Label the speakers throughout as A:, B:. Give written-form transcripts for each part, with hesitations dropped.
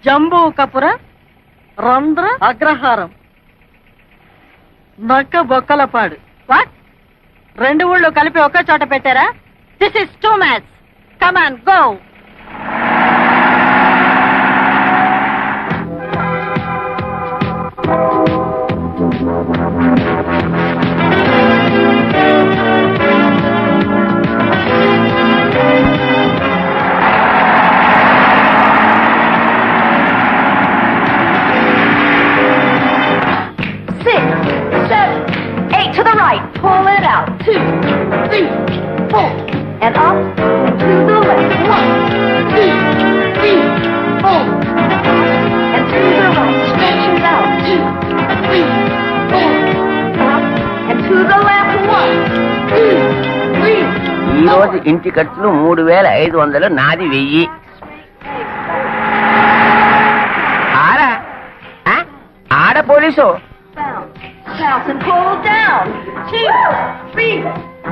A: జంబూ కపుర రంధ్ర అగ్రహారం నక్క బొక్కలపాడు. వాట్? 2 ఊళ్ళు కలిపి ఒకే చోట పెట్టారా? This is two match. Come on go.
B: Pull it out. 2, 3, 4. And up and to the left. 1, 2, 3, 4. And to the right. Stretch it out. 2, 3, 4. Up and to the left. 1, 2, 3.
C: ఈ రోజు ఇంటి ఖర్చులు 3500, నాది 1000. ఆడ police.
B: Bounce and pull down. 2, 3,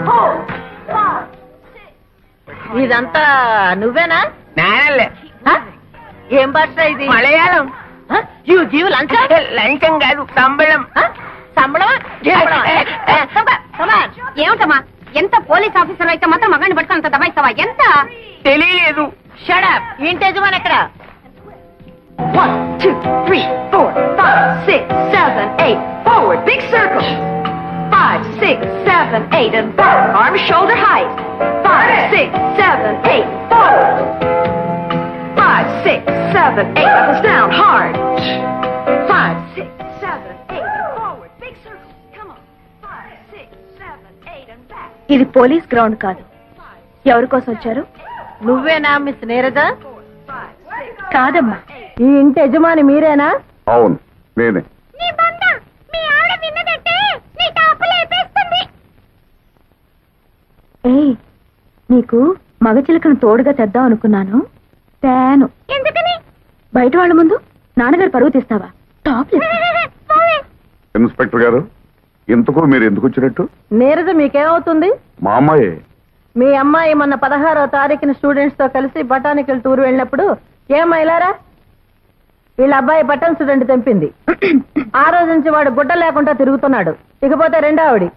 B: 4, 5, 6.
A: ఇదంతా నువ్వేనా?
C: నేనలే.
A: ఏం భాష ఇది?
C: మలయాళం.
A: You give lunch?
C: లంచం కాదు, సంబళం.
A: సంబళమా?
B: ఏమిటమ్మా, ఎంత పోలీస్ ఆఫీసర్ అయితే మాత్రం మగాన్ని పట్టుకుని అంత దబాయిస్తావా? ఎంత
C: తెలియలేదు.
A: Shut up. ఇంటి యజమాని ఎక్కడ?
B: 1, 2, 3, 4, 5, 6, 7, 8. Forward, big circle. 5, 6, 7, 8, and back. Arms shoulder height. 5, 6, 7, 8. Forward. 5, 6, 7, 8. Up is down hard. 5, 6, 7, 8. And forward, big circle. Come on. 5, 6, 7, 8, and back.
D: ఇది పోలీస్ గ్రౌండ్ కాదు. ఎవరి కోసం వచ్చారు?
A: నువ్వేనా మిస్ నీరజ?
D: కాదమ్మా.
A: ఈ ఇంటి యజమాని మీరేనా?
E: అవును, నేనే.
D: ఏయ్, నీకు మగచిలకను తోడుగా తెద్దాం అనుకున్నాను. తేను.
B: ఎందుకని?
D: బయట వాళ్ళ ముందు నాన్నగారు పరువు తీస్తావా? టాప్
E: ఇన్స్పెక్టర్ గారు, ఇంతకు మీరు ఎందుకు వచ్చినట్టు?
A: నీరజ మీకేమవుతుంది?
E: మా అమ్మాయే.
A: మీ అమ్మాయి మొన్న 16వ తారీఖున స్టూడెంట్స్ తో కలిసి బొటానికల్ టూర్ వెళ్ళినప్పుడు ఏమైలారా వీళ్ళ అబ్బాయి బటన్ స్టూడెంట్ తెంపింది. ఆ రోజు నుంచి వాడు గుడ్డ లేకుండా తిరుగుతున్నాడు. ఇకపోతే రెండో ఆవిడి,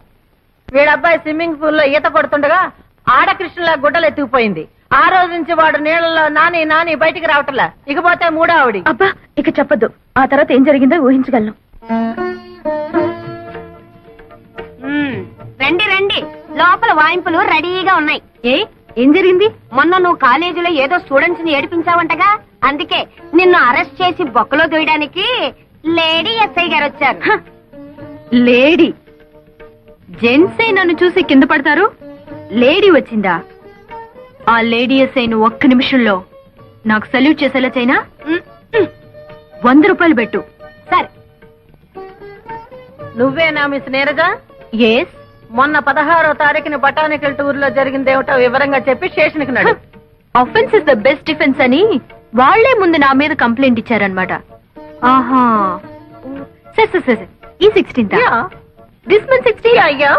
A: వీళ్ళ అబ్బాయి స్విమ్మింగ్ పూల్ లో ఈత కొడుతుండగా ఆడకృష్ణలా గుడ్డలు ఎత్తుకుపోయింది. ఆ రోజు నుంచి వాడు నీళ్ళలో నాని నాని బయటికి రావట్లా. ఇకపోతే మూడో ఆవిడి.
D: అబ్బా, ఇక చెప్పద్దు. ఆ తర్వాత ఏం జరిగిందో ఊహించగలను.
B: రండి రండి, లోపల వాయింపులు రెడీగా ఉన్నాయి. ఏం జరిగింది? మొన్న నువ్వు కాలేజీలో ఏదో స్టూడెంట్స్ ని ఏడిపించావంటగా, అందుకే నిన్ను అరెస్ట్ చేసి బొక్కలో దూయడానికి లేడీ ఎస్ఐ గారు వచ్చారు.
D: లేడీ? జెంట్సే నన్ను చూసి కింద పడతారు, లేడీ వచ్చిందా? ఆ లేడీ ఎస్ఐను ఒక్క నిమిషంలో నాకు సల్యూట్ చేసేలా చైనా 100 రూపాయలు పెట్టు.
B: సరే.
A: నువ్వేనా మిస్ నీరజ?
D: ఎస్.
A: మొన్న 16వ తారీఖున బొటానికల్ టూర్ లో జరిగిందేమిటో వివరంగా చెప్పి స్టేషన్ కి నడు.
D: Offence is the best defence అని వాళ్లే ముందు నా మీద కంప్లైంట్ ఇచ్చారనమాట. ఆహా, సరే ఈ 16th దిస్ మంత్ 16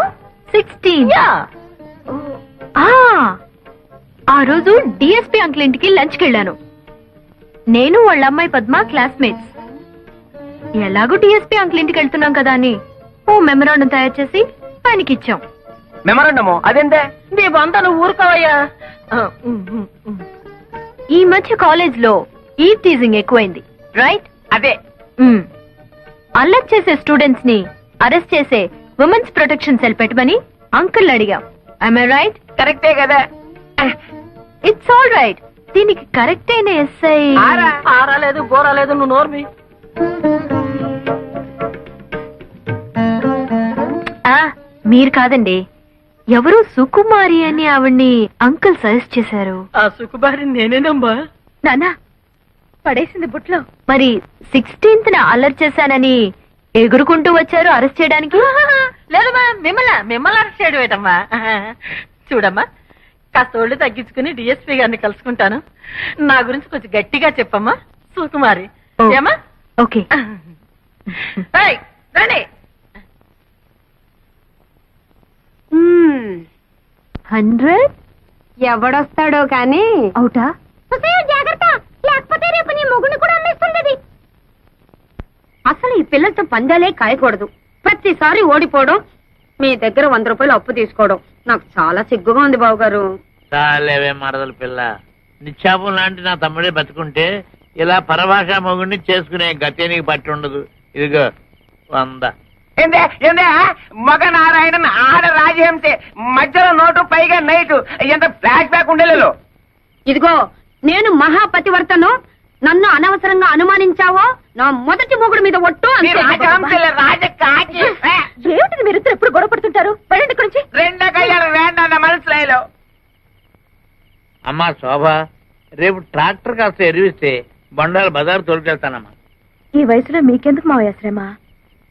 D: ఆ రోజు డిఎస్పీ అంకుల్ ఇంటికి లంచ్కి వెళ్ళాను. నేను వాళ్ళ అమ్మాయి పద్మ క్లాస్మేట్స్. ఎలాగో డిఎస్పీ అంకుల్ ఇంటికి వెళ్తున్నాం కదా అని ఓ మెమరాండం తయారు చేసి ఆయనకి ఇచ్చాం.
C: మెమరాండము? అదేంటే?
A: నీ బంత నువ్వు ఊరుకోవయ్యా.
D: ఈ మధ్య కాలేజ్ లో ఈ టీజింగ్ ఎక్కువైంది, రైట్?
C: అదే.
D: అల్లరి చేసే స్టూడెంట్స్ ని అరెస్ట్ చేసే ఉమెన్స్ ప్రొటెక్షన్ సెల్ పెట్టమని అంకుల్ అడిగాం. I right?
C: కరెక్టే కదా.
D: It's all right. దీనికి కరెక్ట్ అయిన ఎస్ఐ
A: ఆరాలేదు బోరాలేదు, నువ్వు నోర్మి.
D: మీరు కాదండి, ఎవరు సుకుమారి అని ఆవిడ్ని అంకుల్ సజెస్ట్ చేశారు.
A: ఆ సుకుమారి నేనేనమ్మా.
D: నానా పడేసింది బుట్లో. మరి 16th అల్లరి చేశానని ఎగురుకుంటూ వచ్చారు అరెస్ట్ చేయడానికి.
A: లేదమ్మా, మిమ్మల్ని అరెస్ట్ చేయడం ఏంటమ్మా? చూడమ్మా, కాస్త ఒళ్ళు తగ్గించుకుని డిఎస్పీ గారిని కలుసుకుంటాను. నా గురించి కొంచెం గట్టిగా చెప్పమ్మా సుకుమారి. ఏమా?
D: ఓకే.
A: రండి.
D: 100
B: ఎవడొస్తాడో కానీ
D: అవుటా?
B: జాగ్రత్త, లేకపోతే రేపు నీ మొగుని కూడా అమ్మేస్తుంది. పిల్లలతో పందాలే కాయకూడదు. ప్రతిసారి ఓడిపోవడం, మీ దగ్గర 100 రూపాయలు అప్పు తీసుకోవడం నాకు చాలా సిగ్గుగా ఉంది బావగారు.
F: చాలేవే మరదల పిల్ల, నిశ్చాపం లాంటి నా తమ్ముడే బతుకుంటే ఇలా పరభాషా మొగుడిని చేసుకునే గతే నీకు పట్టి ఉండదు. ఇదిగో 100.
C: ఏందే ఏందే మగ నారాయణన్ ఆడ రాజహంసే, మధ్యలో నోటు పైగా నైటు, ఎంత ఫ్లాష్ బ్యాక్ ఉండేలో.
B: ఇదిగో నేను మహాపతివర్తను, నన్ను అనవసరంగా అనుమానించావో నా మొదటి మొగుడు మీద ఒట్టు అంతే. ఏమిటిది మీరు ఎప్పుడు గొడవ పడుతుంటారు? వెళ్ళండి ఇక్కడి నుంచి.
C: రెండో కళ్యాణం వేండా మనసులో.
F: అమ్మా శోభ, రేపు ట్రాక్టర్ కాస్త ఎరివిస్తే బండాలు బజారు తోలుకెళ్తానమ్మా.
D: ఈ వయసులో మీకెందుకు మావయ్య శ్రమ?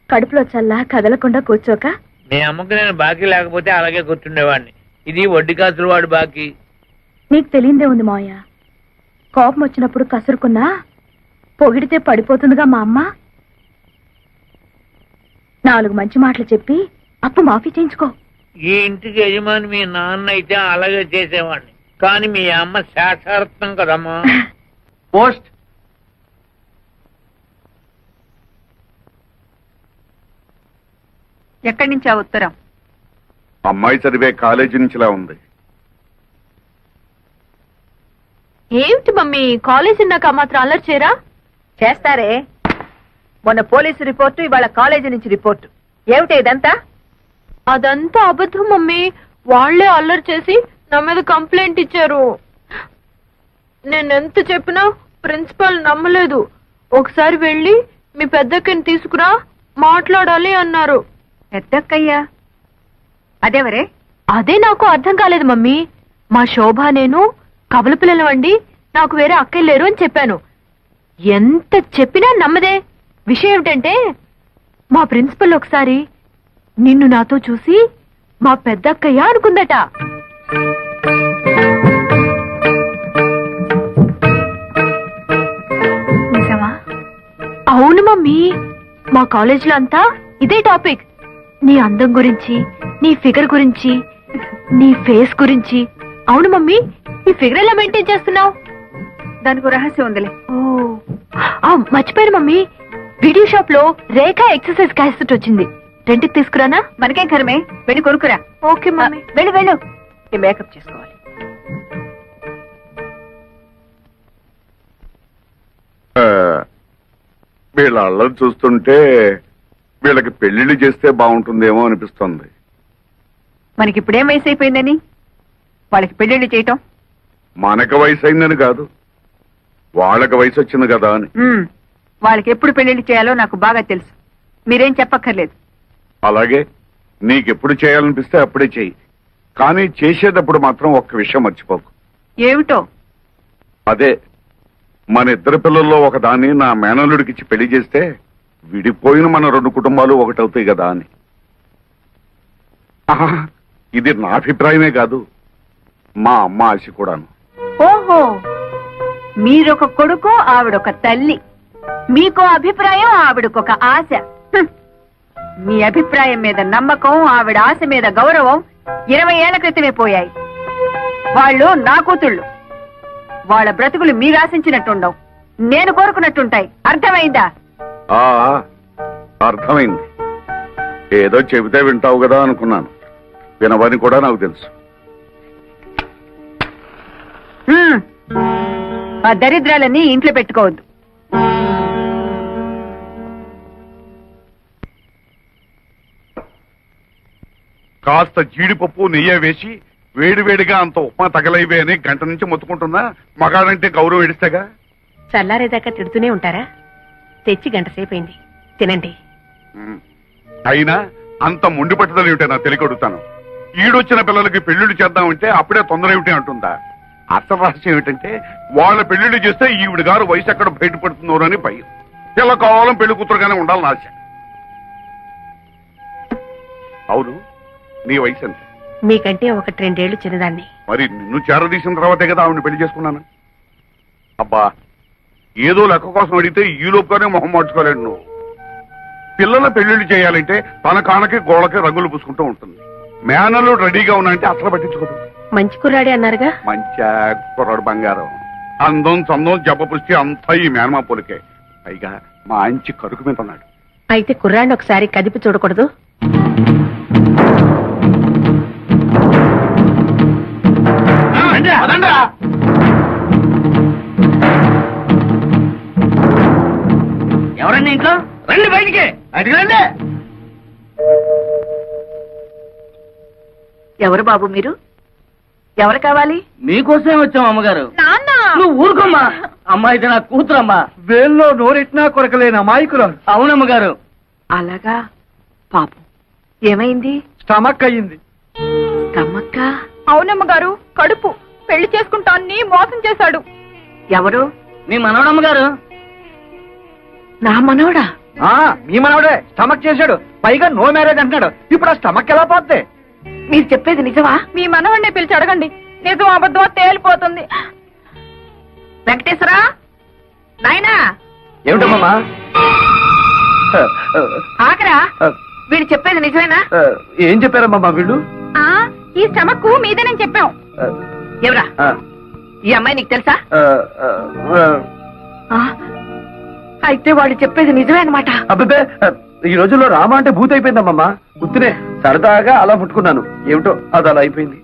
D: కడుపులో చల్లా కదలకుండా కూర్చోక.
F: మీ అమ్మకి నేను బాకీ లేకపోతే అలాగే కూర్చుండేవాడిని. ఇది వడ్డీ కాసులు వాడు బాకీ.
D: నీకు తెలియందే ఉంది మావయ్య, కోపం వచ్చినప్పుడు కసురుకున్నా పొగిడితే పడిపోతుందిగా మా అమ్మ. 4 మంచి మాటలు చెప్పి అప్పు మాఫీ చేయించుకో.
F: ఈ ఇంటికి యజమాని మీ నాన్న అయితే అలాగే చేసేవాడిని, కానీ మీ అమ్మ శాశ్వతం కదమ్మా.
C: పోస్ట్
B: ఎక్కడి నుంచి ఆ ఉత్తరం?
E: అమ్మాయి చదివే కాలేజీ నుంచిలా ఉంది.
D: ఏమిటి మమ్మీ, కాలేజ్ ఉన్నాక మాత్రం అల్లరి చేయరా?
A: చేస్తారే. మొన్న పోలీసు రిపోర్టు, ఇవాళ కాలేజీ నుంచి రిపోర్టు. ఏమిటి ఇదంతా?
D: అదంతా అబద్ధం మమ్మీ. వాళ్లే అల్లరి చేసి నా మీద కంప్లైంట్ ఇచ్చారు. నేనెంత చెప్పినా ప్రిన్సిపాల్ నమ్మలేదు. ఒకసారి వెళ్ళి మీ పెద్దక్కని తీసుకురా, మాట్లాడాలి అన్నారు.
B: పెద్దక్కయ్యా అదేవరే?
D: అదే నాకు అర్థం కాలేదు మమ్మీ. మా శోభ నేను కబల పిల్లలవండి, నాకు వేరే అక్కయ్య లేరు అని చెప్పాను. ఎంత చెప్పినా నమ్మదే. విషయం ఏమిటంటే మా ప్రిన్సిపల్ ఒకసారి నిన్ను నాతో చూసి మా పెద్దక్కయ్య అనుకుందట. నిజమా? అవును మమ్మీ, మా కాలేజీలో అంతా ఇదే టాపిక్. నీ అందం గురించి, నీ ఫిగర్ గురించి, నీ ఫేస్ గురించి. అవును మమ్మీ, ఈ ఫిగర్ ఎలా మెయింటైన్ చేస్తున్నావు?
B: దానికి రహస్యం ఉందిలే.
D: మర్చిపోయాను మమ్మీ, వీడియో షాప్ లో రేఖ ఎక్సర్సైజ్ క్యాసెట్ వచ్చింది. రెంట్కి తీసుకురానా?
B: మనకేం కరమే, వెళ్ళి కొనుక్కురా.
D: Okay mummy.
B: వెళ్ళు వెళ్ళు.
A: ఈ మేకప్ చేసుకోవాలి.
E: వీళ్ళ అల్లరి చూస్తుంటే వీళ్ళకి పెళ్లిళ్ళు చేస్తే బాగుంటుందేమో అనిపిస్తుంది.
B: మనకి ఇప్పుడేం వయసు అయిపోయిందని వాళ్ళకి పెళ్లిళ్ళు చేయటం?
E: మనకు వయసు అయిందని కాదు, వాళ్ళకి వయసు వచ్చింది కదా అని.
B: వాళ్ళకి ఎప్పుడు పెళ్లిళ్ళు చేయాలో నాకు బాగా తెలుసు, మీరేం చెప్పక్కర్లేదు.
E: అలాగే నీకెప్పుడు చేయాలనిపిస్తే అప్పుడే చెయ్యి, కానీ చేసేటప్పుడు మాత్రం ఒక్క విషయం మర్చిపోకు.
B: ఏమిటో?
E: అదే, మన ఇద్దరు పిల్లల్లో ఒకదాన్ని నా మేనల్లుడికిచ్చి పెళ్లి చేస్తే విడిపోయిన మన 2 కుటుంబాలు ఒకటవుతాయి కదా అని. ఆహా, ఇది నా అభిప్రాయమే కాదు, మా అమ్మ ఆశ కూడాను.
B: ఓహో, మీరొక కొడుకు, ఆవిడొక తల్లి. మీకో అభిప్రాయం, ఆవిడకొక ఆశ. మీ అభిప్రాయం మీద నమ్మకం, ఆవిడ ఆశ మీద గౌరవం 20 ఏళ్ల క్రితమే పోయాయి. వాళ్ళు నా కూతుళ్ళు. వాళ్ళ బ్రతుకులు మీరు ఆశించినట్టుండవు, నేను కోరుకున్నట్టుంటాయి. అర్థమైందా?
E: ఆ అర్థమైంది. ఏదో చెబితే వింటావు కదా అనుకున్నాను, వినవని కూడా నాకు తెలుసు.
B: ఆ దరిద్రాలన్నీ ఇంట్లో పెట్టుకోవద్దు.
E: కాస్త జీడిపప్పు నెయ్యి వేసి వేడివేడిగా అంత ఉప్మా తగలైవే అని గంట నుంచి మొత్తుకుంటున్నా. మగాడంటే గౌరవం ఎడిస్తేగా.
A: చల్లారేదాకా తిడుతూనే ఉంటారా? తెచ్చి గంట సేపైంది, తినండి.
E: అయినా అంత మొండి పట్టుదల ఏమిటో నా తెలియకొడుతాను. ఈడొచ్చిన పిల్లలకి పెళ్లిళ్ళు చేద్దామంటే అప్పుడే తొందర ఏమిటి అంటుందా? అసలు రహస్యం ఏమిటంటే వాళ్ళ పెళ్లిళ్ళు చేస్తే ఈవిడ గారు వయసు ఎక్కడ బయటపడుతుందో అని భయం. పిల్ల కావాలని పెళ్లి కూతురుగానే ఉండాలని ఆశ. అవును, నీ వయసు ఎంత?
A: మీకంటే 1-2 ఏళ్లు చిన్నదాన్ని.
E: మరి నిన్ను చేరదీసిన తర్వాతే కదా ఆవిడ పెళ్లి చేసుకున్నాను. అబ్బా, ఏదో లెక్క కోసం అడిగితే ఈ లోపుగానే మొహం మార్చుకోలేడు నువ్వు. పిల్లల పెళ్లిళ్ళు చేయాలంటే తన కానకి గోడకి రంగులు పూసుకుంటూ ఉంటుంది. మేనలు రెడీగా ఉన్నాయంటే అసలు పట్టించుకోదు.
A: మంచి కుర్రాడే అన్నారుగా.
E: మంచి కుర్రాడు బంగారం. అందం చందం జబ్బ పుష్టి అంతా ఈ మేనమా పొలికే. పైగా మంచి కరుకు మీద ఉన్నాడు.
A: అయితే కుర్రాన్ని ఒకసారి కదిపి చూడకూడదు?
C: ఎవరండి ఇంట్లో? రండి బయటికి, బయటికి రండి.
B: ఎవరు బాబు మీరు? ఎవరు కావాలి?
C: మీకోసమే వచ్చాం అమ్మగారు.
D: నాన్న
C: నువ్వు ఊరుకోమ్మా. అమ్మా ఇది నా కూతురమ్మా. వేల్లో నోరెట్నా కొరకలేని అమాయకురాలు. అవునమ్మగారు.
B: అలాగా పాపం ఏమైంది?
C: స్టమక్ అయ్యింది.
B: కమ్మక్క
D: అవునమ్మ గారు, కడుపు పెళ్లి చేసుకుంటాన్ని మోసం చేశాడు.
B: ఎవరు?
C: మీ మనవడమ్మగారు.
B: నా మనవడా?
C: మీ మనవడే స్టమక్ చేశాడు. పైగా నో మ్యారేజ్ అంటున్నాడు. ఇప్పుడు ఆ స్టమక్ ఎలా పోతే?
B: మీరు చెప్పేది నిజమా?
D: మీ మనవడిని పిలిచి అడగండి, నిజం అబద్ధమో తేలిపోతుంది.
B: వెంకటేశ్వరా, నాయనా
C: ఏమిటమ్మా?
B: ఆకరా, వీడు చెప్పేది నిజమేనా?
C: ఏం చెప్పారమ్మా వీళ్ళు?
D: ఈ స్టమక్ మీదేనని చెప్పాం.
B: ఎవరా ఈ అమ్మాయి? నీకు తెలుసా? ఆ, అయితే వాడు చెప్పేది నిజమే అన్నమాట.
C: అబ్బే, ఈ రోజుల్లో రామ అంటే భూత అయిపోయిందమ్మా. గుర్తునే సరదాగా అలా ముట్టుకున్నాను. ఏమిటో అది అలా అయిపోయింది.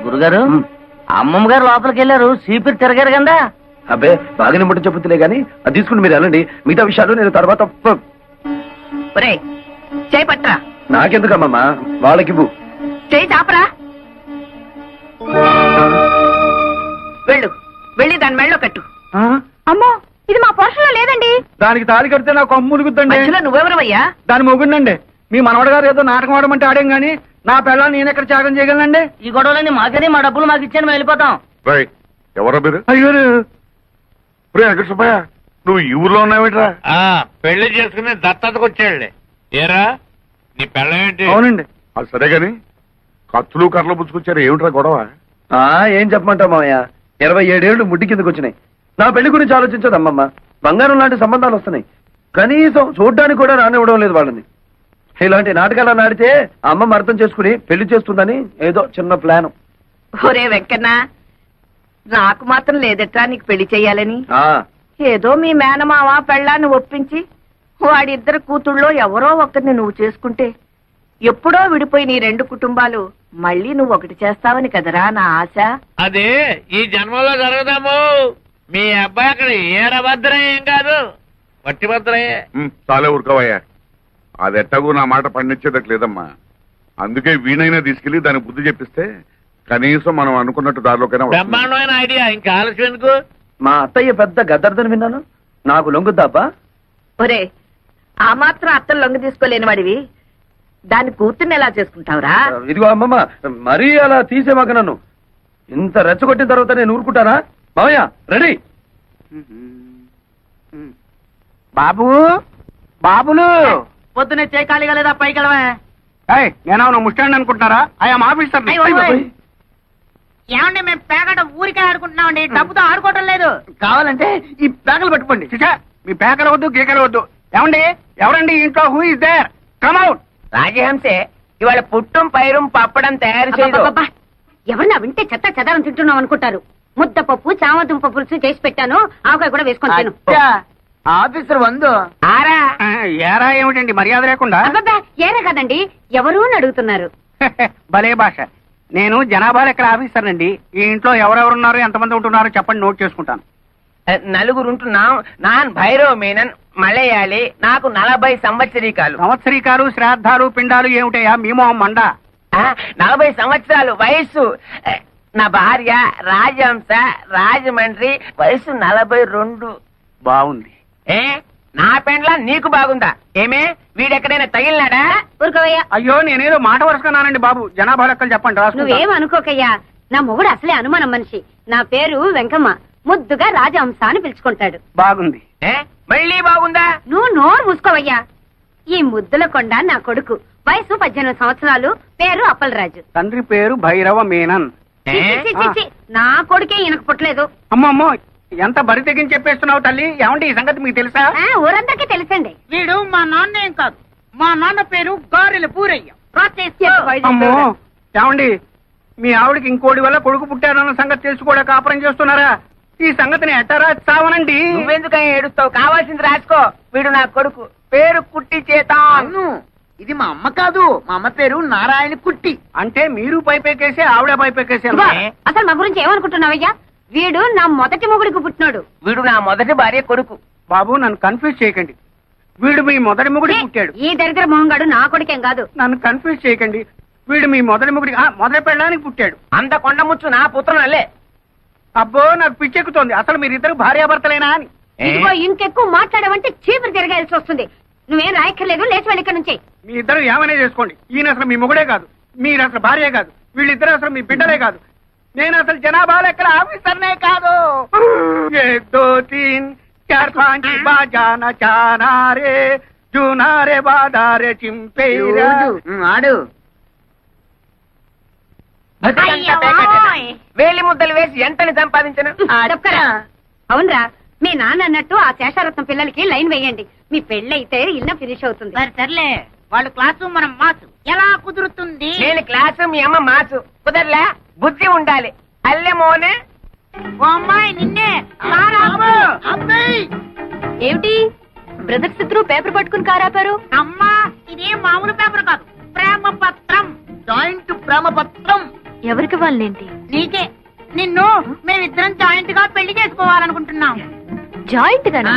G: గురుగారు, అమ్మమ్మ గారు లోపలికి వెళ్ళారు, సీపీలు తిరగారు కదా.
C: అబ్బే, బాగానే ముట్ట చెప్పుతులే గానీ అది తీసుకుని మీరు వెళ్ళండి. మిగతా విషయాలు నేను తర్వాత
B: ఒరేయ్, చేయి పట్టరా.
C: నాకెందుకమ్మా, వాళ్ళకివ్వు.
B: చేయి చాపరా. వెళ్ళు, వెళ్ళి దాని మెళ్ళో కట్టు.
D: అమ్మో, ఇది మా పోషణలో లేదండి.
C: దానికి తాళి కడితే నాకు అమ్ములుగుద్దండి.
B: మధ్యలో నువ్వెవరవయ్యా?
C: దాని మొగుండండి. మీ మనవడ గారు ఏదో నాటకం ఆడమంటే ఆడేం గానీ నా పిల్లల్ని నేను ఎక్కడ త్యాగం చేయగలనండి?
G: ఈ గొడవలన్నీ మాకని, మా డబ్బులు మాకు ఇచ్చాను, మేము వెళ్ళిపోతాం.
E: రాయ్, ఎవరా మీరు?
C: అయ్యో,
E: వెంకట సుబ్బయ్య, నువ్వు ఈ ఊర్లో ఉన్నావేట్రా?
F: పెళ్లి చేసుకుని దత్తతకు వచ్చాడులే. ఏరా నీ పెళ్ళమేంటి?
C: అవునండి.
E: అది సరే గాని కత్తులు కర్రలు పుచ్చుకొచ్చారు, ఏమిట్రా గొడవ?
C: ఏం చెప్పమంటావు మావయ్య, 27 ఏళ్లు ముడ్డి కిందకు వచ్చినాయి. నా పెళ్లి గురించి ఆలోచించదు అమ్మమ్మ. బంగారం లాంటి సంబంధాలు వస్తున్నాయి, కనీసం చూడ్డానికి కూడా రానివ్వడం లేదు వాళ్ళని. ఇలాంటి నాటకాలు ఆడితే అమ్మమ్మ అర్థం చేసుకుని పెళ్లి చేస్తుందని ఏదో చిన్న ప్లాన్.
B: ఒరే వెంకన్న, నాకు మాత్రం లేదట్రా నీకు పెళ్లి చెయ్యాలని. ఏదో మీ మేనమావ పెళ్ళాన్ని ఒప్పించి వాడిద్దరు కూతుళ్ళో ఎవరో ఒకరిని నువ్వు చేసుకుంటే ఎప్పుడో విడిపోయి నీ 2 కుటుంబాలు మళ్ళీ నువ్వు ఒకటి చేస్తావని కదరా నా ఆశ.
F: అదే ఈ జన్మలో జరగదాము. మీ అబ్బాయి అక్కడ ఏరభద్రయ్య ఏం కాదు, వట్టి భద్రయ్యే.
E: చాలే ఊరుకోవయ్యా, అది ఎట్టగూ నా మాట పండించేదట్ లేదమ్మా. అందుకే వీణైనా తీసుకెళ్లి దాని బుద్ధి చెప్పిస్తే కనీసం మనం అనుకున్నట్టు దారిలోకైనా వస్తుంది.
F: బ్రహ్మాండమైన ఐడియా, ఇంకా ఆలస్యం ఎందుకు?
C: మా అత్తయ్య పెద్ద గద్దర్దని విన్నాను, నాకు లొంగుద్దాబ్బా?
B: ఒరే, ఆ మాత్రం అత్తలు లొంగ తీసుకోలేని వాడివి దాన్ని కూతుర్ని ఎలా చేసుకుంటావురా?
C: ఇదిగో అమ్మమ్మ, మరీ అలా తీసేమాక నన్ను. ఇంత రెచ్చగొట్టిన తర్వాత నేను ఊరుకుంటానా? మావయ్య రెడీ.
G: బాబు, బాబులు పొద్దునే చేయి ఖాళీగా లేదా? పైకి వెళ్ళవే.
C: నేను ముస్టాండ్ అనుకుంటారా? ఆయా ఆఫీసర్.
G: ఏమండి, మేము పేకట ఊరికే ఆడుకుంటున్నామండి, డబ్బుతో ఆడుకోవటం లేదు.
C: కావాలంటే ఈ పేకలు పట్టుకోండి. మీ పేకలు వద్దు, గీకలు వద్దు. ఏమండి, ఎవరండి ఇంట్లో? Who is there? Come out.
G: రాజహంసే ఇవాళ పుట్టం పైరం పప్పడం తయారు చేయదు.
D: ఎవరన్నా వింటే చెత్త చెదారం తింటున్నాం అనుకుంటారు. ముద్దపప్పు, చామదుంప పులుసు చేసి పెట్టాను, ఆవకాయ కూడా వేసుకొని తిను.
G: ఆఫీసర్ వందు ఆరా.
C: ఏరా ఏమిటండి మర్యాద లేకుండా?
D: అబ్బబ్బా, ఏరే కదండి, ఎవరు అని అడుగుతున్నారు.
C: భలే భాష. నేను జనాభా లెక్కల ఆఫీసర్ అండి. ఈ ఇంట్లో ఎవరెవరున్నారు, ఎంతమంది ఉంటున్నారో చెప్పండి, నోట్ చేసుకుంటాను.
G: 4 ఉంటున్నాం. నాన్ భైరవ్ మీనన్, మలయాళి, నాకు 40 సంవత్సరీకాలు.
C: సంవత్సరీకాలు, శ్రాద్ధాలు, పిండాలు ఏమిటయా మీ మొహం మండ?
G: 40 సంవత్సరాలు వయస్సు. నా భార్య రాజహంస, రాజమండ్రి, వయసు 42.
C: బాగుంది.
G: నా పెండ్ల నీకు బాగుందా? ఏమే, వీడెక్కడైనా తగిలినాడా?
D: ఊరుకోవయ్యా,
C: అయ్యో, నేనేదో మాట వరుసకున్నానండి బాబు. జనాభా లెక్కలు చెప్పండి, రాసుకుంటా.
D: నువ్వేం అనుకోకయ్యా. నా మొగుడు అసలే అనుమానం మనిషి. నా పేరు వెంకమ్మ, ముద్దుగా రాజహంస అని పిలుచుకుంటాడు.
C: బాగుంది.
G: మళ్ళీ బాగుందా?
D: నువ్వు నోరు మూసుకోవయ్యా. ఈ ముద్దుల కొండ నా కొడుకు, వయసు 18 సంవత్సరాలు, పేరు అప్పలరాజు.
C: తండ్రి పేరు భైరవ మీనన్.
D: చి, చి, చి, చి, నా కొడుకే ఈయనకు పుట్టలేదు.
C: అమ్మమ్మో, ఎంత బరి తెగించి చెప్పేస్తున్నావు తల్లి. ఏమంటే ఈ సంగతి మీకు తెలుసా?
D: ఊరందరికీ తెలుసండి.
G: వీడు మా నాన్న ఏం కాదు, మా నాన్న పేరు గారెల పూరయ్య.
C: అమ్మో, ఏమండి, మీ ఆవిడకి ఇంకోటి వల్ల కొడుకు పుట్టారన్న సంగతి తెలుసు కూడా కాపురం చేస్తున్నారా?
G: ఈ సంగతిని ఎట్టరా చావనండి. నువ్వెందుకని ఏడుస్తావు? కావాల్సింది రాసుకో. వీడు నా కొడుకు, పేరు కుట్టి చేతాను.
H: ఇది మా అమ్మ కాదు, మా అమ్మ పేరు నారాయణ కుట్టి.
G: అంటే మీరు పైపెక్కేసి ఆవిడ పైపెక్కేసి
D: అసలు మా గురించి ఏమనుకుంటున్నావయ్యా? వీడు నా మొదటి మొగుడికి పుట్టినాడు.
G: వీడు నా మొదటి భార్య కొడుకు. బాబు నన్ను కన్ఫ్యూజ్ చేయకండి. వీడు మీ మొదటి మొగుడి పుట్టాడు.
D: ఈ దరిద్ర మొహంగాడు నా కొడుకేం కాదు.
G: నన్ను కన్ఫ్యూజ్ చేయకండి. వీడు మీ మొదటి మొగుడి మొదటి పెళ్ళడానికి పుట్టాడు. అంత కొండముచ్చు నా పుత్రునల్లే. అబ్బో నాకు పిచ్చెక్కుతోంది. అసలు మీరిద్దరు భార్యాభర్తలేనా అని.
D: ఇదిగో ఇంకెక్కువ మాట్లాడమంటే చీపురు తిరగాల్సి వస్తుంది. నువ్వేం రాయక్కర్లేదు, లేచి వెళ్ళి ఇక్కడ నుంచి.
G: మీ ఇద్దరు ఏమైనా చేసుకోండి. ఈయన అసలు మీ మొగుడే కాదు, మీరు అసలు భార్యే కాదు, వీళ్ళిద్దరు అసలు మీ బిడ్డలే కాదు. నేను అసలు జనాభా లెక్కల ఆఫీసర్నే కాదు. 1 2 3 4 5 బాజానా చానారే జూనారే బాదారే చింపేరా.
H: ఆడు
G: వేలి ముద్దలు వేసి ఎంతని సంపాదించను.
D: చెప్తారా? అవునరా, మీ నాన్న అన్నట్టు ఆ శేషారత్నం పిల్లలకి లైన్ వేయండి. మీ పెళ్ళైతే ఇల్లు ఫినిష్ అవుతుంది.
H: సర్లే, వాళ్ళు క్లాసు మనం మాసు ఎలా కుదురుతుంది?
G: నేను క్లాసు, మీ అమ్మ మాసు. కుదరలే, బుద్ధి ఉండాలి. అల్లె మోనే.
H: ఓ అమ్మాయి నిన్నే.
D: ఏమిటి బ్రదర్స్ ఇద్దరు పేపర్ పట్టుకుని కారాపారు?
H: అమ్మా, ఇదేం మామూలు పేపర్ కాదు, ప్రేమ పత్రం. జాయింట్ ప్రేమ పత్రం.
D: ఎవరికి వాళ్ళేంటి?
H: నీకే. నిన్ను మేమిద్దరం జాయింట్ గా పెళ్లి చేసుకోవాలనుకుంటున్నాం.
D: జాయింట్ గానా?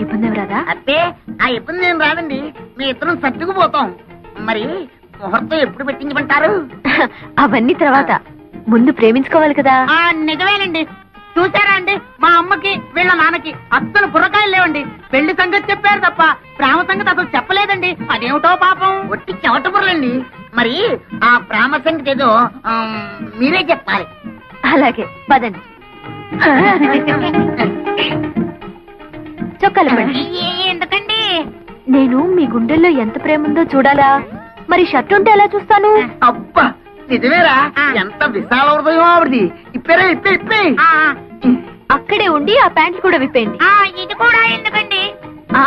D: ఇబ్బంది ఏం రాదా?
H: అబ్బే, ఆ ఇబ్బంది ఏం రాదండి. మీ ఇద్దరం సర్దుకుపోతాం. మరి ముహూర్తం ఎప్పుడు పెట్టించమంటారు?
D: అవన్నీ తర్వాత, ముందు ప్రేమించుకోవాలి కదా.
H: నిజమేనండి. చూసారా అండి, మా అమ్మకి వీళ్ళ నాన్నకి అస్సలు బుర్రకాయలు లేవండి. పెళ్లి సంగతి చెప్పారు తప్ప ప్రేమ సంగతి అసలు చెప్పలేదండి. అదేమిటో పాపం. ఒట్టి చెవట బుర్రండి. మరి ఆ ప్రేమ సంగతి ఏదో మీరే చెప్పాలి.
D: అలాగే పదండి. చొక్కాలు పడండి.
H: ఎందుకండి?
D: నేను మీ గుండెల్లో ఎంత ప్రేమ ఉందో చూడాలా? మరి షర్ట్ ఉంటే ఎలా చూస్తాను?
H: అబ్బా, నిజమేరా? ఎంత విశాల హృదయం ఆవిడది. ఇప్పేరా, ఇప్పే.
D: అక్కడే ఉండి ఆ ప్యాంట్లు కూడా విప్పేయండి.
H: ఇది కూడా ఎందుకండి?
D: ఆ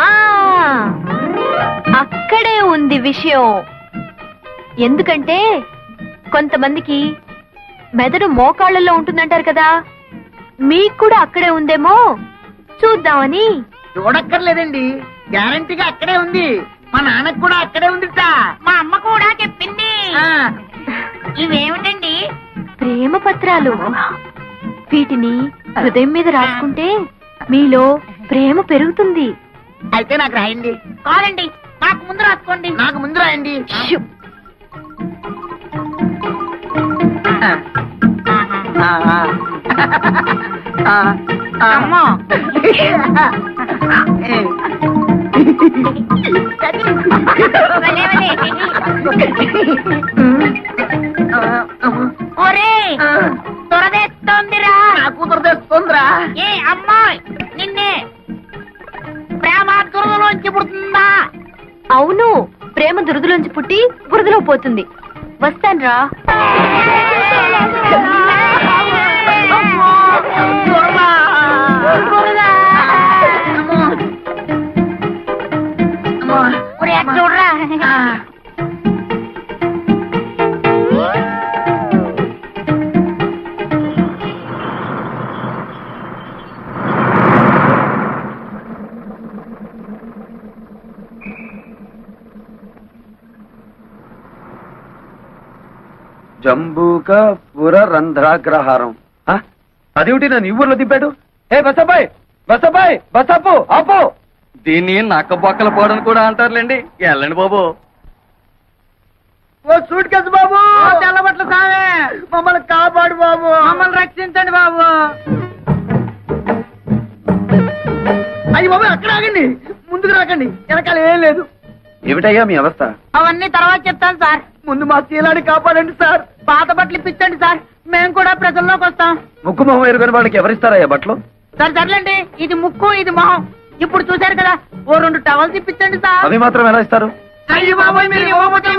D: అక్కడే ఉంది విషయం. ఎందుకంటే కొంతమందికి మెదడు మోకాళ్ళలో ఉంటుందంటారు కదా, మీకు కూడా అక్కడే ఉందేమో చూద్దామని.
H: చూడక్కర్లేదండి, గ్యారంటీగా అక్కడే ఉంది. మా నాన్నకు కూడా అక్కడే ఉందిట. మా అమ్మ కూడా చెప్పింది. ఇవేమిటండి?
D: ప్రేమ పత్రాలు. వీటిని హృదయం మీద రాసుకుంటే మీలో ప్రేమ పెరుగుతుంది.
H: అయితే నాకు రాయండి. కాదండి, నాకు ముందు రాసుకోండి. నాకు ముందు రాయండి.
D: షూ.
H: అమ్మో. ఒరే, దొరదేస్తోందిరా. నాకు దొరదేస్తోందిరా. ఏ అమ్మాయి, నిన్నే ప్రేమ దురదలోంచి పుడుతుందా?
D: అవును, ప్రేమ దురదలోంచి పుట్టి బురదలో పోతుంది. వస్తాన్రా.
H: చూడరా.
C: జంబూక పుర రంధ్రాగ్రహారం. అదేమిటి నన్ను ఈ ఊర్లో దింపాడు? ఏ బసబాయ్, బసబాయ్, బసపు ఆపు.
I: దీన్ని నక్క బొక్కల పోవడం కూడా అంటారులేండి. వెళ్ళండి బాబు.
H: ఓ సూట్ కేసు బాబు, తెల్లబట్ల సామే, మమ్మల్ని కాపాడు బాబు, మమ్మల్ని రక్షించండి బాబు. అయ్యి బాబు, అక్కడ ఆగండి, ముందుకు రాకండి, వెనకాల ఏం లేదు.
C: ఏమిటయ్యా మీ అవస్థ?
H: అవన్నీ తర్వాత చెప్తాను సార్. ముందు మా శీలాన్ని కాపాడండి సార్. పాత బట్టలు ఇప్పించండి సార్, మేము కూడా ప్రజల్లోకి వస్తాం.
C: ముక్కు మొహం ఎరుగని వాళ్ళకి ఎవరిస్తారయ్యా బట్టలు?
H: సార్ సర్లేండి, ఇది ముక్కు ఇది మొహం. ఇప్పుడు చూశారు కదా, ఓ 2 టవల్స్ ఇప్పించండి సార్.
C: అవి మాత్రం ఎలా ఇస్తారు?
H: అయ్యి బాబోయ్, మీరు ఇవ్వకపోతే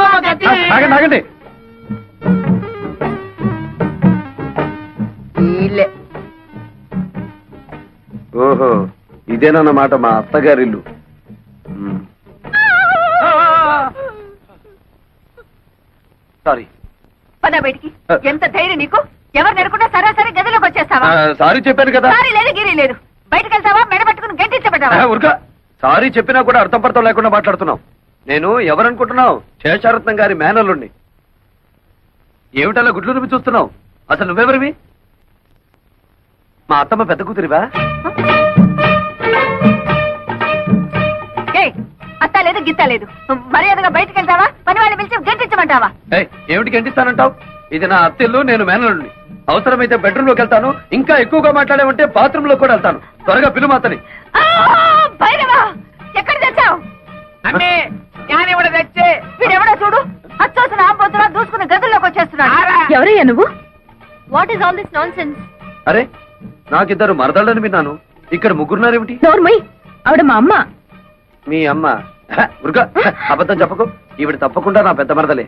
C: ఆగండి ఆగండి. ఓహో, ఇదేనన్నమాట మా అత్తగారిల్లు. సారీ.
D: పద బయటికి. ఎంత ధైర్యం నీకు?
B: ఎవరు నెరకుండా సరాసరి గదిలోకి వచ్చేస్తావా
C: సారీ చెప్పాను కదా.
B: సారీ లేదు గిరి లేదు. బయటకు వెళ్తావా మెడ పట్టుకుని గంటించబడ్డావా?
C: ఉరక సారీ చెప్పినా కూడా అర్థం పర్థం లేకుండా మాట్లాడుతున్నావు. నేను ఎవరనుకుంటున్నావు? శేషారత్నం గారి మేనల్లుండి. ఏమిటలా గుడ్లు రుమి చూస్తున్నావు? అసలు నువ్వెవరివి? మా అత్తమ్మ పెద్ద కూతురివా?
B: అత్త లేదు గిత్త లేదు. మర్యాదగా బయటకు వెళ్తావా? పని వాళ్ళని పిలిచి గంటించమంటావా?
C: ఏమిటి గంటిస్తానంటావు? ఇది నా అత్తెల్లు, నేను మేనల్లుండి. అవసరమైతే బెడ్రూమ్ లోకి వెళ్తాను. ఇంకా ఎక్కువగా మాట్లాడామంటే బాత్రూమ్ లో కూడా వెళ్తాను. త్వరగా పిలు మాతని.
B: భైరవా ఎక్కడ తెచ్చావు?
G: అమ్మే జ్ఞానివుడు తెచ్చే.
B: వీడెవడో చూడు, అచ్చోసిన ఆంబోతున్నా దూసుకుని గదుల్లోకి వచ్చేస్తున్నాడు.
D: ఎవరయ్యా నువ్వు? What is all this non sense?
C: అరే నాకిద్దరు మరదళ్ళని విన్నాను. ఇక్కడ ముగ్గురున్నారేమిటి?
D: నోర్మయ్, ఆవిడ మా అమ్మ.
C: మీ అమ్మ? ఉరుగా అబద్ధం చెప్పకు. ఈవిడ తప్పకుండా నా పెద్ద మరదలే.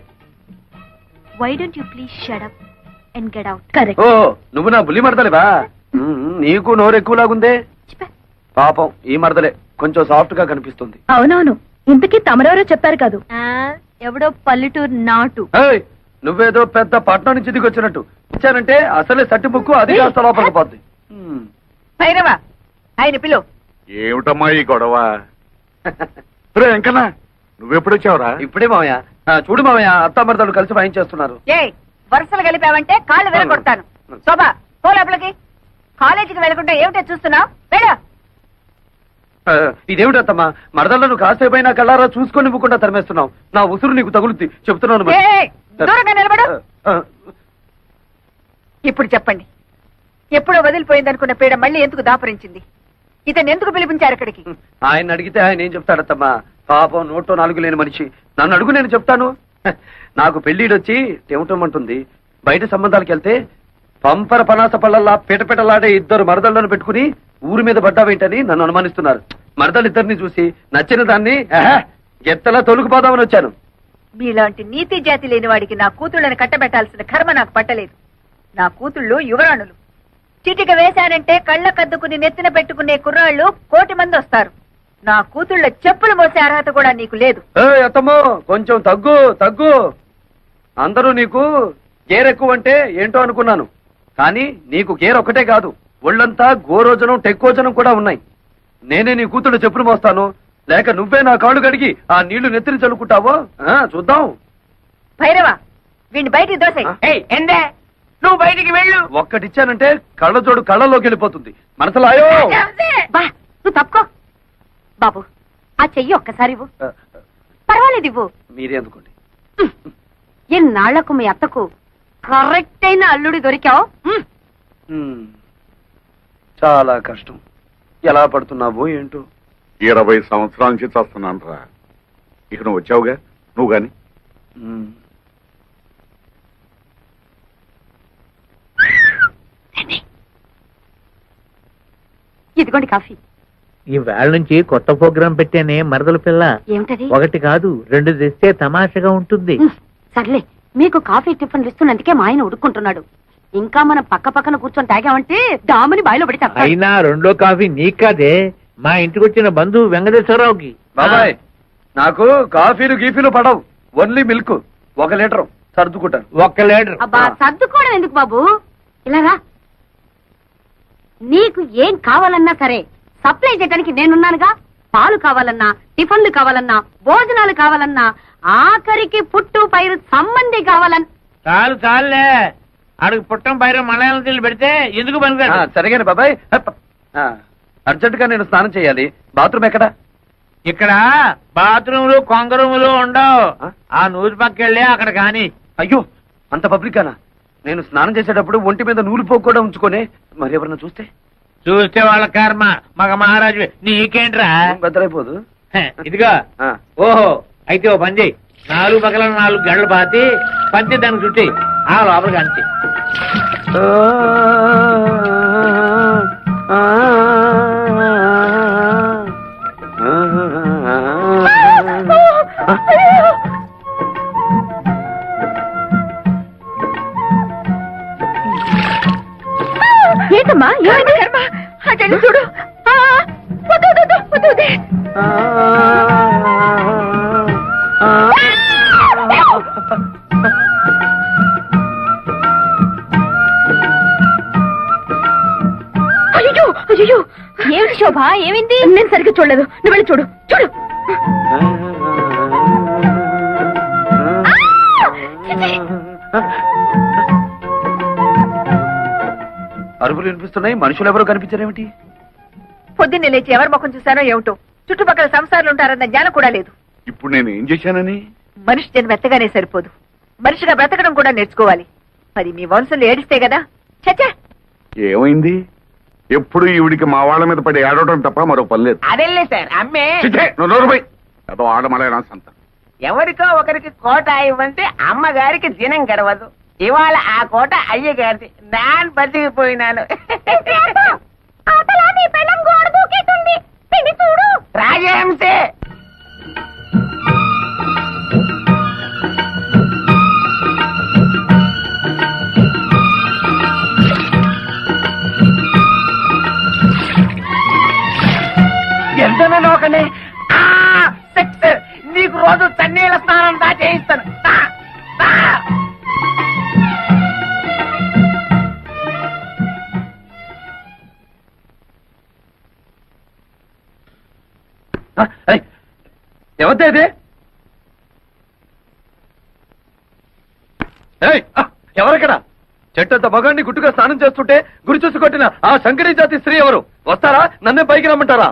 D: Why don't you please shut up and get out? Correct.
C: ఓ నువ్వు నా బుల్లి మరదలేవా? నీకు నోరు ఎక్కువలాగుందే. పాపం ఈ మరదలే కొంచెం సాఫ్ట్ గా కనిపిస్తుంది.
D: అవునవును, ఇంతకీ తమరెవరో చెప్పారు కాదు. ఎవడో పల్లెటూరు నాటు.
C: ఏయ్, నువ్వేదో పెద్ద పట్నం నుంచి దిగి వచ్చినట్టు వచ్చానంటే అసలే సట్టి ముక్కు అది కాస్త లోపలికి పోద్ది.
B: భైరవా ఆయన పిలు.
E: ఏమిటమ్మా ఈ గొడవ? రే వెంకన్నా, నువ్వెప్పుడొచ్చావురా?
C: ఇప్పుడే మావయ్య. చూడు మావయ్య, అత్త మరదలు కలిసి వాయించేస్తున్నారు.
B: ఏ వరుసలు కలిపావంటే కాళ్ళు వెళ్ళగొడతాను. శోభా పో లోపలికి. కాలేజీకి వెళ్ళకుండా ఏమిటో చూస్తున్నావు? వెళ్ళు.
C: ఇదేమిటత్తమ్మా, మరదలను కాసేపైనా కళ్ళారా చూసుకొని ఇవ్వకుండా తరిమేస్తున్నావు. నా ఉసురు నీకు తగులుద్ది చెప్తున్నాను మరి.
B: దూరంగా నిలబడు. ఇప్పుడు చెప్పండి, ఎప్పుడో వదిలిపోయిందనుకున్న పీడ మళ్ళీ ఎందుకు దాపరించింది? ఇతను ఎందుకు పిలిపించారు ఇక్కడికి?
C: ఆయన అడిగితే ఆయన ఏం చెప్తాడత్తమ్మా? పాపం నోట్లో నాలుగు లేని మనిషి. నన్ను అడుగు, నేను చెప్తాను. నాకు పెళ్లిడొచ్చి తెమటమంటుంది. బయట సంబంధాలకు వెళ్తే పంపర పనాస పళ్ళల్లా పిటపిటలాడే ఇద్దరు మరదళ్లను పెట్టుకుని ఊరి మీద పడ్డావేంటని నన్ను అనుమానిస్తున్నారు. మరదలిద్దరిని చూసి నచ్చిన దాన్ని గెత్తలా తొలుకుపోదామని వచ్చాను.
B: మీలాంటి నీతి జాతి లేని వాడికి నా కూతుళ్ళని కట్టబెట్టాల్సిన కర్మ నాకు పట్టలేదు. నా కూతుళ్ళు యువరాణులు. చిటిక వేశానంటే కళ్ళ కద్దుకుని నెత్తిన పెట్టుకునే కుర్రాళ్ళు 1,000,000 మంది వస్తారు. నా కూతుళ్ళ చెప్పులు మోసే అర్హత కూడా నీకు లేదు.
C: అత్తమ్మో కొంచెం తగ్గు తగ్గు. అందరూ నీకు గేరెక్కువ అంటే ఏంటో అనుకున్నాను. కానీ నీకు గేర్ ఒక్కటే కాదు, ఒళ్ళంతా గోరోజనం టెక్కోజనం కూడా ఉన్నాయి. నేనే నీ కూతుళ్ళు చెప్పులు మోస్తాను, లేక నువ్వే నా కాళ్ళు కడిగి ఆ నీళ్లు నెత్తిని చల్లుకుంటావో చూద్దాం.
B: భైరవా వీడిని బయటికి దోసే.
G: ఎందే నువ్వు బయటికి వెళ్ళు.
C: ఒక్కటిచ్చానంటే కళ్ళజోడు కళ్ళలోకి వెళ్ళిపోతుంది. మనసులాయో
B: బా నువ్వు తప్పుకో. బాబు ఆ చెయ్యి ఒక్కసారి ఇవ్వు. పర్వాలేదు ఇవ్వు.
C: మీరే అందుకోండి.
B: ఎన్నాళ్లకు మీ అత్తకు కరెక్ట్ అయిన అల్లుడి దొరికావు.
C: చాలా కష్టం. ఎలా పడుతున్నావో ఏంటో.
E: 20 సంవత్సరాల నుంచి చేస్తున్నాను రా. ఇక నువ్వు వచ్చావుగా, నువ్వు గాని.
B: ఇదిగోండి కాఫీ.
F: ఈ వేళ నుంచి కొత్త ప్రోగ్రాం పెట్టానే మరదల పిల్ల.
B: ఏమిటది?
F: 1 కాదు 2 తెస్తే తమాషగా ఉంటుంది.
B: సర్లే, మీకు కాఫీ టిఫిన్లు ఇస్తున్నందుకే మా ఆయన ఉడుక్కుంటున్నాడు. ఇంకా మనం పక్క పక్కన కూర్చొని తాగామంటే దాముని బాయిలో పడి తప్ప.
F: అయినా 2వ కాఫీ నీకు కాదే, మా ఇంటికి వచ్చిన బంధువు వెంకటేశ్వరరావుకి.
C: బాబాయ్ నాకు కాఫీలు గీఫీలు పడవు, ఓన్లీ మిల్క్. 1 లీటర్ సర్దుకుంటాను.
F: 1 లీటర్.
B: అబ్బా సర్దుకోవడం ఎందుకు బాబు, ఇలాగా. నీకు ఏం కావాలన్నా సరే సప్లై చేయడానికి నేనున్నానుగా. పాలు కావాలన్నా, టిఫిన్లు కావాలన్నా, భోజనాలు కావాలన్నా, ఆఖరికి పుట్టు పైరు సంబంధి కావాలన్నా.
F: చాలులే, అడుగు పుట్టం పైరు మలయాళం తిల్లు పెడితే ఎందుకు పనికిరాడు.
C: సరిగానే బాబాయ్. అర్జెంట్ గా నేను స్నానం చేయాలి. బాత్రూమ్ ఎక్కడా?
F: ఇక్కడ బాత్రూములు కొంగరూములు ఉండవు. ఆ నూరు పక్కెళ్ళి అక్కడ కాని.
C: అయ్యో అంత పబ్లిక్ గానా? నేను స్నానం చేసేటప్పుడు ఒంటి మీద నూలు పోగు కూడా ఉంచుకోనే. మరి ఎవరన్నా చూస్తే?
F: చూస్తే వాళ్ళ కర్మ. మగ మహారాజు నీకేంట్రా?
C: బెదరైపోదు.
F: ఇదిగా ఓహో, అయితే ఓ పని చెయ్యి. 4 పక్కల 4 గంటలు పాతి పంచి దానికి చుట్టి ఆ లోపలికి అంచి.
D: ఏంటమ్మా ఏమైంది? అటెండి చూడు. ఏమిటి శోభ ఏమైంది? నేను సరిగ్గా చూడలేదు, నువ్వు వెళ్ళి చూడు చూడు.
C: అరుపులు వినిపిస్తున్నాయి, మనుషులు ఎవరో కనిపించారేమిటి?
A: పొద్దున్నే లేచి ఎవరి ముఖం చూశానో ఏమిటో, చుట్టుపక్కల సంసారాలు ఉంటారన్న జ్ఞానం కూడా లేదు.
E: ఇప్పుడు నేను ఏం చేశానని?
A: మనిషి జన్మ ఎత్తగానే సరిపోదు, మనిషిగా బ్రతకడం కూడా నేర్చుకోవాలి. మరి మీ వంశంలో ఏడిస్తే కదా. చచ్చా,
E: ఏమైంది? ఎప్పుడు ఈవిడికి మా వాళ్ళ మీద పడి ఏడవడం తప్ప మరో పని లేదు.
G: అదేలే సార్, అమ్మే
E: చిచ్చే, నువ్వు నోరు పోయి. ఏదో ఆడమలైనా సంత.
G: ఎవరికో ఒకరికి కోట ఇవ్వంటే అమ్మగారికి దినం గడవదు. ఇవాళ ఆ కోట అయ్యగారిది, నాన్ బతికిపోయినాను. రాజహంసే ఎంతనే నోకండి. నీకు రోజు తన్నీళ్ళ స్నానం దా చేయిస్తాను.
C: ఎవరిదే ఇది? ఎవరక్కడ? చెట్టంత మగాన్ని గుట్టుగా స్నానం చేస్తుంటే గురి చూసి కొట్టిన ఆ శంకరీ జాతి స్త్రీ ఎవరు? వస్తారా? నన్నే పైకి రమ్మంటారా?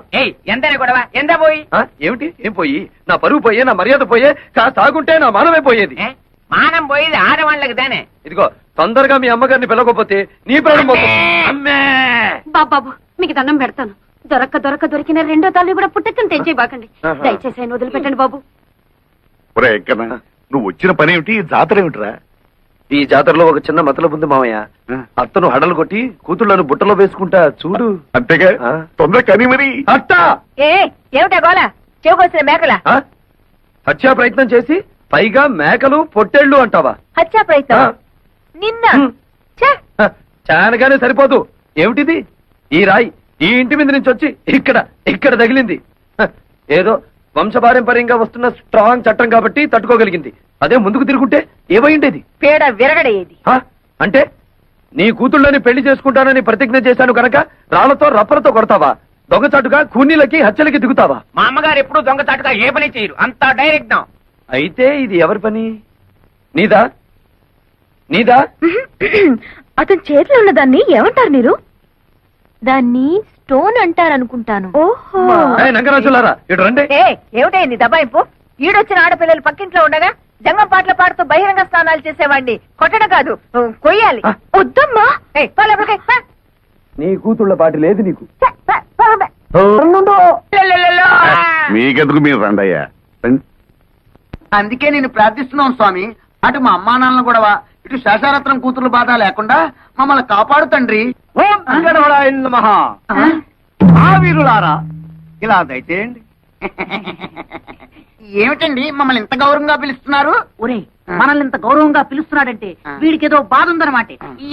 G: ఎంతనే గొడవ, ఎంత పోయి?
C: ఏమిటి? ఏం పోయి? నా పరువు పోయే, నా మర్యాద పోయే, కాస్త ఆగుంటే నా మానమే పోయేది.
G: మానం పోయేది ఆడవాళ్ళకి దానే.
C: ఇదిగో, తొందరగా మీ అమ్మగారిని పిలవకపోతే నీ ప్రాణం పోతుంది. అమ్మే
D: బాబు మీకు దండం పెడతాను, దొరికిన రెండో తల్లి కూడా పుట్టెత్తుని తెచ్చేయబాకండి. దయచేసి ఆయన వదిలిపెట్టండి బాబు.
E: ఒరే ఎక్కనా, నువ్వు వచ్చిన పని ఏమిటి? ఈ జాతర ఏమిటిరా?
C: ఈ జాతరలో ఒక చిన్న మతలబు ఉంది మామయ్య. అత్తను హడలు కొట్టి కూతుళ్లను బుట్టలో వేసుకుంటా చూడు.
E: అంతేగా, తొందర కని మరి.
C: అత్తా
A: ఏమిటా గోళ? చెవుకొచ్చిన మేకల
C: హత్యా ప్రయత్నం చేసి పైగా మేకలు పొట్టేళ్లు అంటావా?
A: హత్యా ప్రయత్నం నిన్న?
C: చానగానే సరిపోదు. ఏమిటిది? ఈ రాయి ఈ ఇంటి మీద నుంచి వచ్చి ఇక్కడ తగిలింది. ఏదో వంశపారంపర్యంగా వస్తున్న స్ట్రాంగ్ చట్టం కాబట్టి తట్టుకోగలిగింది. అదే ముందుకు తిరుగుంటే ఏమైండేది?
A: పేడ విరగడేది.
C: అంటే నీ కూతుళ్ళని పెళ్లి చేసుకుంటానని ప్రతిజ్ఞ చేశాను కనుక రాళ్లతో రప్పలతో కొడతావా? దొంగచాటుగా కూనీలకి హత్యలకి దిగుతావా?
G: మా అమ్మగారు ఎప్పుడు దొంగచాటుగా ఏ పని చేయరు, అంతా డైరెక్ట్.
C: అయితే ఇది ఎవరి పని? నీదా?
D: అతని చేతిలో ఉన్న దాన్ని ఏమంటారు మీరు? దాన్ని స్టోన్ అంటారనుకుంటాను. ఓహో,
C: నంగరాజులారా ఇటు రండి.
A: ఏమిటే నీ దబాయింపు? ఈడొచ్చిన ఆడపిల్లలు పక్కింట్లో ఉండగా జంగం పాటలు పాడుతూ బహిరంగ స్నానాలు చేసేవాడిని కొట్టడం కాదు, కొయ్యాలి.
D: వద్దమ్మా.
C: నీ కూతుళ్ళ పాటి లేదు నీకు.
E: మీకెందుకు, మీరు రండయ్యా.
H: అందుకే నేను ప్రార్థిస్తున్నాను స్వామి, అటు మా అమ్మా నాన్నలు గొడవ, ఇటు శేషారత్నం కూతురు బాధ లేకుండా మమ్మల్ని కాపాడు తండ్రి.
G: ఓం మహా వీరులారా, ఇలా దయచేయండి.
H: ఏమిటండి మమ్మల్ని ఇంత గౌరవంగా పిలుస్తున్నారు? ఒరే, మనల్ని ఇంత గౌరవంగా పిలుస్తున్నాడంటే వీడికి ఏదో బాధ ఉందన్నమాట.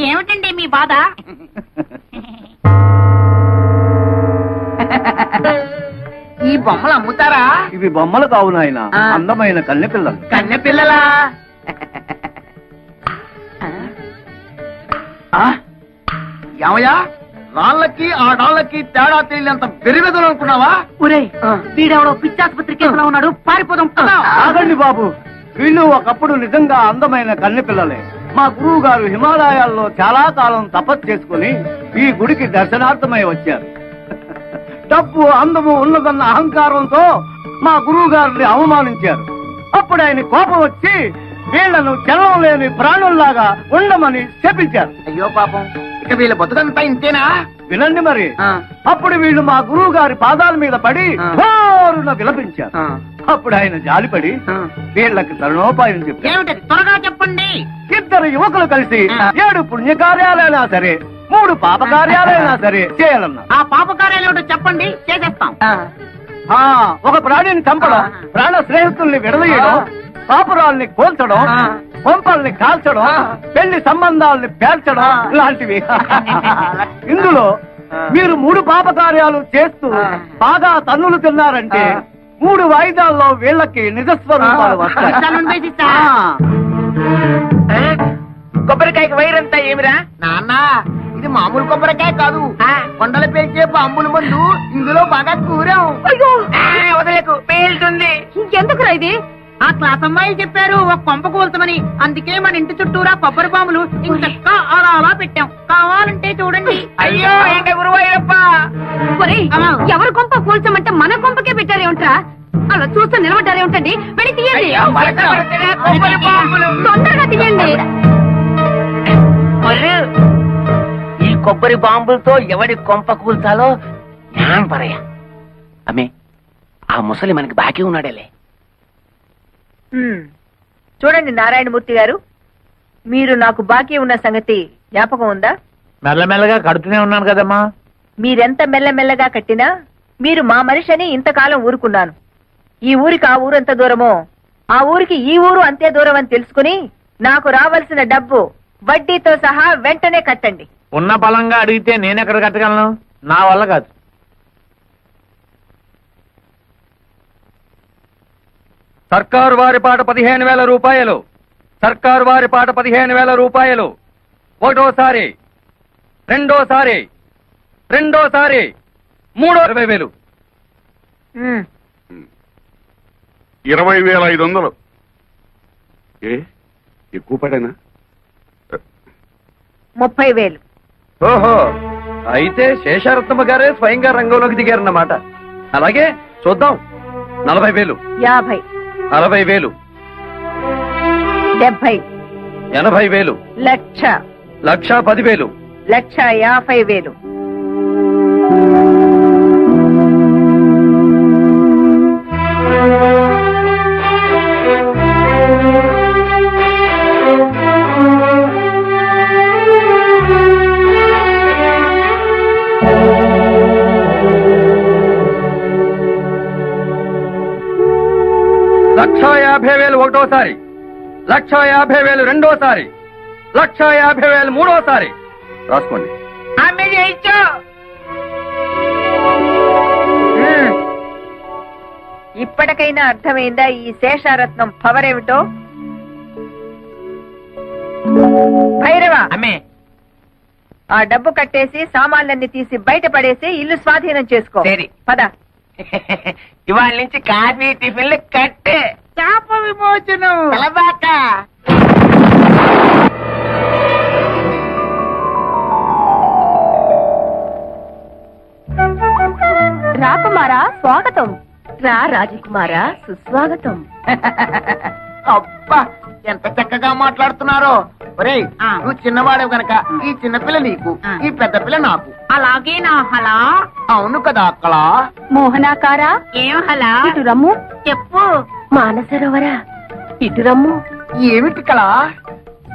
H: ఏమిటండి మీ బాధ? ఈ బొమ్మలు అమ్ముతారా?
G: ఇవి బొమ్మలు కావు నాయన, అందమైన కన్నె పిల్లలు.
H: కన్నె పిల్లలా? ఏమయ్యా, రాళ్ళకి ఆ డాళ్ళకి తేడా తెలియనంత బెరిబెదలు అనుకున్నావా? ఒరే, వీడెవడో పిచ్చాసుపత్రి కేసులో ఉన్నాడు, పారిపోదాం.
G: ఆగండి బాబు, వీళ్ళు ఒకప్పుడు నిజంగా అందమైన కన్నె పిల్లలే. మా గురువు గారు హిమాలయాల్లో చాలా కాలం తపస్సు చేసుకుని ఈ గుడికి దర్శనార్థమై వచ్చారు. డబ్బు అందము ఉన్నదన్న అహంకారంతో మా గురువు గారిని అవమానించారు. అప్పుడు ఆయన కోపం వచ్చి వీళ్లను చలనం లేని ప్రాణుల్లాగా ఉండమని శపించారు.
H: అయ్యో పాపం, ఇక వీళ్ళ బతుకంతా ఇంతేనా?
G: వినండి మరి. అప్పుడు వీళ్ళు మా గురువు గారి పాదాల మీద పడి ఘోరున విలపించారు. అప్పుడు ఆయన జాలిపడి వీళ్ళకి తరుణోపాయం చెప్పారు.
H: ఏమిటది? త్వరగా చెప్పండి.
G: ఇద్దరు యువకులు కలిసి 7 పుణ్యకార్యాలైనా సరే 3 పాపకార్యాలైనా సరే చేయాలన్నారు.
H: ఆ పాపకార్యాలు ఏమిటో చెప్పండి, చేసేస్తాం.
G: ఒక ప్రాణిని చంపడం, ప్రాణ స్నేహితుల్ని విడదీయడం, పాపురాల్ని కోల్చడం, కొంపల్ని కాల్చడం, పెళ్లి సంబంధాలని పేర్చడం లాంటివి. ఇందులో మీరు 3 పాపకార్యాలు చేస్తూ బాగా తన్నులు తిన్నారంటే 3 వాయిదాల్లో వీళ్ళకి నిజస్వరూపాలు వస్తాయి.
H: కొబ్బరికాయకి వైరంతా ఏమిరా? నాన్న,
G: ఇది మామూలు కొబ్బరికాయ కాదు కొండలు పేల్చే బాంబుల మందు ఇందులో బాగా కూరాం
H: అయ్యో
G: వదలకు పేలుతుంది
H: ఎందుకురా ఇది ఆ క్లాస్ అమ్మాయిలు చెప్పారు ఒక కొంప కూల్చమని అందుకే మన ఇంటి చుట్టూరా కొబ్బరి బాంబులు ఇంకా అలా అలా పెట్టాం కావాలంటే చూడండి
G: అయ్యో ఏంట గురువయ్యప్ప
D: ఒరేయ్, ఎవరి కొంప కూల్చమంటే మన కొంపకే పెట్టారేమిట్రా? అలా చూస్తూ నిలబడ్డారేమిటండి? వెళ్ళి తీయండి,
G: కొబ్బరి బాంబులు
D: తొందరగా తీయండి.
J: ఈ కొబ్బరి బాంబులతో ఎవడి కొంప కూల్చాలో జ్ఞానం పరయ్య. అమ్మే, ఆ ముసలి మనకి బాకీ ఉన్నాడేలే.
A: చూడండి నారాయణమూర్తి గారు, మీరు నాకు బాకీ ఉన్న సంగతి జ్ఞాపకం ఉందా?
F: మెల్లమెల్లగా కడుతూనే ఉన్నాను కదమ్మా.
A: మీరెంత మెల్లమెల్లగా కట్టినా మీరు మా మనిషి అని ఇంతకాలం ఊరుకున్నాను. ఈ ఊరికి ఆ ఊరు ఎంత దూరమో ఆ ఊరికి ఈ ఊరు అంతే దూరం అని తెలుసుకుని నాకు రావాల్సిన డబ్బు వడ్డీతో సహా వెంటనే కట్టండి.
F: ఉన్న బలంగా అడిగితే నేనెక్కడ కట్టగలను? నా వల్ల కాదు.
I: సర్కారు వారి పాట 15,000 రూపాయలు. సర్కారు వారి పాట 15,000 రూపాయలు. ఒకటోసారి, రెండోసారి, మూడో 20,000.
E: 20,500. ఏ ఎక్కువ పడేనా?
A: 30,000.
C: ఓహో, అయితే శేషారత్నమ్మ గారే స్వయంగా రంగంలోకి దిగారన్నమాట. అలాగే చూద్దాం. 40,000,
A: 50,
C: 60,000,
A: 70,
C: 80,000,
A: 1,00,000,
C: 1,10,000.
A: 1,50,000.
I: లక్ష 50,000 ఒకటోసారి, 1,50,000 రెండోసారి, 1,50,000 మూడోసారి. రాసుకోండి.
G: ఆమె చేయించు
A: ఇప్పటికైనా అర్థమైందా ఈ శేషారత్నం పవర్ ఏమిటో? భైరవ,
J: అమ్మే,
A: ఆ డబ్బు కట్టేసి సామాన్లన్నీ తీసి బయట పడేసి ఇల్లు స్వాధీనం చేసుకో.
J: సరే.
A: పద.
J: ఇవాళ నుంచి కాఫీ టిఫిన్లు కట్టే.
G: శాప విమోచనం
D: రాకుమారా స్వాగతం. రా రాజకుమారా సుస్వాగతం.
G: అబ్బా ఎంత చక్కగా మాట్లాడుతున్నారో. ఒరేయ్, నువ్వు చిన్నవాడు గనక ఈ చిన్నపిల్ల నీకు, ఈ పెద్ద పిల్ల నాకు.
H: అలాగే నా హలా.
G: అవును కదా అక్కలా?
D: మోహనాకారా
H: ఏం హలా?
D: ఇటు రమ్ము.
H: చెప్పు.
D: మానసరోవరా ఇటు రమ్ము.
G: ఏమిటి కలా?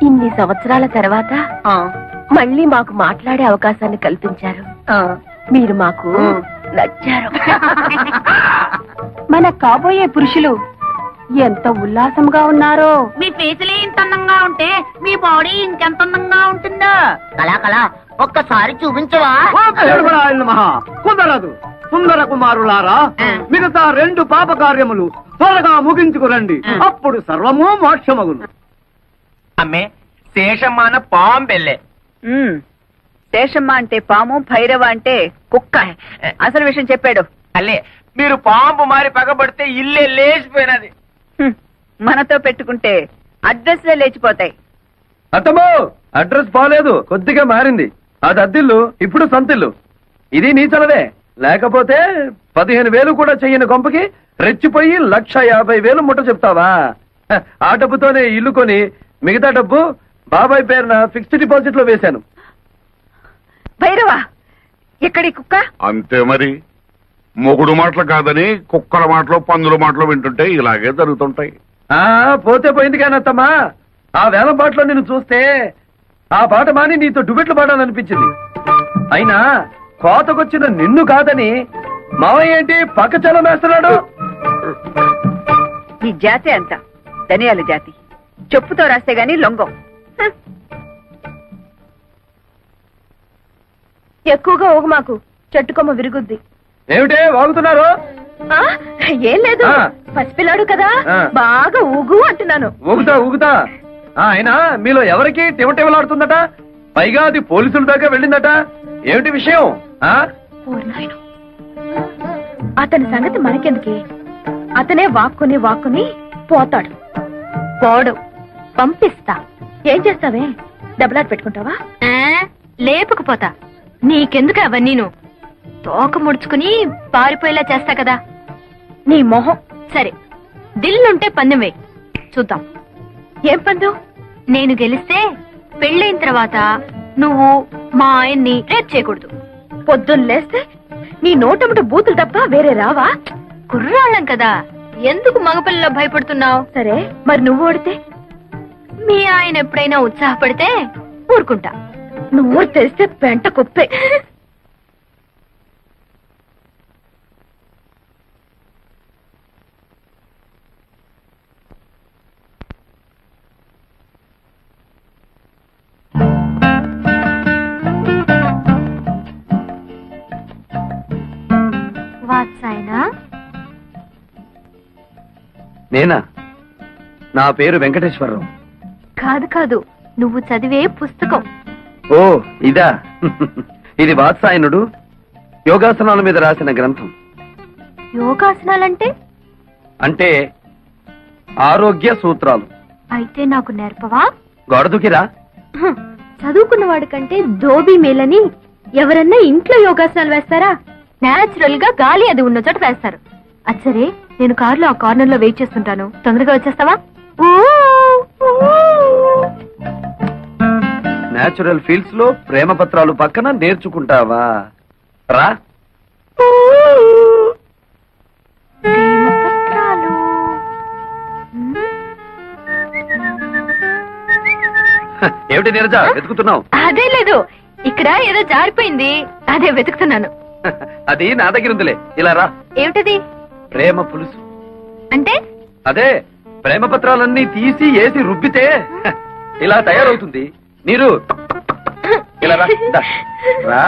D: ఇన్ని సంవత్సరాల తర్వాత
G: ఆ,
D: మళ్ళీ మాకు మాట్లాడే అవకాశాన్ని కల్పించారు.
G: ఆ.
D: మీరు మాకు నచ్చారు. మన కాబోయే పురుషులు ఎంత ఉల్లాసంగా ఉన్నారో.
H: మీ ఫేసులే ఇంత అందంగా ఉంటే మీ బాడీ ఇంకెంత అందంగా ఉంటుందో.
G: కళా కళా ఒక్కసారి చూపించవా?
I: కుదరదు. సుందర కుమారులారా, మిగతా 2 పాప కార్యములు త్వరగా ముగించుకురండి. అప్పుడు సర్వము మోక్షమగును.
J: అమ్మే, శేషమ్మాన పాంబెల్లే.
A: శేషమ్మ అంటే పాము, భైరవ అంటే కుక్క. అసలు విషయం చెప్పాడు.
J: అల్లే, మీరు పాంపు మారి పగబడితే ఇల్లే లేచిపోయినది.
A: మనతో పెట్టుకుంటే అడ్రస్లే లేచిపోతాయి.
C: అత్తమ్మో, అడ్రస్ బాలేదు, కొద్దిగా మారింది. అది అద్దిల్లు, ఇప్పుడు సొంతిల్లు. ఇది నీ చలవే. లేకపోతే 15,000 కూడా చెయ్యని కొంపకి రెచ్చిపోయి 1,50,000 ముట్ట చెప్తావా? ఆ డబ్బుతోనే ఇల్లు కొని మిగతా డబ్బు బాబాయ్ పేరున ఫిక్స్డ్ డిపాజిట్ లో వేశాను.
A: భైరవ, ఎక్కడి కుక్క?
E: అంతే మరి. మొగుడు మాటలు కాదని కుక్కల మాటలు పందుల మాటలు వింటుంటే ఇలాగే జరుగుతుంటాయి.
C: ఆ పోతే పోయింది కానీ అత్తమ్మా, ఆ వేలం పాటలో నిన్ను చూస్తే ఆ పాట మాని నీతో డుబెట్లు పాడాలనిపించింది. అయినా కోతకొచ్చిన నిన్ను కాదని మావయ్య ఏంటి పక్క చలం వేస్తున్నాడు?
A: ఈ జాతి అంత ధనియాల జాతి. చెప్పుతో రాస్తే గాని లొంగం.
D: ఎక్కువగా ఊగు మాకు, చెట్టుకొమ్మ విరుగుద్ది.
C: ఏమిటే వాగుతున్నారు?
D: ఏం లేదు,
C: ఆ.
D: పసిపిల్లాడు కదా,
C: ఆ.
D: బాగా ఊగు అంటున్నాను.
C: ఊగుతా ఊగుతా. అయినా మీలో ఎవరికి టివటివలాడుతుందట? పైగా అది పోలీసుల దాకా వెళ్ళిందట. ఏమిటి విషయం? ఆ
D: అతని సంగతి మనకెందుకే? అతనే వాక్కుని పోతాడు. పోడు, పంపిస్తా. ఏం చేస్తావే? దెబ్బలాట పెట్టుకుంటావా? లేపుకుపోతా. నీకెందుకు అవన్నీను? తోక ముడుచుకుని పారిపోయేలా చేస్తా కదా. నీ మొహం. సరే, దిల్లుంటే పందెం వేయి, చూద్దాం. ఏం పందెం? నేను గెలిస్తే పెళ్ళైన తర్వాత నువ్వు మా ఆయన్ని రేప్ చేయకూడదు. పొద్దున్న లేస్తే నీ నోటముట బూతులు తప్ప వేరే రావా? కుర్రాళ్ళం కదా, ఎందుకు మగపిల్లలో భయపడుతున్నావు? సరే, మరి నువ్వు ఓడితే? మీ ఆయన ఎప్పుడైనా ఉత్సాహపడితే ఊరుకుంటా. నువ్వు తెరిస్తే పెంట కుప్పే. వాత్సాయనా?
C: నేనా? నా పేరు వెంకటేశ్వరరావు.
D: కాదు, నువ్వు చదివే పుస్తకం.
C: ఓ ఇదా? ఇది వాత్సాయనుడు యోగాసనాల మీద రాసిన గ్రంథం.
D: యోగాసనాలంటే?
C: అంటే ఆరోగ్య సూత్రాలు.
D: అయితే నాకు నేర్పవా?
C: గొడదుకిరా.
D: చదువుకున్న వాడి కంటే దోబీ మేలని ఎవరన్నా ఇంట్లో యోగాసనాలు వేస్తారా? నేచురల్ గా గాలి అది ఉన్న చోట వేస్తారు. అచ్చరే, నేను కారులో ఆ కార్నర్ లో వెయిట్ చేస్తుంటాను, తొందరగా వచ్చేస్తావా?
C: నేచురల్ ఫీల్డ్స్ లో ప్రేమ పత్రాలు పక్కన నేర్చుకుంటావా? రా.
D: ప్రేమపత్రాలు.
C: ఏమిటి నీరజ వెతుకుతున్నావు?
D: అదే లేదు, ఇక్కడ ఏదో జారిపోయింది, అదే వెతుకుతున్నాను.
C: అది నా దగ్గర ఉందిలే. ఇలా రా.
D: ఏమిటది?
C: ప్రేమ పులుసు.
D: అంటే?
C: అదే, ప్రేమ పత్రాలన్నీ తీసి ఏసి రుబ్బితే ఇలా తయారవుతుంది. నీరు ఇలా రా. దా. రా.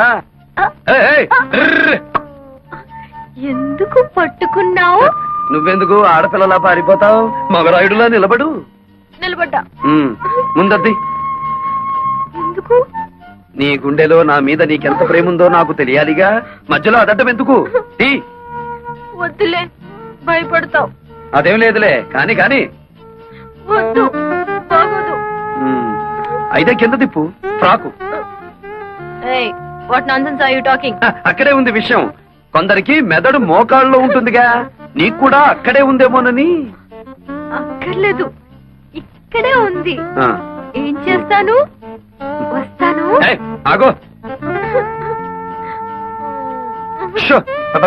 C: ఏయ్, ర్ర్.
D: ఎందుకు పట్టుకున్నావు?
C: నువ్వెందుకు ఆడపిల్లలా పారిపోతావు? మగరాయుడులా నిలబడు.
D: నిలబడ్డా.
C: ముందద్ది.
D: ఎందుకు?
C: నీ గుండెలో నా మీద నీకెంత ప్రేమ ఉందో నాకు తెలియాలిగా. మధ్యలో అదడ్డం ఎందుకు?
D: వద్దులే, భయపడతావు.
C: అదేం లేదులే, కాని కాని.
D: వద్దు, బాగోదు.
C: అయితే కింద తిప్పు. Frock.
D: What nonsense are you talking?
C: అక్కడే ఉంది విషయం. కొందరికి మెదడు మోకాళ్ళలో ఉంటుందిగా, నీకు కూడా అక్కడే ఉందేమోనని.
D: అక్కర్లేదు, ఇక్కడే ఉంది.
C: ఆ.
D: ఏం చేస్తాను? వస్తాను.
C: ఏయ్, ఆగో. షో. అబ్బ.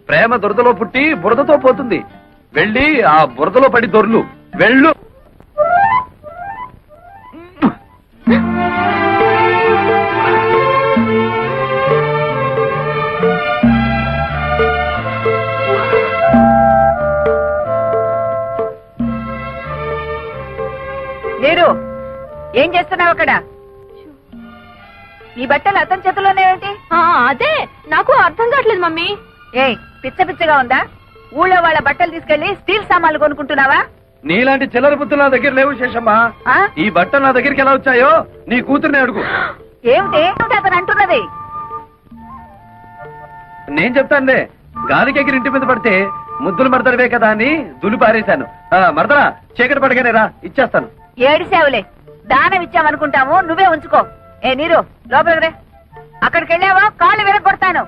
C: ప్రేమ దురదలో పుట్టి బురదతో పోతుంది. వెళ్ళి ఆ బురదలో పడి దొర్లు. వెళ్ళు.
A: లేరు. ఏం చేస్తున్నావు అక్కడ? నీ బట్టలు అతని చేతిలోనే ఏంటి?
D: అదే నాకు అర్థం కావట్లేదు మమ్మీ.
A: ఏయ్, పిచ్చ పిచ్చగా ఉందా? ఊళ్ళో వాళ్ళ బట్టలు తీసుకెళ్లి స్టీల్ సామాన్లు కొనుక్కుంటున్నావా?
C: నీలాంటి చిల్లర బుద్ధులు నా దగ్గర లేవు శేషమ్మా. ఈ బట్టలు నా దగ్గరికి ఎలా వచ్చాయో నీ కూతుర్ని అడుగు.
A: ఏమిటి అతను అంటున్నది?
C: నేను చెప్తానులే. గాలికి ఎగిరి ఇంటి మీద పడితే ముద్దులు మరదడవే కదా అని దులు పారేశాను. మరదరా, చీకటి పడగానే రా, ఇచ్చేస్తాను.
A: ఏడిసేవులే, దానం ఇచ్చామనుకుంటాము, నువ్వే ఉంచుకో. ఏ నీరు, లోపలికి రే. అక్కడికి వెళ్ళావా కాళ్ళు విరగొడతాను.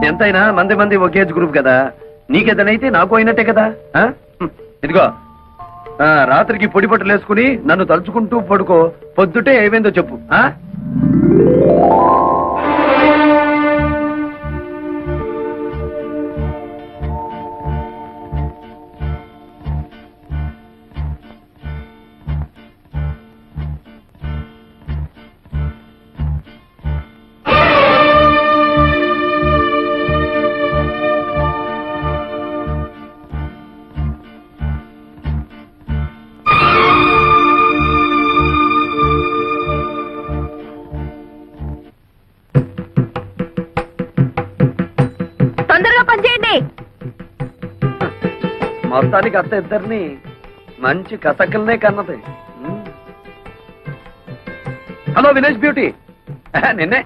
C: ఎంతైనా మంది మంది ఒకే గ్రూప్ కదా. నీకేదనైతే నాకు అయినట్టే కదా. ఇదిగో, రాత్రికి పొడి పట్టులు వేసుకుని నన్ను తలుచుకుంటూ పడుకో. పొద్దుటే ఏమైందో చెప్పు. మొత్తానికి అత్త ఇద్దరిని మంచి కసకల్నే కన్నది. హలో విలేజ్ బ్యూటీ, నిన్నే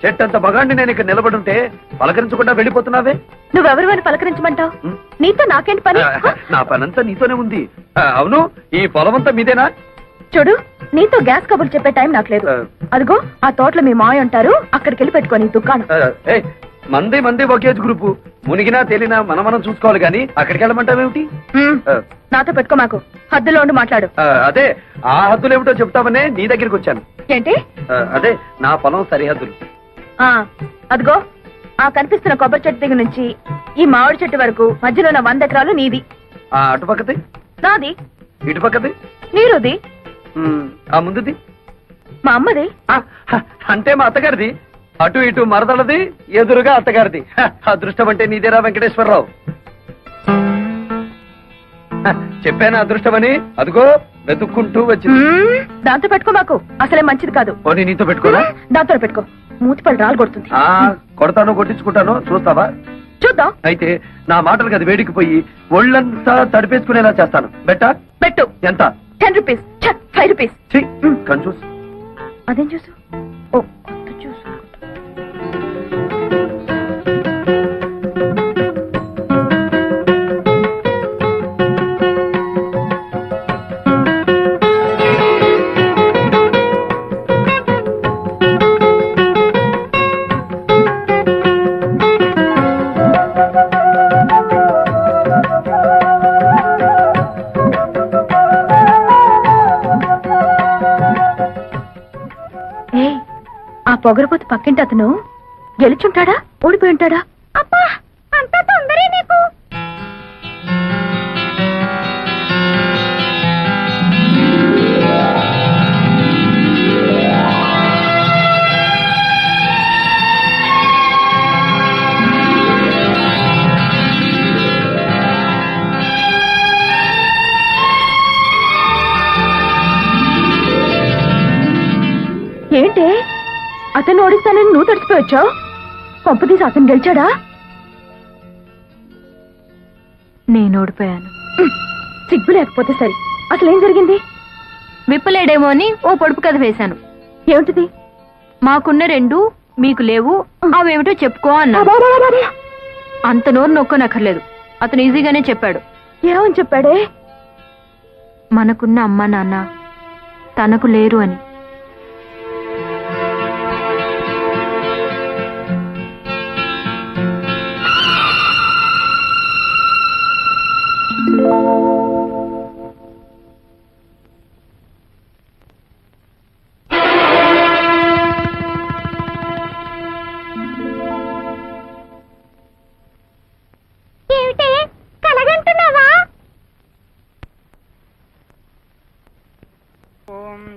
C: చెట్టంత మగాండి నేను ఇక్కడ నిలబడుంటే పలకరించకుండా వెళ్ళిపోతున్నావే.
D: నువ్వెవరు అని పలకరించమంటావు? నీతో నాకేంటి పని?
C: నా పనంతా నీతోనే ఉంది. అవును, ఈ పొలం అంతా మీదేనా?
D: చూడు, నీతో గ్యాస్ కబుర్లు చెప్పే టైం నాకు లేదు. అదిగో ఆ తోటలో మీ మాయ ఉంటారు, అక్కడికి వెళ్ళి పెట్టుకోని దుకాణం.
C: మంది ఒకేజ్ గ్రూపు, మునిగినా తేలినా మనం చూసుకోవాలి గాని అక్కడికి వెళ్ళమంటావేమిటి?
D: నాతో పెట్టుకో, మాకు హద్దులో ఉండి మాట్లాడు.
C: అదే ఆ హద్దులు ఏమిటో చెప్తామనే నీ దగ్గరికి వచ్చాను.
D: ఏంటి?
C: అదే నా పొలం సరిహద్దులు.
D: అదిగో ఆ కనిపిస్తున్న కొబ్బరి చెట్టు దగ్గర నుంచి ఈ మామిడి చెట్టు వరకు మధ్యలో ఉన్న 100 ఎకరాలు నీది.
C: అటుపక్కది
D: నాది.
C: ఇటుపక్కది
D: నీరుది.
C: ఆ ముందుది
D: మా అమ్మది.
C: అంటే మా అత్తగారిది. అటు ఇటు మరదలది, ఎదురుగా అత్తగారిది. అదృష్టం అంటే నీదేరా వెంకటేశ్వరరావు. చెప్పాను అదృష్టమని, అదిగో వెతుక్కుంటూ వచ్చింది.
D: దాంతో పెట్టుకో, మాకు అసలే మంచిది కాదు.
C: పోనీ నీతో పెట్టుకోరా?
D: దాంతో పెట్టుకో, మూతిపళ్ళు రాలు కొడుతుంది.
C: కొడతాను, కొట్టించుకుంటాను, చూస్తావా?
D: చూద్దాం.
C: అయితే నా మాటలకు అది వేడికిపోయి ఒళ్ళంతా తడిపేసుకునేలా చేస్తాను.
D: పెట్టు.
C: ఎంత?
D: 10 రూపీస్. 5 రూపీస్.
C: కన్ఫ్యూజ్.
D: అదేం చూసు? ఓ కొత్త చూసు. పొగరపోతు పక్కింటి అతను గెలుచుంటాడా, ఓడిపోయి ఉంటాడా? అబ్బా, అంత తొందరే నీకు. ఏంటి అతను ఓడిస్తానని నువ్వు తడిసిపోయొచ్చావు? పంపదీసి అతను గెలిచాడా? నేను ఓడిపోయాను. సిగ్గు లేకపోతే సరి. అసలేం జరిగింది? విప్పలేడేమో అని ఓ పొడుపు కథ వేశాను. ఏమిటిది? మాకున్న 2 మీకు లేవు, అవేమిటో చెప్పుకో అన్నా. అంత నోరు నొక్కనక్కర్లేదు, అతను ఈజీగానే చెప్పాడు. ఏమని చెప్పాడే? మనకున్న అమ్మా నాన్న తనకు లేరు అని.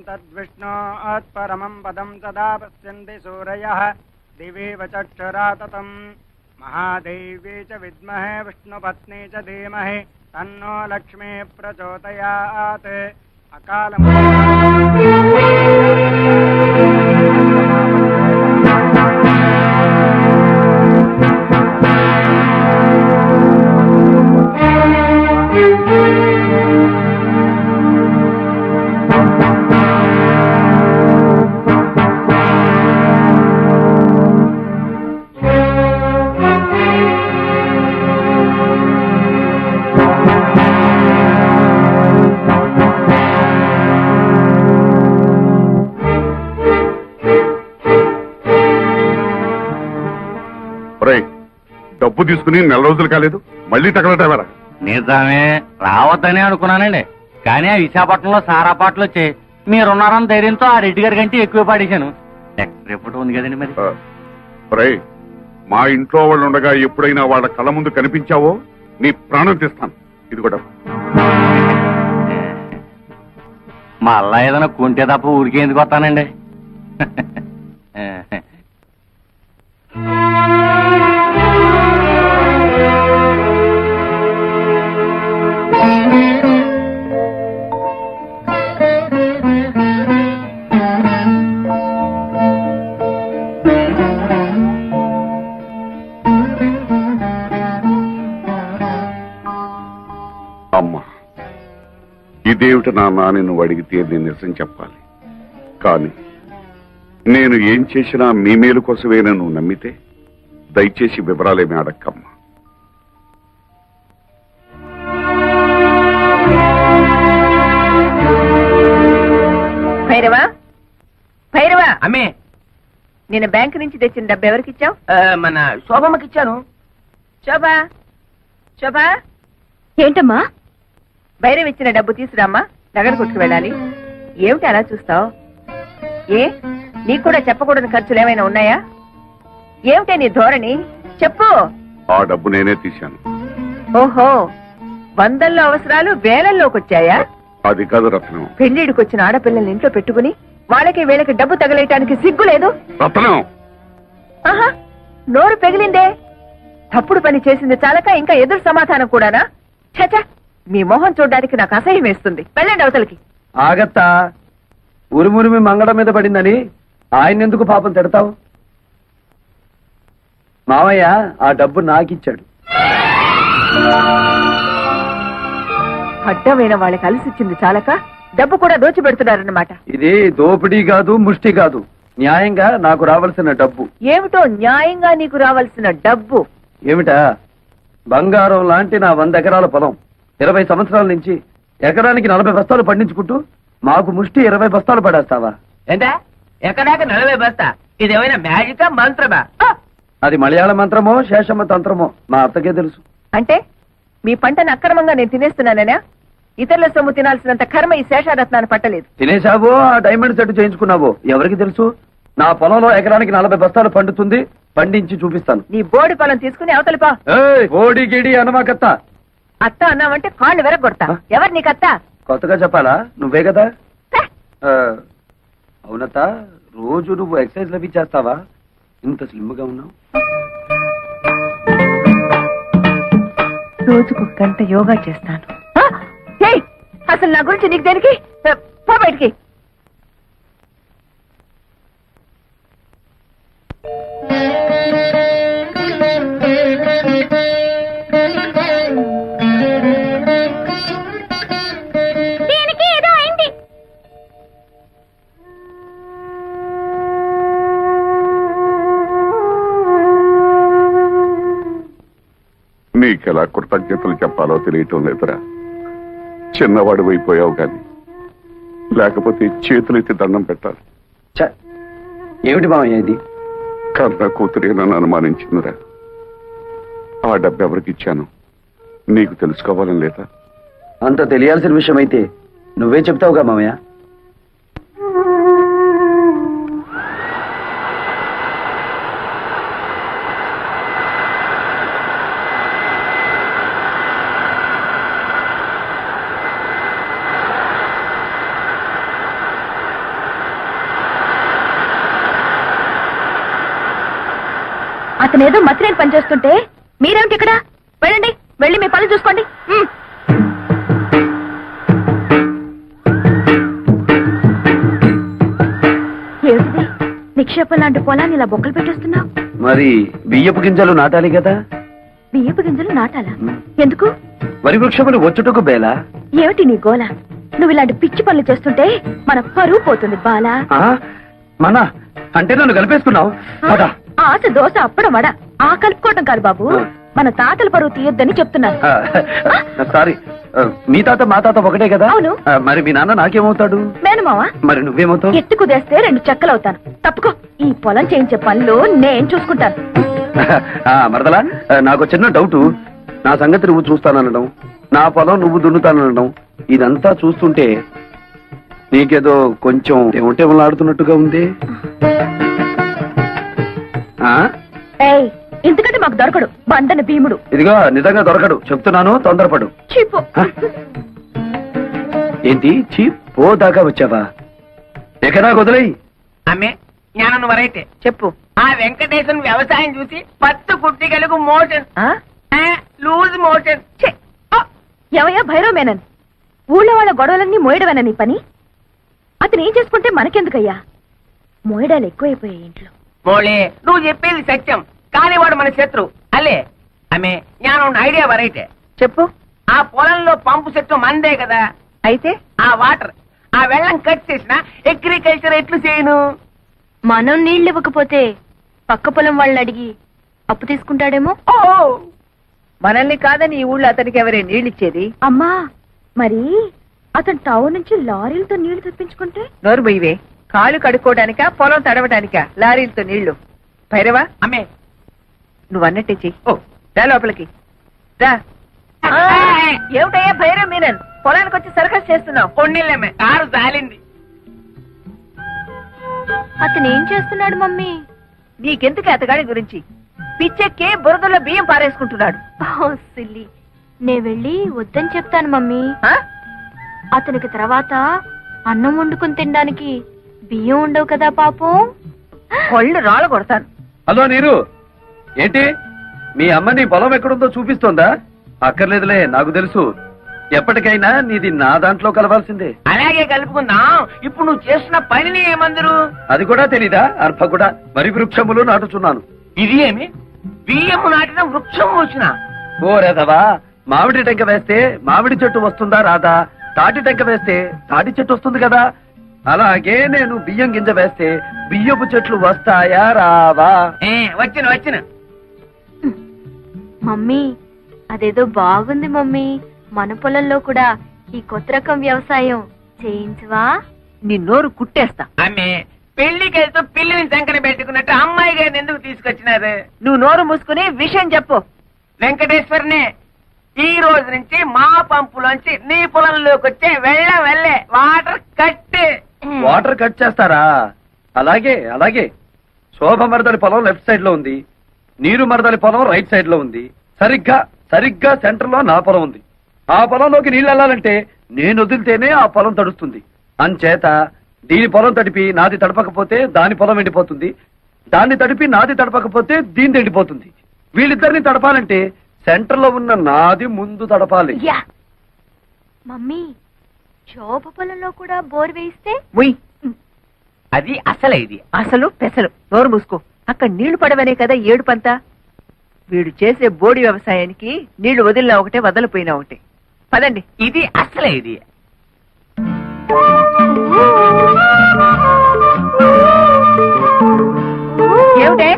G: तद्विष्णोत् परमं पदं सदा पश्यन्ति सूरयः दिवेव चक्षुरा ततं महादेव्ये च विद्महे विष्णुपत्नी च धीमहि तन्नो लक्ष्मी प्रचोदयात्
E: డబ్బు తీసుకుని 4 రోజులు కాలేదు, మళ్ళీ తగలటవరా?
J: నిజమే, రావద్దనే అనుకున్నానండి. కానీ ఆ విశాఖపట్నంలో సారా పాటలు వచ్చాయి. మీరున్నారని ధైర్యంతో ఆ రెడ్డి గారి కంటే ఎక్కువ పాడేశాను. రేపటి ఉంది కదండి మరి.
E: మా ఇంట్లో వాళ్ళు ఉండగా ఎప్పుడైనా వాళ్ళ కళ్ళ ముందు కనిపించావో నీ ప్రాణం తీస్తాను. ఇది కూడా
J: మళ్ళా ఏదైనా కొంటే తప్ప ఊరికే ఎందుకు వస్తానండి?
E: అమ్మా, ఇదేమిటి నాన్న అని నువ్వు అడిగితే నేను నిజం చెప్పాలి. కానీ నేను ఏం చేసినా మీ మేలు కోసమేనా నువ్వు నమ్మితే దయచేసి వివరాలేమీ అడక్కమ్మా.
A: భైరవా, భైరవా,
H: అమ్మే,
A: నేను బ్యాంక్ నుంచి తెచ్చిన డబ్బు ఎవరికి ఇచ్చావు?
H: మన శోభమ్మకి ఇచ్చాను.
A: శోభా, శోభా,
D: ఏంటమ్మా?
A: భైరవ్ ఇచ్చిన డబ్బు తీసురామ్మా, నగదు కొట్టుకు వెళ్ళాలి. ఏమిటి అలా చూస్తావు? ఏ, నీకు కూడా చెప్పకూడని ఖర్చులు ఏమైనా ఉన్నాయా? ఏమిటే నీ ధోరణి? చెప్పు.
E: ఆ డబ్బు నేనే తీశాను.
A: ఓహో, వందల్లో అవసరాలు వేలల్లోకి వచ్చాయా?
E: అది కాదు రత్నం.
A: పెళ్లిడికి వచ్చిన ఆడపిల్లల్ని ఇంట్లో పెట్టుకుని వాళ్ళకి వీళ్ళకి డబ్బు తగలేయటానికి సిగ్గు లేదు?
E: రత్నం,
A: ఆహా, నోరు పెగిలిందే. తప్పుడు పని చేసింది చాలక ఇంకా ఎదురు సమాధానం కూడానా? చచా, మీ మొహం చూడడానికి నాకు అసహ్యం వేస్తుంది. వెళ్ళండి అవతలకి.
C: ఆగత్తా, ఉరుమురిమి మంగళం మీద పడిందని ఆయన ఎందుకు పాపం తిడతావు? మావయ్య ఆ డబ్బు నాకిచ్చాడు.
A: అడ్డమైన వాళ్ళకి అలసిచ్చింది చాలక డబ్బు కూడా దోచిపెడుతున్నారన్నమాట.
C: ఇది దోపిడీ కాదు, ముష్టి కాదు, న్యాయంగా నాకు రావాల్సిన డబ్బు.
A: ఏమిటో న్యాయంగా నీకు రావాల్సిన డబ్బు?
C: ఏమిటా? బంగారం లాంటి నా 100 ఎకరాల పొలం 20 సంవత్సరాల నుంచి ఎకరానికి 40 బస్తాలు పండించుకుంటూ మాకు ముష్టి 20 బస్తాలు పడేస్తావా?
H: ఏంటా ఎక్కడాక 40 బస్తా? ఇదేమైనా మ్యాజికా మంత్రమా?
C: అది మలయాళ మంత్రమో శేషమ్మ తంత్రమో మా అత్తకే తెలుసు.
A: అంటే మీ పంటను అక్రమంగా నేను తినేస్తున్నానేనా? ఇతరుల సొమ్ము తినాల్సినంత కర్మ ఈ శేషారత్నాన్ని పట్టలేదు.
C: తినేశావో ఆ డైమండ్ సెట్ చేయించుకున్నావో ఎవరికి తెలుసు? నా పొలంలో ఎకరానికి 40 బస్తాలు పండుతుంది, పండించి చూపిస్తాను.
A: నీ బోడి పొలం తీసుకుని అవతలిపా.
C: ఓడి గిడి అనమాకత్త.
A: అత్త అన్నావంటే కాళ్ళు వెరగొడతా. ఎవరు నీకత్త?
C: కొత్తగా చెప్పాలా? నువ్వే కదా. అవునత్త, రోజు నువ్వు ఎక్సర్సైజ్ లవి చేస్తావా? ఇంత స్లిమ్ గా ఉన్నావు.
A: రోజుకు 1 గంట యోగా చేస్తాను. అసలు నా గురించి నీకు దేనికి? పో బయటికి.
E: నీకెలా కృతజ్ఞతలు చెప్పాలో తెలియటం లేదురా. చిన్నవాడు అయిపోయావు గాని లేకపోతే చేతులెత్తి దండం పెట్టాలి.
C: ఏమిటి మామయ్య ఇది?
E: కన్న కూతురే నన్ను అనుమానించిందిరా. ఆ డబ్బు ఎవరికి ఇచ్చాను నీకు తెలుసుకోవాలని లేదా?
C: అంత తెలియాల్సిన విషయం అయితే నువ్వే చెప్తావుగా మామయ్య.
D: అతనేదో మత్రేని పనిచేస్తుంటే మీరేమిటి ఇక్కడ? వెళ్ళండి, వెళ్ళి మీ పనులు చూసుకోండి. ఏమిటిది? నిక్షేపం లాంటి పొలాన్ని ఇలా బొక్కలు పెట్టేస్తున్నావు.
C: మరి బియ్యపు గింజలు నాటాలి కదా.
D: బియ్యపు గింజలు నాటాలా? ఎందుకు?
C: వరి వృక్షములు వచ్చుటకు బేలా.
D: ఏమిటి నీ గోల? నువ్వు ఇలాంటి పిచ్చి పనులు చేస్తుంటే మన పరువు పోతుంది బాలా.
C: మన అంటే నన్ను కలిపేసుకున్నావు.
D: ఆశ దోశ అప్పడం వడ. ఆ కలుపుకోవటం కాదు బాబు, మన తాతల పరువు తీయొద్దని చెప్తున్నాను.
C: సారీ, మీ తాత మా తాత ఒకటే కదా.
D: అవును.
C: మరి మీ నాన్న నాకేమవుతాడు?
D: మేనమావా.
C: మరి నువ్వేమవుతావు?
D: ఎత్తు కుదేస్తే 2 చెక్కలవుతాను. తప్పుకో. ఈ పొలం చేయించే పనులు నేను చూసుకుంటాను.
C: మరదలా, నాకు చిన్న డౌటు. నా సంగతి నువ్వు చూస్తాననడం, నా పొలం నువ్వు దున్నుతాననడం, ఇదంతా చూస్తుంటే నీకేదో కొంచెం ఏమంటేమలాడుతున్నట్టుగా ఉంది.
D: ఎందుకంటే మాకు దొరకడు బండన భీముడు.
C: ఇదిగో నిజంగా దొరకడు, చెప్తున్నాను, తొందరపడు.
D: చీపు.
C: ఏంటి చీప్? ఓ దాకా వచ్చావా? ఎక్కడా వదిలేయి.
H: అమ్మే, జ్ఞానం వరైతే
A: చెప్పు.
H: ఆ వెంకటేశ్వర వ్యవసాయం చూసి 10 కుట్టిగలకు మోషన్, లూజ్ మోషన్.
D: ఎవయా భైరవ మేనన్? ఊళ్ళో వాళ్ళ గొడవలన్నీ మోయడమేనా నీ పని? అతను ఏం చేసుకుంటే మనకెందుకయ్యా? మోయడాలు ఎక్కువైపోయాయి ఇంట్లో.
H: మోళే, నువ్వు చెప్పేది సత్యం, కానీ వాడు మన శత్రు అల్లే. అమ్మే, జ్ఞానం ఐడియా వరైతే
A: చెప్పు.
H: ఆ పొలంలో పంపు చెట్టు మందే కదా, అయితే ఆ వాటర్ ఆ వెళ్ళం కట్ చేసిన అగ్రికల్చర్ ఎట్లు చేయను?
D: మనం నీళ్ళు ఇవ్వకపోతే పక్క పొలం వాళ్ళని అడిగి అప్పు తీసుకుంటాడేమో.
H: ఓ, మనల్ని కాదని ఈ ఊళ్ళో అతనికి ఎవరే నీళ్ళు ఇచ్చేది?
D: అమ్మా, మరి అతను టౌన్ నుంచి లారీలతో నీళ్లు తెప్పించుకుంటే?
H: నోరు బొయ్యవే, కాళ్ళు కడుక్కోవడానికా పొలం తడవడానికా లారీలతో నీళ్లు? భైరవా, అమ్మే నువ్వు అన్నట్టే చెయ్యి. ఓ, రా లోపలికి రా. ఏమిటయ్యా భైరవ్ మీనన్, పొలానికి వచ్చి సర్కస్ చేస్తున్నావు? కొన్నిళ్ళమ్మే, కారు జాలింది.
D: అతను ఏం చేస్తున్నాడు మమ్మీ?
H: నీకెందుకు అతగాడి గురించి? పిచ్చెక్కి బురదలో బియ్యం పారేసుకుంటున్నాడు.
D: ఓ సిల్లీ, నే వెళ్ళి వద్దని చెప్తాను మమ్మీ.
H: ఆ?
D: అతనికి తర్వాత అన్నం వండుకుని తినడానికి బియ్యం ఉండవు కదా పాపం.
H: కొళ్ళు రాళ్ళ కొడతాను.
C: హలో నీరు, ఏంటి మీ అమ్మ నీ పొలం ఎక్కడుందో చూపిస్తోందా? అక్కర్లేదులే, నాకు తెలుసు. ఎప్పటికైనా నీది నా దాంట్లో కలవాల్సిందే.
H: అలాగే కలుపుకుందాం. ఇప్పుడు నువ్వు చేస్తున్న పనిని ఏమందరు?
C: అది కూడా తెలీదా? అర్భ కూడా వరి వృక్షములు నాటుచున్నాను.
H: ఇది ఏమి? బియ్యము నాటిన వృక్షం వచ్చిన?
C: ఓ రేదవా, మామిడి టెంక వేస్తే మామిడి చెట్టు వస్తుందా రాదా? తాటి టెంక వేస్తే తాటి చెట్టు వస్తుంది కదా. అలాగే నేను బియ్యం గింజ వేస్తే బియ్యపు చెట్లు వస్తాయా రావా?
H: వచ్చిన
D: మమ్మీ, అదేదో బాగుంది మమ్మీ. మన పొలంలో కూడా ఈ కొత్త రకం వ్యవసాయం చేయించవా?
H: నీ నోరు కుట్టేస్తా. అమ్మే, పెళ్లికి వెళ్తూ పిల్లిని సంకన పెట్టుకున్నట్టు అమ్మాయి గారిని ఎందుకు తీసుకొచ్చినారు? నువ్వు నోరు మూసుకుని విషయం చెప్పు. వెంకటేశ్వరనే, ఈ రోజు నుంచి మా పంపులోంచి నీ పొలంలోకి వచ్చే వెళ్ళే వాటర్ కట్.
C: వాటర్ కట్ చేస్తారా? అలాగే అలాగే. శోభ మరదలి పొలం లెఫ్ట్ సైడ్ లో ఉంది, నీరు మరదలి పొలం రైట్ సైడ్ లో ఉంది. సరిగ్గా సెంటర్ లో నా పొలం ఉంది. ఆ పొలంలోకి నీళ్ళు వెళ్ళాలంటే నేను వదిలితేనే ఆ పొలం తడుస్తుంది. అంచేత దీని పొలం తడిపి నాది తడపకపోతే దాని పొలం ఎండిపోతుంది, దాన్ని తడిపి నాది తడపకపోతే దీని ఎండిపోతుంది. వీళ్ళిద్దరిని తడపాలంటే సెంటర్ లో ఉన్న నాది ముందు తడపాలి.
D: మమ్మీ, శోభ పొలంలో కూడా బోర్ వేయిస్తే?
H: అది అసలే, ఇది అసలు పెసలు. నోరు మూసుకో. అక్కడ నీళ్లు పడవనే కదా ఏడుపంతా. వీడు చేసే బోడి వ్యవసాయానికి నీళ్లు వదిలినా ఒకటే, వదలిపోయినా ఒకటే. పదండి, ఇది అసలే, ఇది. ఏమిటే?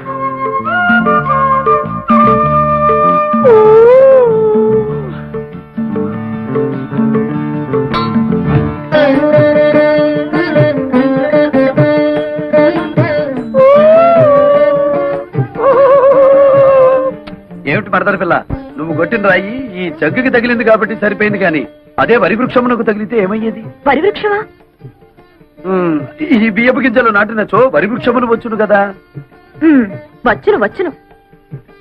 C: ఏమిటి మరదలి పిల్ల, నువ్వు కొట్టిన రాయి ఈ జగ్గుకి తగిలింది కాబట్టి సరిపోయింది, కానీ అదే వరి వృక్షమునకు తగిలితే ఏమయ్యేది?
D: వరి వృక్షమా?
C: ఈ బియ్యపు గింజలు నాటినచో వరి వృక్షములు వచ్చును కదా.
D: వచ్చును.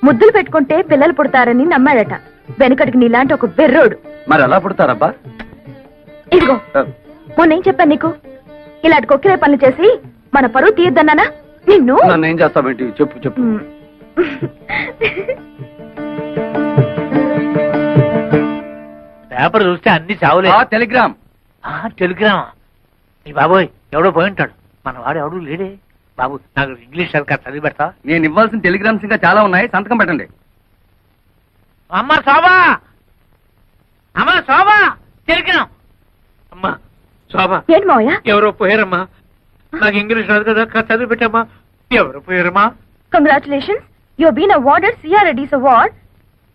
D: ముద్దులు పెట్టుకుంటే పిల్లలు పుడతారని నమ్మాడట వెనకటికి నీలాంటి ఒక బెర్రోడు.
C: మరి ఎలా పుడతారబ్బా?
D: ఇదిగో, మొన్నేం చెప్పాను నీకు? ఇలాంటి కొక్కిరే పనులు చేసి మన పరువు తీయద్దన్నానా నిన్ను?
C: నన్ను ఏం చేస్తావేంటి? చెప్పు.
F: పేపర్ చూస్తే అన్ని చావులే.
C: టెలిగ్రామ్.
F: టెలిగ్రామా? నీ బాబోయ్, ఎవడో పోయి ఉంటాడు. మన వాడు ఎవడు లేడే. బాబు, నాకు ఇంగ్లీష్ సరిగ్గా చదివి పెడతా?
I: నేను ఇవ్వాల్సిన టెలిగ్రామ్స్ ఇంకా చాలా ఉన్నాయి, సంతకం పెట్టండి.
F: అమ్మ శోభా, టెలిగ్రామ్. అమ్మా శోభా,
D: ఏంటి మావయ్య?
F: ఎవరో పోయారమ్మా. నాకు ఇంగ్లీష్ రాదు కదా, చదివి పెట్టమ్మా. ఎవరు పోయారమ్మా?
D: Congratulations, you been awarded CRADS award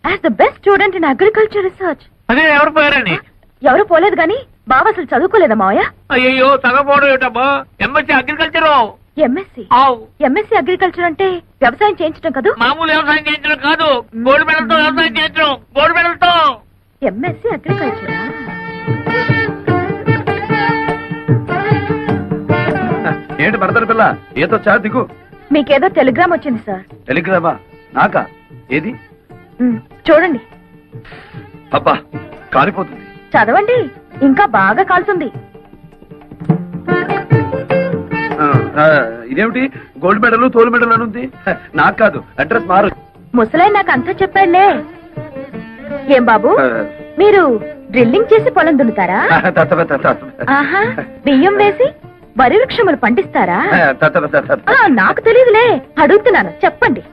D: as the best student in agriculture research.
F: అదే ఎవరు పోయారని?
D: ఎవరు పోలేదు గాని బాబా అసలు చదువుకోలేదా మావయ్య?
F: అయ్యో, చదవపోవడం ఏమిటమ్మా? MSc agriculture.
D: ఎంఎస్సీ అగ్రికల్చర్ అంటే వ్యవసాయం చేయించడం కదా?
F: మామూలు వ్యవసాయం చేయించడం కాదు, గోల్డ్ మెడల్తో వ్యవసాయం చేయించడం. గోల్డ్ మెడల్తో.
D: MSc agriculture.
C: ఏంటి మరదలి పిల్ల, ఏదో దిగు.
D: మీకేదో టెలిగ్రామ్ వచ్చింది సార్.
C: టెలిగ్రామా? నాకా? ఏది?
D: చూడండి.
C: అబ్బా, కాలిపోతుంది.
D: చదవండి, ఇంకా బాగా కాలుతుంది.
C: ఇదేమిటి గోల్డ్ మెడల్ తోలు మెడల్ అని ఉంది? నాకు కాదు, అడ్రస్ మారు.
D: ముసలై నాకు అంతా చెప్పాడులే. ఏం బాబు, మీరు డ్రిల్లింగ్ చేసి పొలం దున్నుతారా? ఆహా, బియ్యం వేసి వరి వృక్షములు పండిస్తారా? నాకు తెలియదులే, అడుగుతున్నాను, చెప్పండి.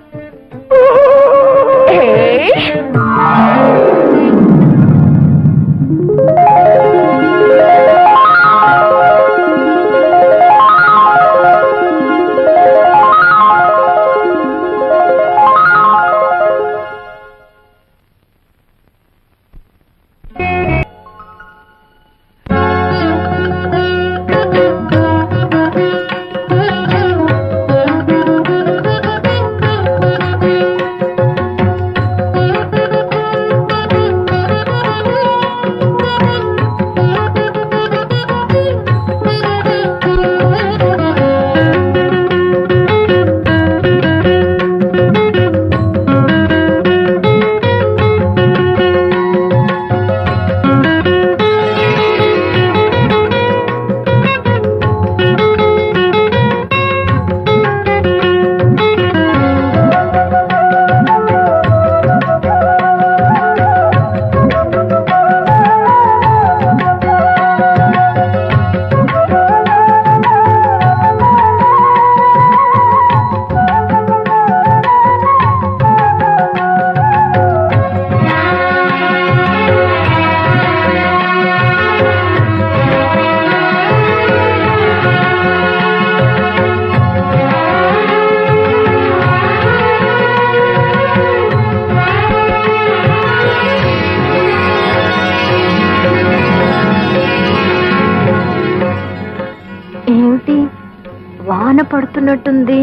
D: వాన పడుతున్నట్టుంది.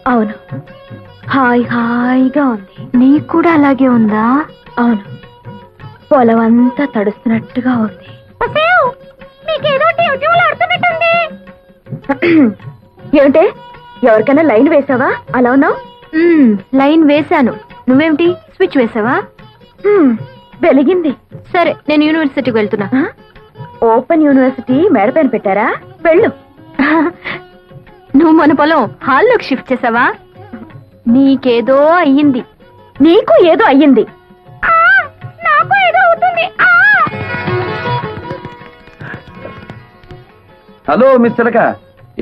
D: అవును, హాయిగా ఉంది. నీకు కూడా అలాగే ఉందా? అవును, పొలం అంతా తడుస్తున్నట్టుగా ఉంది. ఏమిటే, ఎవరికైనా లైన్ వేసావా? అలా ఉన్నావు. లైన్ వేశాను. నువ్వేమిటి స్విచ్ వేసావా? వెలిగింది. సరే, నేను యూనివర్సిటీకి వెళ్తున్నా. ఓపెన్ యూనివర్సిటీ మేడపైన పెట్టారా? వెళ్ళు. నువ్వు మన పొలం హాల్లోకి షిఫ్ట్ చేసావా? నీకేదో అయ్యింది. నీకు ఏదో అయ్యింది. నాకు ఏదో అవుతుంది.
C: హలో మిస్ చిలక,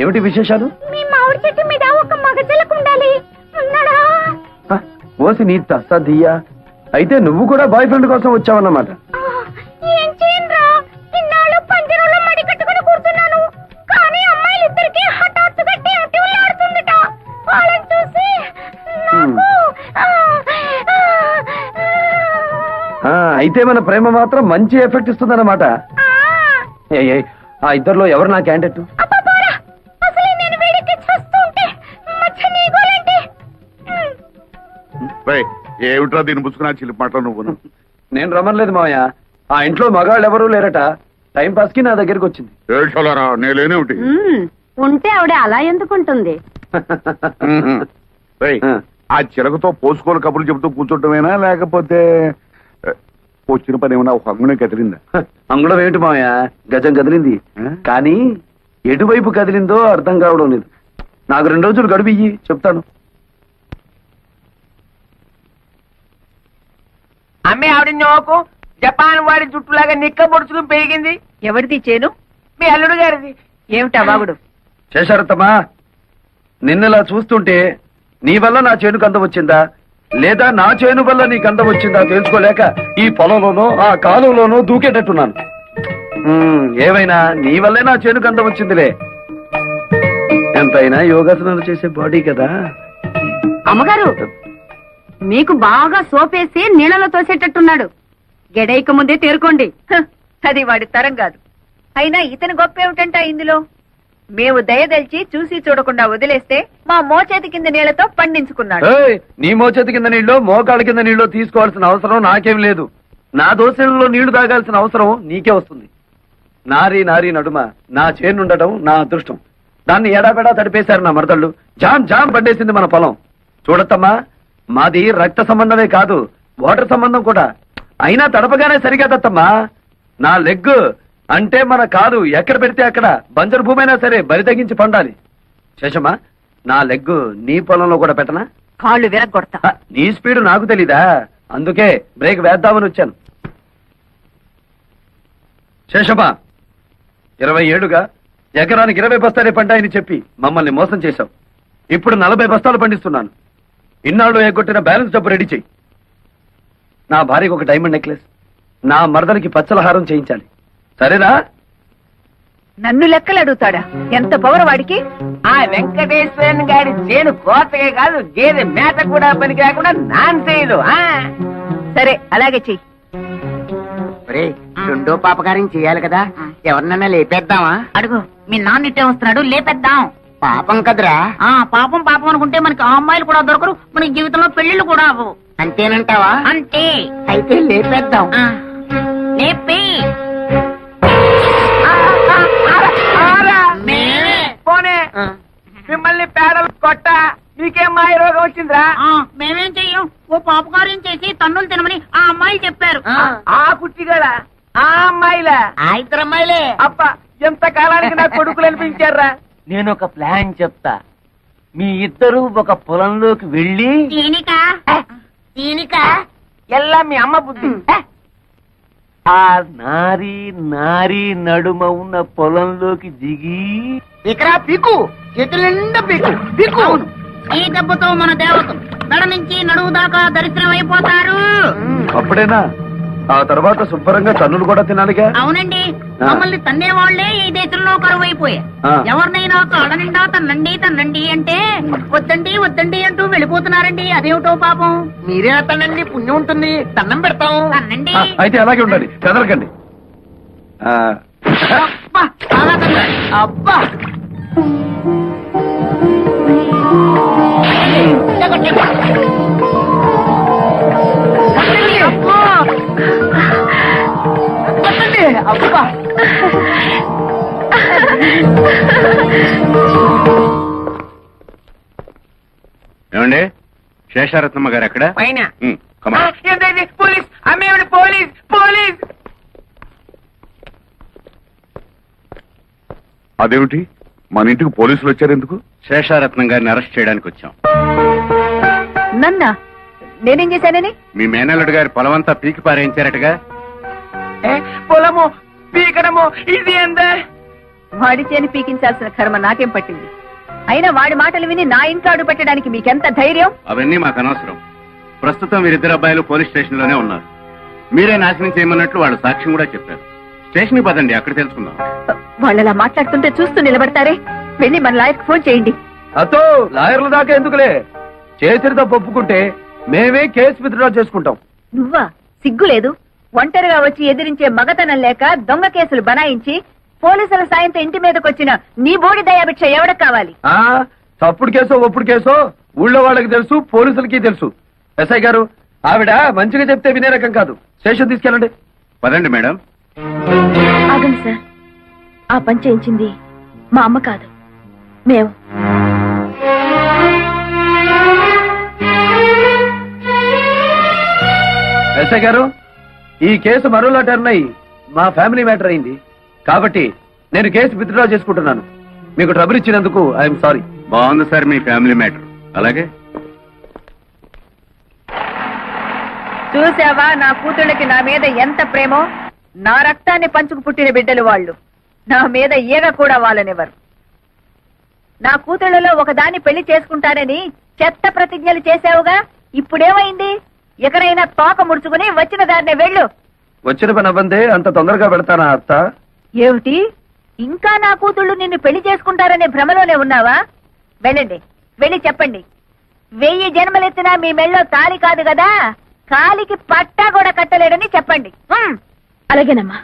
C: ఏమిటి విశేషాలు?
D: మీ మామిడి చెట్టు మీద ఒక మగ చిలక ఉండాలి. ఉన్నాడా?
C: హ, ఓసి నీ తస్సదియ్యా. అయితే నువ్వు కూడా బాయ్ ఫ్రెండ్ కోసం వచ్చావన్నమాట.
D: ఏం చేయనురా, ఇన్నాళ్ళు పంజరంలో మడి కట్టుకుని కూర్చున్నాను. కానీ అమ్మాయిలిద్దరికి హఠాత్తుగా టీవీ ఆడుతుందట. వాళ్ళని చూసి నాకు
C: అయితే మన ప్రేమ మాత్రం మంచి ఎఫెక్ట్ ఇస్తుందన్నమాట. ఆ ఇద్దరిలో ఎవరు నా క్యాండిడేట్?
E: ఏమిట్రా దీన్ని పుచ్చుకున్నా చిలిపి మాటలు నువ్వు?
C: నేను రమ్మలేదు మావయ్య. ఆ ఇంట్లో మగాళ్ళు ఎవరూ లేరట. టైం పాస్ కి నా దగ్గరికి వచ్చింది.
E: ఏడ్చాలరా, నేనేమిటి?
A: ఉంటే ఆవిడ అలా ఎందుకుంటుంది?
E: ఆ చిలకతో పోసుకోని కబుర్లు చెబుతూ కూర్చోటమేనా, లేకపోతే వచ్చిన పని ఏమన్నా ఒక అంగుణం కదిలిందా?
C: అంగుళం ఏమిటి మావయ్య, గజం కదిలింది. కానీ ఎటువైపు కదిలిందో అర్థం కావడం లేదు. నాకు 2 రోజులు గడువు ఇయ్యి, చెప్తాను.
H: అమ్మే ఆవిడ నోకు జపాన్ వాడి జుట్టులాగా నిక్క పొడుచుకుని పెరిగింది. ఎవరిది చేను? మీ అల్లుడు గారిది. ఏమిటా బాగుడు?
C: శేషారత్తమ్మా, నిన్నలా చూస్తుంటే నీ వల్ల నా చేనుకు అందం వచ్చిందా, లేదా నా చేను వల్ల నీకు అందం వచ్చిందా తెలుసుకోలేక ఈ పొలంలోనో ఆ కాలువలోనో దూకేటట్టున్నాను. ఏమైనా నీ వల్లే నా చేనుకు అందం వచ్చిందిలే. ఎంతైనా యోగాసనాలు చేసే బాడీ కదా.
A: అమ్మగారు, మీకు బాగా సోపేసి నీళ్ళలో తోసేటట్టున్నాడు. గెడైక ముందే తేరుకోండి.
B: అది వాడి తరం కాదు. అయినా ఇతని గొప్ప ఏమిటంట ఇందులో? మేము దయదల్చి చూసి చూడకుండా వదిలేస్తే మా మోచేతి కింద నీళ్లతో పండించుకున్నాడు.
C: ఏయ్, నీ మోచేతి కింద నీళ్ళు మోకాళ్ళ కింద నీళ్ళు తీసుకోవాల్సిన అవసరం నాకేం లేదు. నా దోశలలో నీళ్లు తాగాల్సిన అవసరం నీకే వస్తుంది. నారీ నారీ నడుమ నా చేనుండటం నా అదృష్టం. దాన్ని ఎడాపెడా తడిపేశారు నా మరదళ్ళు. జామ్ జామ్ పండేసింది మన పొలం. చూడత్తమ్మా, మాది రక్త సంబంధమే కాదు, వాటర్ సంబంధం కూడా. అయినా తడపగానే సరికాదత్తమ్మా. నా లెగ్ అంటే మన కాదు ఎక్కడ పెడితే అక్కడ బంజరు భూమైనా సరే బరి తగ్గించి పండాలి. శేషమ్మా, నా లెగ్ నీ పొలంలో కూడా పెట్టనా?
B: కాళ్ళు విరగొడతా.
C: నీ స్పీడ్ నాకు తెలీదా? అందుకే బ్రేక్ వేద్దామని వచ్చాను. శేషమ్మా, 20 ఏళ్లుగా ఎకరానికి 20 బస్తాలే పంటాయని చెప్పి మమ్మల్ని మోసం చేశావు. ఇప్పుడు 40 బస్తాలు పండిస్తున్నాను. ఇన్నాళ్ళు ఎగ్గొట్టిన బ్యాలెన్స్ డబ్బు రెడీ చెయ్యి. నా భార్యకు ఒక డైమండ్ నెక్లెస్, నా మరదనికి పచ్చలహారం చేయించాలి. సరేనా?
B: నన్ను లెక్కలు అడుగుతాడా? ఎంత పవర్ వాడికి!
H: ఆ వెంకటేశ్వరన్ గారి చేను కోతగా కాదు, గేదె మేత కూడా పనికి రాకుండా నాన్ చేయదు.
B: సరే, అలాగే చెయ్యి.
H: రెండో పాపకార్యం చేయాలి కదా, ఎవరినైనా లేపేద్దామా? అడుగు, మీ నాన్న ఇట్టే వస్తున్నాడు, లేపేద్దాం. పాపం కదరా? పాపం పాపం అనుకుంటే మనకి ఆ అమ్మాయిలు కూడా దొరకరు, మన జీవితంలో పెళ్లిళ్ళు కూడా అవ్వవు. అంతేనంటావా? అంతే. అయితే లేపేద్దాం. లేపి పోనే మిమ్మల్ని పేడలు కొట్ట మీకేం మాయ రోగం వచ్చిందిరా? మేమేం చెయ్యం, ఓ పాపకార్యం చేసి తన్నులు తినమని ఆ అమ్మాయి చెప్పారు. ఆ కుట్టిగల ఆ అమ్మాయిలా? ఆ ఇద్దరు అమ్మాయిలే. అబ్బా, ఎంత కాలానికి నా కొడుకులు అనిపించారా?
J: నేను ఒక ప్లాన్ చెప్తా. మీ ఇద్దరు ఒక పొలంలోకి వెళ్ళి
H: ఎల్లా మీ అమ్మ బుద్ధి.
J: ఆ నారీ నారీ నడుమ ఉన్న పొలంలోకి దిగి
H: ఇక్కడ పీకు, చేతుల నిండా పీకు పీకు. ఈ దెబ్బతో మన దేవతలు మెడ నుంచి నడువు దాకా దరిద్రం అయిపోతారు.
C: అప్పుడేనా? ఆ తర్వాత శుభ్రంగా తన్నులు కూడా తినాలిగా.
H: అవునండి, మమ్మల్ని తన్నే వాళ్లే ఈ దేశంలో కరువు అయిపోయాయి. ఎవరినైనా కాళ్ళ నిండా తన్నండి తన్నండి అంటే వద్దండి వద్దండి అంటూ వెళ్ళిపోతున్నారండి. అదేమిటో పాపం. మీరే తన్నండి, పుణ్యం ఉంటుంది, తన్నం పెడతాం. తన్నండి.
C: అయితే అలాగే ఉండండి, పెదరకండి.
H: అబ్బా, అబ్బా.
E: ఏమండి శేషారత్నమ్మ గారు ఎక్కడ
G: పైన
E: come on.
G: పోలీస్ అమ్మేవాడు పోలీస్ పోలీస్.
E: అదేమిటి మన ఇంటికి పోలీసులు వచ్చారు ఎందుకు?
J: శేషారత్నం గారిని అరెస్ట్ చేయడానికి వచ్చాం.
A: నన్నా నేనేం చేశానని?
J: మీ మేనల్లుడు గారి పొలమంతా పీకి పారేయించారటగా.
G: పొలము పీకడము ఇది ఎంత?
A: వాడి చేని పీకించాల్సిన కర్మ నాకేం పట్టింది? అయినా వాడి మాటలు విని నా ఇంట్లో అడుగు పెట్టడానికి మీకెంత ధైర్యం?
J: అవన్నీ మాకు అనవసరం. ప్రస్తుతం వీరిద్దరు అబ్బాయిలు పోలీస్ స్టేషన్ లోనే ఉన్నారు. మీరే నాశనం చేయమన్నట్లు వాళ్ళు సాక్ష్యం కూడా చెప్పారు. స్టేషన్ కి పదండి, అక్కడ తెలుసుకుందాం.
A: వాళ్ళు అలా మాట్లాడుతుంటే చూస్తూ నిలబడతారే? వెళ్ళి మన లాయర్కి ఫోన్ చేయండి.
C: అతో లాయర్ల దాకా ఎందుకులే, చేతితో ఒప్పుకుంటే మేమే కేసు విత్డ్రా చేసుకుంటాం.
A: నువ్వా? సిగ్గులేదు? ఒంటరిగా వచ్చి ఎదిరించే మగతనం లేక దొంగ కేసులు బనాయించి పోలీసుల సాయంతో ఇంటి మీదకి వచ్చిన నీ బోడి దయాభిక్ష ఎవడకు కావాలి?
C: ఆ తప్పుడు కేసో ఒప్పుడు కేసో ఊళ్ళో వాళ్ళకి తెలుసు, పోలీసులకి తెలుసు. ఎస్ఐ గారు, ఆవిడ మంచిగా చెప్తే వినే రకం కాదు. స్టేషన్ తీసుకెళ్ళండి.
J: పదండి మేడం.
D: ఆగండి సార్, ఆ పని చేయించింది మా అమ్మ కాదు, మేము.
C: ఎస్ఐ గారు, ఈ కేసు మరోలా టర్న్ అయ్యి మా ఫ్యామిలీ మ్యాటర్ అయింది కాబట్టి నేను కేసు విత్డ్రా చేసుకుంటున్నాను. మీకు ట్రబుల్ ఇచ్చినందుకు ఐఎమ్ సారీ.
J: బాగుంది సార్ మీ ఫ్యామిలీ మ్యాటర్. అలాగే
A: చూసావా నా కూతుళ్ళకి నా మీద ఎంత ప్రేమో? నా రక్తాన్ని పంచుకు పుట్టిన బిడ్డలు వాళ్ళు. నా మీద ఈగ కూడా వాళ్ళనివ్వరు. నా కూతుళ్ళలో ఒకదాన్ని పెళ్లి చేసుకుంటానని చెత్త ప్రతిజ్ఞలు చేశావుగా, ఇప్పుడేమైంది? ఎక్కడైనా తోక ముడుచుకుని వచ్చిన దారినే వెళ్ళు.
C: వచ్చిన పని అవ్వందే అంత తొందరగా పెడతానా అత్త?
A: ఏమిటి, ఇంకా నా కూతుళ్ళు నిన్ను పెళ్లి చేసుకుంటారనే భ్రమలోనే ఉన్నావా? వెళ్ళండి, వెళ్ళి చెప్పండి. 1000 జన్మలెత్తినా మీ మెళ్ళో తాళి కాదు కదా, కాలికి పట్టా కూడా కట్టలేడని చెప్పండి.
D: అలాగేనమ్మా.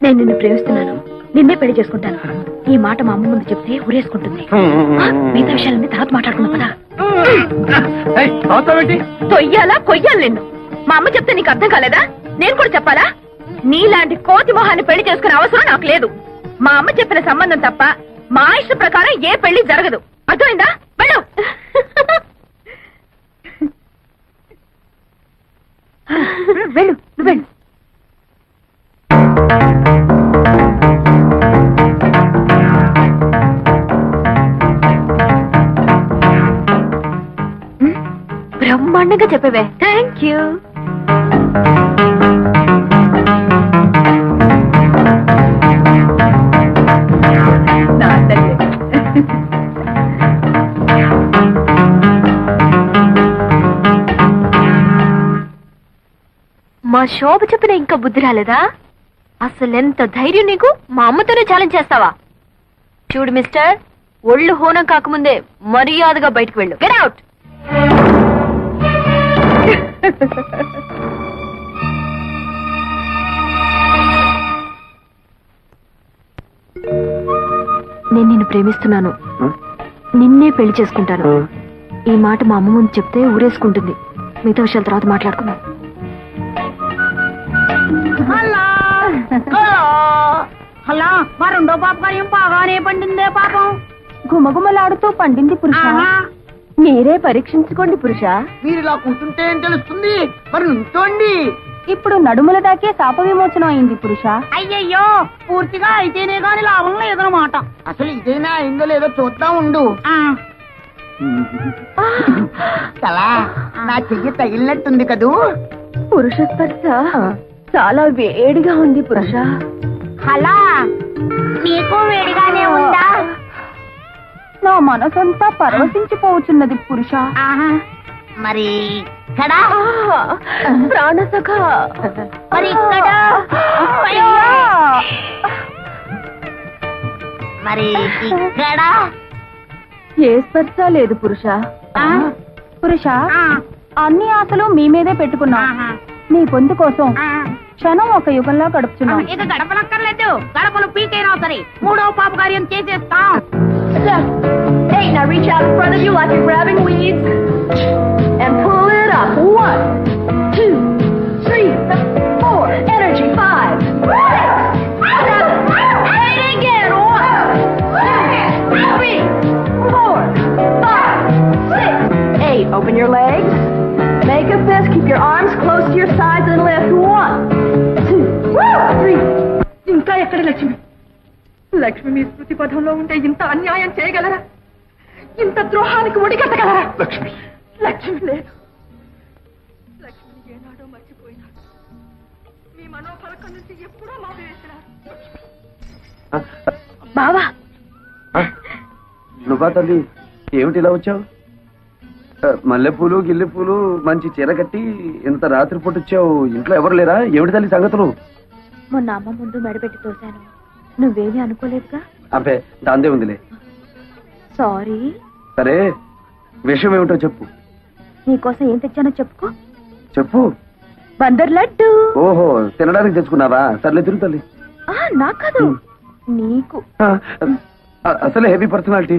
D: నేను నిన్ను ప్రేమిస్తున్నాను, నిన్నే పెళ్లి చేసుకుంటాను. ఈ మాట మా అమ్మ ముందు చెప్తే ఉరేసుకుంటుంది. మిగతా విషయాలన్నీ తర్వాత మాట్లాడుకున్నా పదా. తొయ్యాలా కొయ్యాలి నిన్ను? మా అమ్మ చెప్తే నీకు అర్థం కాలేదా? నేను కూడా చెప్పాలా? నీలాంటి కోతి మొహాన్ని పెళ్లి చేసుకునే అవసరం నాకు లేదు. మా అమ్మ చెప్పిన సంబంధం తప్ప మా ఇష్ట ప్రకారం ఏ పెళ్లి జరగదు. అర్థమైందా? వెళ్ళు.
A: వెళ్ళు, నువ్వు వెళ్ళు.
D: బ్రహ్మాండంగా చెప్పేవే, థ్యాంక్ యూ. మా శోభ చెప్పిన ఇంకా బుద్ధి రాలేదా? అసలెంత ధైర్యం నీకు? మా అమ్మతోనే ఛాలెంజ్ చేస్తావా? చూడు మిస్టర్, ఒళ్ళు హోనం కాకముందే మర్యాదగా బయటకు వెళ్ళు. Get out. నేను నిన్ను ప్రేమిస్తున్నాను, నిన్నే పెళ్లి చేసుకుంటాను. ఈ మాట మా అమ్మ ముందు చెప్తే ఊరేసుకుంటుంది. మిగతా విషయాల తర్వాత మాట్లాడుకుందాం.
H: హలో, మా రెండో పాప కార్యం బాగానే పండిందే పాపం.
D: గుమగుమలాడుతూ పండింది పురుష. మీరే పరీక్షించుకోండి పురుష.
H: మీరు ఇలా కూర్చుంటే ఏం తెలుస్తుంది? మరి నుంచోండి.
D: ఇప్పుడు నడుముల దాకే శాప విమోచనం అయింది పురుష.
H: అయ్యయ్యో, పూర్తిగా అయితేనే గాని లాభం లేదనమాట. అసలు ఇదేనా అయిందో లేదో చూద్దాం ఉండు. చాలా నా చెయ్యి తగిలినట్టుంది కదూ.
D: పురుష స్పర్శ చాలా వేడిగా ఉంది పురుష.
H: అలా నీకు వేడిగానే ఉందా?
D: నా మనసంతా పరవశించిపోతున్నది పురుష.
H: మరి ఇక్కడ
D: ప్రాణసఖ.
H: మరి ఇక్కడ మరి ఇక్కడ
D: ఏ స్పర్శ లేదు పురుష పురుష అన్ని ఆశలు మీ మీదే పెట్టుకున్నాం నీ పొందు కోసం క్షణం ఒక యుగంలా గడుపుతున్నాం.
H: ఇక గడపలక్కర్లేదు, గడపలు పీకైనా సరే 3వ పాప కార్యం చేసేస్తాం.
B: Hey, now reach out in front of you like you're grabbing weeds and pull it up. 1, 2, 3, 4. Energy. 5, 6, 7, 8 again. 1, 2, 3, 4, 5, 6, 8. Open your legs. Make a fist. Keep your arms close to your sides and lift. 1, 2, 3.
A: ఇంకా ఎక్కడ లక్ష్మి? లక్ష్మి మీ స్మృతి పథంలో ఉంటే ఇంత అన్యాయం చేయగలరా? ఇంత ద్రోహానికి ఒడిగట్టగలరా?
E: లక్ష్మి
A: లక్ష్మి లేదు. లక్ష్మిని ఏనాడో మర్చిపోయినాడు. మీ మనోఫలకం నుంచి ఎప్పుడో మాపివేసినారు.
D: బావా
C: నువ్వా తల్లి, ఏమిటి ఇలా వచ్చావు? మల్లెపూలు గిల్లెపూలు మంచి చీర కట్టి ఇంత రాత్రిపూట వచ్చావు. ఇంట్లో ఎవరు లేరా? ఏమిటి తల్లి సంగతులు?
D: మొన్న అమ్మ ముందు మెడపెట్టి తోశాను, నువ్వేమీ అనుకోలేదుగా?
C: అబ్బే దాందే ఉందిలే.
D: సారీ.
C: సరే, విషయం ఏమిటో చెప్పు.
D: నీకోసం ఏం తెచ్చానో చెప్పుకో.
C: చెప్పు.
D: బందర్ లడ్డు.
C: ఓహో, తినడానికి తెచ్చుకున్నావా? సర్లే తిరుగు తల్లి.
D: నాకు కాదు, నీకు.
C: అసలే హెవీ పర్సనాలిటీ.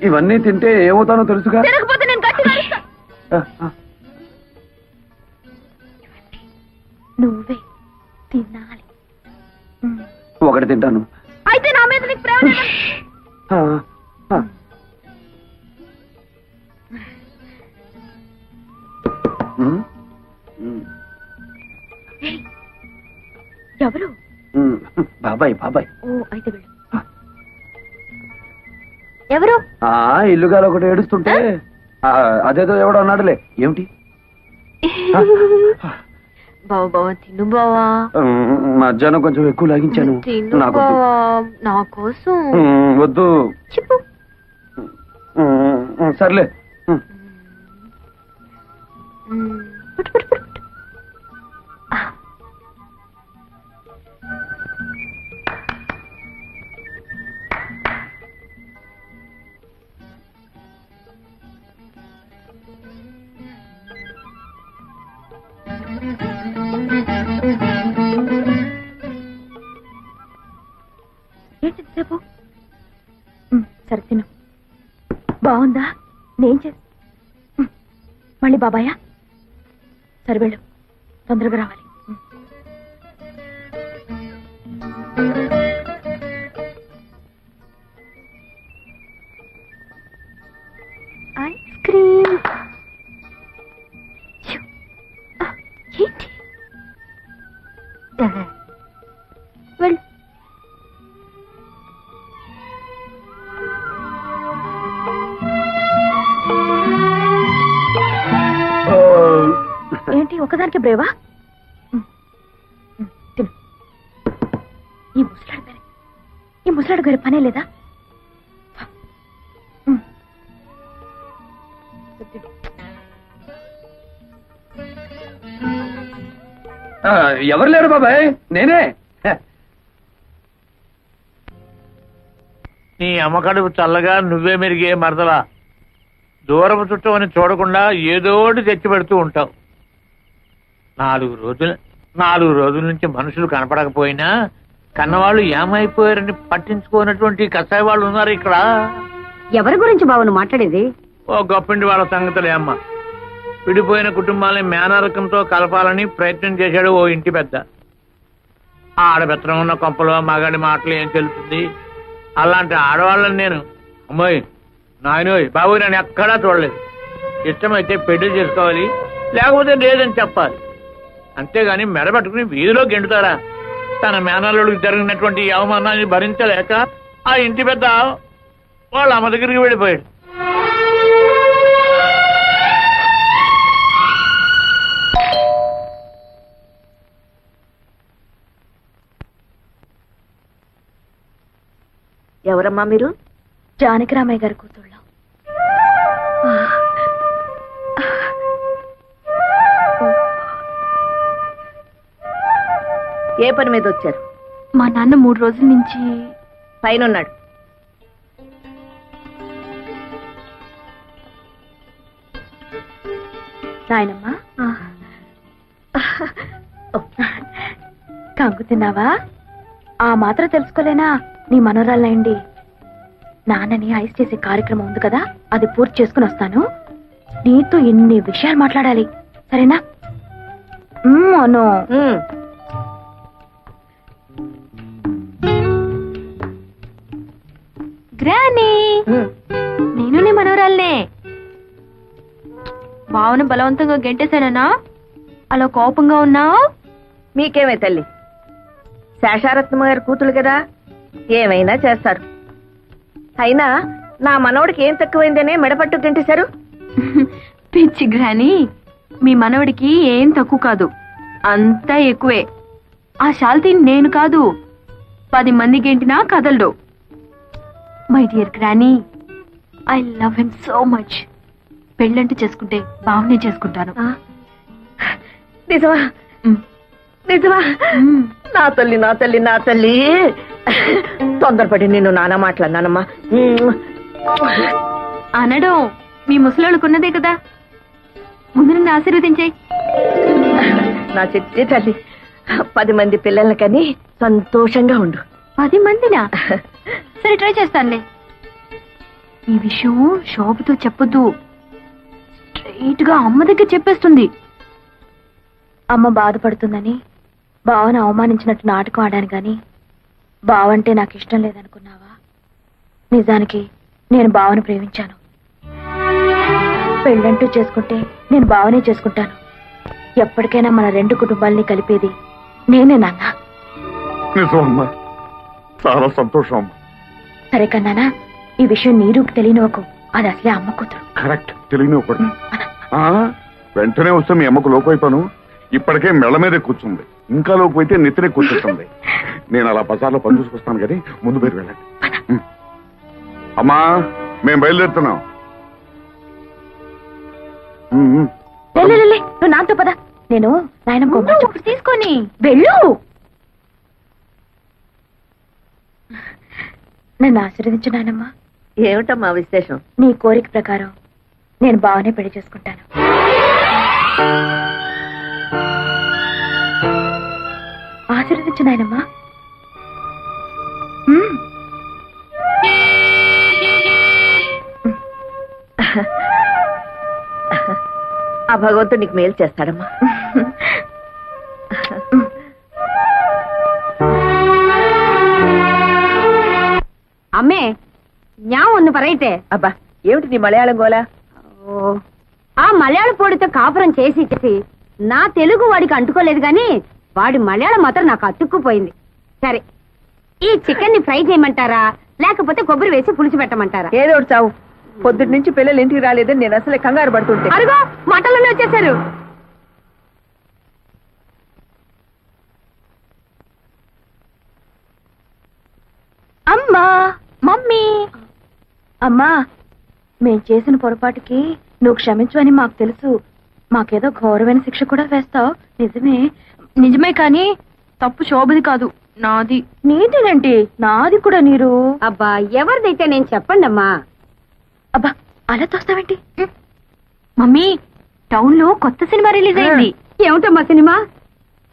C: ఇవన్నీ తింటే ఏమవుతానో తెలుసుగా.
D: తినకపోతే నేను గట్టిగా అరుస్తా. నువ్వే తినాలి.
C: ఒకటి తింటాను.
D: అయితే నా మీద నీకు ప్రేమ లేదా? ఎవరు?
C: బాబాయ్ బాబాయ్.
D: ఓ అయితే వెళ్ళు. ఎవరు?
C: ఇల్లుగాలు ఒకటి ఏడుస్తుంటే అదేదో ఎవడో అన్నాడులే. ఏమిటి?
D: బావా బావా తిను బావా.
C: మధ్యాహ్నం కొంచెం ఎక్కువ లాగించాను.
D: తిను
C: నాకు
D: బావా, నా కోసం.
C: వద్దు.
D: చెప్పు.
C: సర్లే.
D: పుట్టు పుట్టు పుట్టు. ఏంటి సేపు? సరే తిను. బాగుందా? నేను మళ్ళీ బాబాయా? సరే వెళ్ళు, తొందరగా రావాలి. Ice cream. ఏంటి? వెళ్ళు. ఏంటి ఒకదానికి బ్రేవా? తిను. ఈ ముసలాడు గారి పనే లేదా?
C: ఎవరు లేరు బాబాయ్, నేనే.
F: నీ అమ్మకడుపు చల్లగా నువ్వే మెరిగే మరదలా. దూరపు చుట్టం అని చూడకుండా ఏదోటి తెచ్చి పెడుతూ ఉంటావు. 4 రోజుల నుంచి మనుషులు కనపడకపోయినా కన్నవాళ్ళు ఏమైపోయారని పట్టించుకోనటువంటి కసాయి వాళ్ళు ఉన్నారు ఇక్కడ.
B: ఎవరి గురించి బాబు మాట్లాడేది?
F: ఓ గొప్పింటి వాళ్ళ సంగతులే అమ్మ. విడిపోయిన కుటుంబాలని మేనరకంతో కలపాలని ప్రయత్నం చేశాడు ఓ ఇంటి పెద్ద. ఆడబెత్తనం ఉన్న కొంపలో మగాడి మాటలు ఏం తెలుస్తుంది? అలాంటి ఆడవాళ్ళని నేను అమ్మాయి నాయనోయ్ బాబు నేను ఎక్కడా చూడలేదు. ఇష్టమైతే పెళ్లి చేసుకోవాలి, లేకపోతే లేదని చెప్పాలి. అంతేగాని మెడబట్టుకుని వీధిలో గెంటుతారా? తన మేనల్లుడికి జరిగినటువంటి అవమానాన్ని భరించలేక ఆ ఇంటి పెద్ద వాళ్ళ అమ్మ దగ్గరికి వెళ్ళిపోయాడు.
B: ఎవరమ్మా మీరు?
D: జానకిరామయ్య గారి కూతుళ్ళం.
B: ఏ పని మీద వచ్చారు?
D: మా నాన్న 3 రోజుల నుంచి
B: పైన ఉన్నాడు.
D: నాయనమ్మా కంగు తిన్నావా? ఆ మాత్రం తెలుసుకోలేనా నీ మనోరాలయండి. నాన్నని ఐస్ చేసే కార్యక్రమం ఉంది కదా, అది పూర్తి చేసుకుని వస్తాను. నీతో ఇన్ని విషయాలు మాట్లాడాలి, సరేనా? అను గ్రానీ, నేను నీ మనోరాలనే. భావన బలవంతంగా గెంటేశానా? అలా కోపంగా ఉన్నావు?
A: మీకేమే తల్లి, శేషారత్నమ్మ గారి కూతురు కదా, ఏమైనా చేస్తారు. అయినా నా మనవడికి ఏం తక్కువైందనే మెడపట్టు గంటేశారు.
D: పిచ్చి గ్రానీ, మీ మనవడికి ఏం తక్కువ కాదు, అంతా ఎక్కువే. ఆ శాల్తీ నేను కాదు, 10 మంది గెంటినా కదలడు. My dear granny, I love him so much. పెళ్ళంటూ చేసుకుంటే బావనే చేసుకుంటాను.
A: నిజమా? నిజమా? నా తల్లి నా తల్లి నా తల్లి, తొందరపడి నిన్ను నానా మాట్లాడినానమ్మా.
D: అనడం మీ ముసలాళ్ళకున్నదే కదా, ముందు నన్ను ఆశీర్వదించే.
A: నా చిట్టి తల్లి, 10 మంది పిల్లల్ని కని సంతోషంగా ఉండు.
D: 10 మందినా? సరే, ట్రై చేస్తానులే. ఈ విషయం శోభతో చెప్పొద్దు, స్ట్రైట్ గా అమ్మ దగ్గర చెప్పేస్తుంది. అమ్మ బాధపడుతుందని బావను అవమానించినట్టు నాటకం ఆడాను గాని బావంటే నాకు ఇష్టం లేదనుకున్నావా? నిజానికి నేను బావను ప్రేమించాను. పెళ్ళంటూ చేసుకుంటే నేను బావనే చేసుకుంటాను. ఎప్పటికైనా మన 2 కుటుంబాలని కలిపేది నేనే నాన్న.
E: నిజమమ్మా, చాలా సంతోషం అమ్మా.
D: సరే కన్నానా, ఈ విషయం నీరుకు తెలియనివ్వకు, అది అసలే అమ్మ కూతురు.
E: కరెక్ట్, తెలియనివ్వకూడదు. వెంటనే వస్తే మీ అమ్మకు లోపైపోను. ఇప్పటికే మెళ్ళ మీదే కూర్చుంది, ఇంకా లోపైతే నెత్తినే కూర్చుంటుంది. నేను అలా బజార్లో పని చూసుకొస్తాను కానీ ముందు మీరు వెళ్ళండి. అమ్మా, మేము బయలుదేరుతున్నాం.
D: నువ్వు నాతో పద, నేను నాయనమ్మ తీసుకొని వెళ్ళు. నన్ను ఆశీర్వదించు నాయనమ్మా.
A: ఏమిటమ్మా విశేషం?
D: నీ కోరిక ప్రకారం నేను బావనే పెళ్లి చేసుకుంటాను. ఆశీర్వదించు నాయనమ్మా.
A: ఆ భగవంతుడు నీకు మేలు చేస్తాడమ్మా.
B: അമ്മേ ഞാൻ ഒന്ന് പറയട്ടെ.
A: అబ్బా, ఏమిటి నీ మలయాళం గోలా?
B: ఆ మలయాళ పొడితో కాపురం చేసి నా తెలుగు వాడికి అంటుకోలేదు గాని వాడి మలయాళం మాత్రం నాకు అతుక్కుపోయింది. సరే, ఈ చికెన్ ని ఫ్రై చేయమంటారా లేకపోతే కొబ్బరి వేసి పులుసు పెట్టమంటారా?
A: ఏదో ఒకటి చావు. పొద్దుటి నుంచి పిల్లలు ఇంటికి రాలేదని నేను అసలే కంగారు పడుతుంటే.
B: అరుగో, మటన్లోనే వచ్చేసారు.
D: అమ్మా, మమ్మీ. అమ్మా, మేం చేసిన పొరపాటుకి నువ్వు క్షమించవని మాకు తెలుసు. మాకేదో ఘోరమైన శిక్ష కూడా వేస్తావు. నిజమే. నిజమే కానీ తప్పు శోభది కాదు, నాది. నీదేనండి, నాది కూడా. నీరు
B: అబ్బా, ఎవరిదైతే నేను చెప్పండి అమ్మా.
D: అబ్బా, అలా తోస్తావేంటి? మమ్మీ, టౌన్ లో కొత్త సినిమా రిలీజ్ అయింది.
B: ఏమిటమ్మా సినిమా?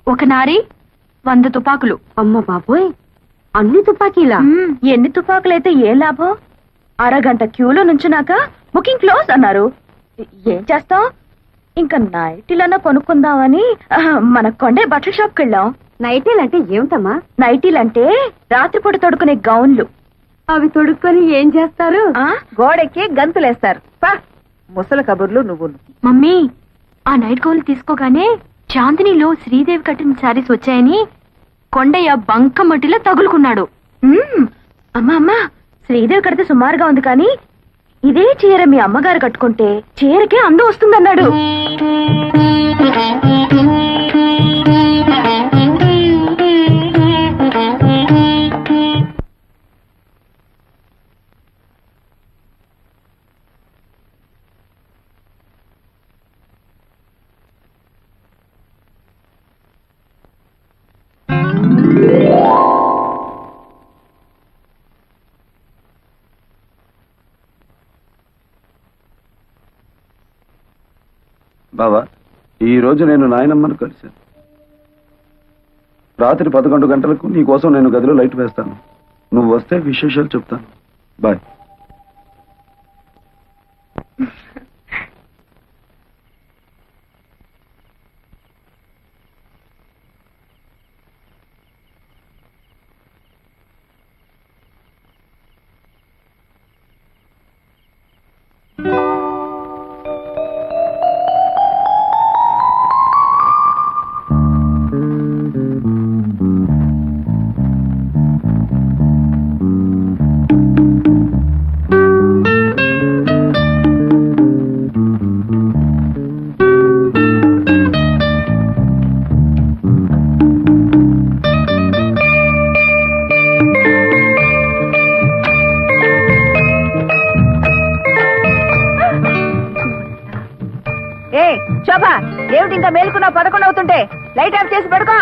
D: ఒక నారి 100 తుపాకులు.
B: అమ్మ బాబోయ్, అన్ని తుపాకీలా?
D: ఎన్ని తుపాకులైతే ఏ లాభం? అరగంట క్యూలో నుంచున్నాక బుకింగ్ క్లోజ్ అన్నారు. ఏం చేస్తాం? ఇంకా నైటీలన్నా కొనుక్కుందామని మన కొండే బట్టల షాప్కి వెళ్ళాం.
B: నైటీలంటే ఏమిటమ్మా?
D: నైటీలంటే రాత్రిపూట తొడుకునే గౌన్లు.
B: అవి తొడుక్కొని ఏం చేస్తారు?
A: గోడెక్కి గంతులేస్తారు. ముసలి కబుర్లు నువ్వు.
D: మమ్మీ, ఆ నైట్ గౌన్లు తీసుకోగానే చాందినిలో శ్రీదేవి కట్టిన శారీస్ వచ్చాయని కొండయ్య బంకమట్టిలో తగులుకున్నాడు. అమ్మా అమ్మా, శ్రీదేవి కడితే సుమారుగా ఉంది కానీ ఇదే చీర మీ అమ్మగారు కట్టుకుంటే చీరకే అందం వస్తుందన్నాడు.
C: బావా, ఈ రోజు నేను నాయనమ్మను కలిశాను. రాత్రి 11 గంటలకు నీ కోసం నేను గదిలో లైట్ వేస్తాను. నువ్వు వస్తే విశేషాలు చెప్తాను. బాయ్.
A: ఏ శోభ, ఏమిటి ఇంకా మేలుకున్నా? 11 అవుతుంటే లైట్ ఆఫ్ చేసి పడుకో.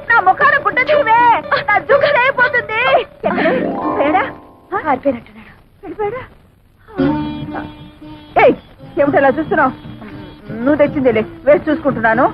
A: నా ముఖాన గుడ్డ తీవే, నా జుగ్గలు అయిపోతుంది. ఏమిటలా చూస్తున్నావు? నువ్వు తెచ్చిందిలే, వేసి చూసుకుంటున్నాను.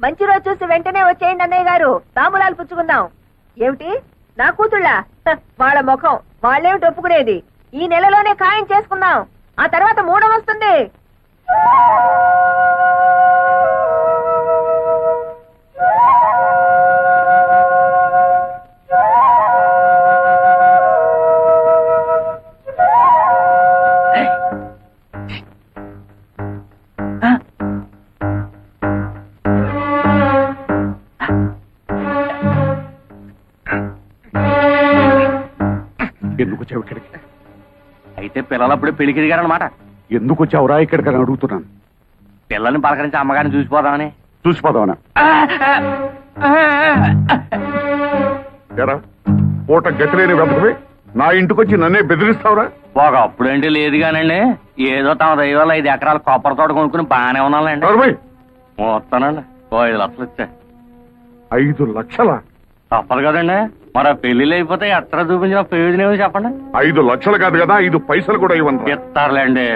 A: మంచి రోజు చూసి వెంటనే వచ్చేయండి అన్నయ్య గారు, తాంబూలాలు పుచ్చుకుందాం. ఏమిటి నా కూతుళ్ళ? వాళ్ళ ముఖం వాళ్ళేమిటి ఒప్పుకునేది? ఈ నెలలోనే ఖాయం చేసుకుందాం, ఆ తర్వాత 3వ వస్తుంది.
E: ఎందుకు వచ్చావు ఇక్కడికి?
J: అయితే పిల్లలప్పుడే పెళ్లికి దిగారనమాట.
E: ఎందుకు వచ్చావురా ఇక్కడికి అని అడుగుతున్నాను.
J: పిల్లల్ని పలకరించి అమ్మగారిని చూసిపోదామని.
E: చూసిపోదామనా? పూట గతిలేని వెంటనే నా ఇంటికొచ్చి నన్నే బెదిరిస్తావురా?
J: ఒకప్పుడంటే లేదు కానండి, ఏదో తమ దైవాలు 5 ఎకరాల కొబ్బరి తోట కొనుక్కుని బాగానే ఉన్నానండి.
E: నోర్మై,
J: వస్తానండి. 5 లక్షలు వచ్చాయి.
E: 5 లక్షల?
J: తప్పదు కదండి, మరి పెళ్లిళ్ళు అయిపోతే ఎట్లా చూపించిన ప్రయోజనం ఏమో చెప్పండి.
E: 5 లక్షలు కాదు కదా, 5 పైసలు కూడా ఇవ్వండి.
J: ఇస్తారులేండి.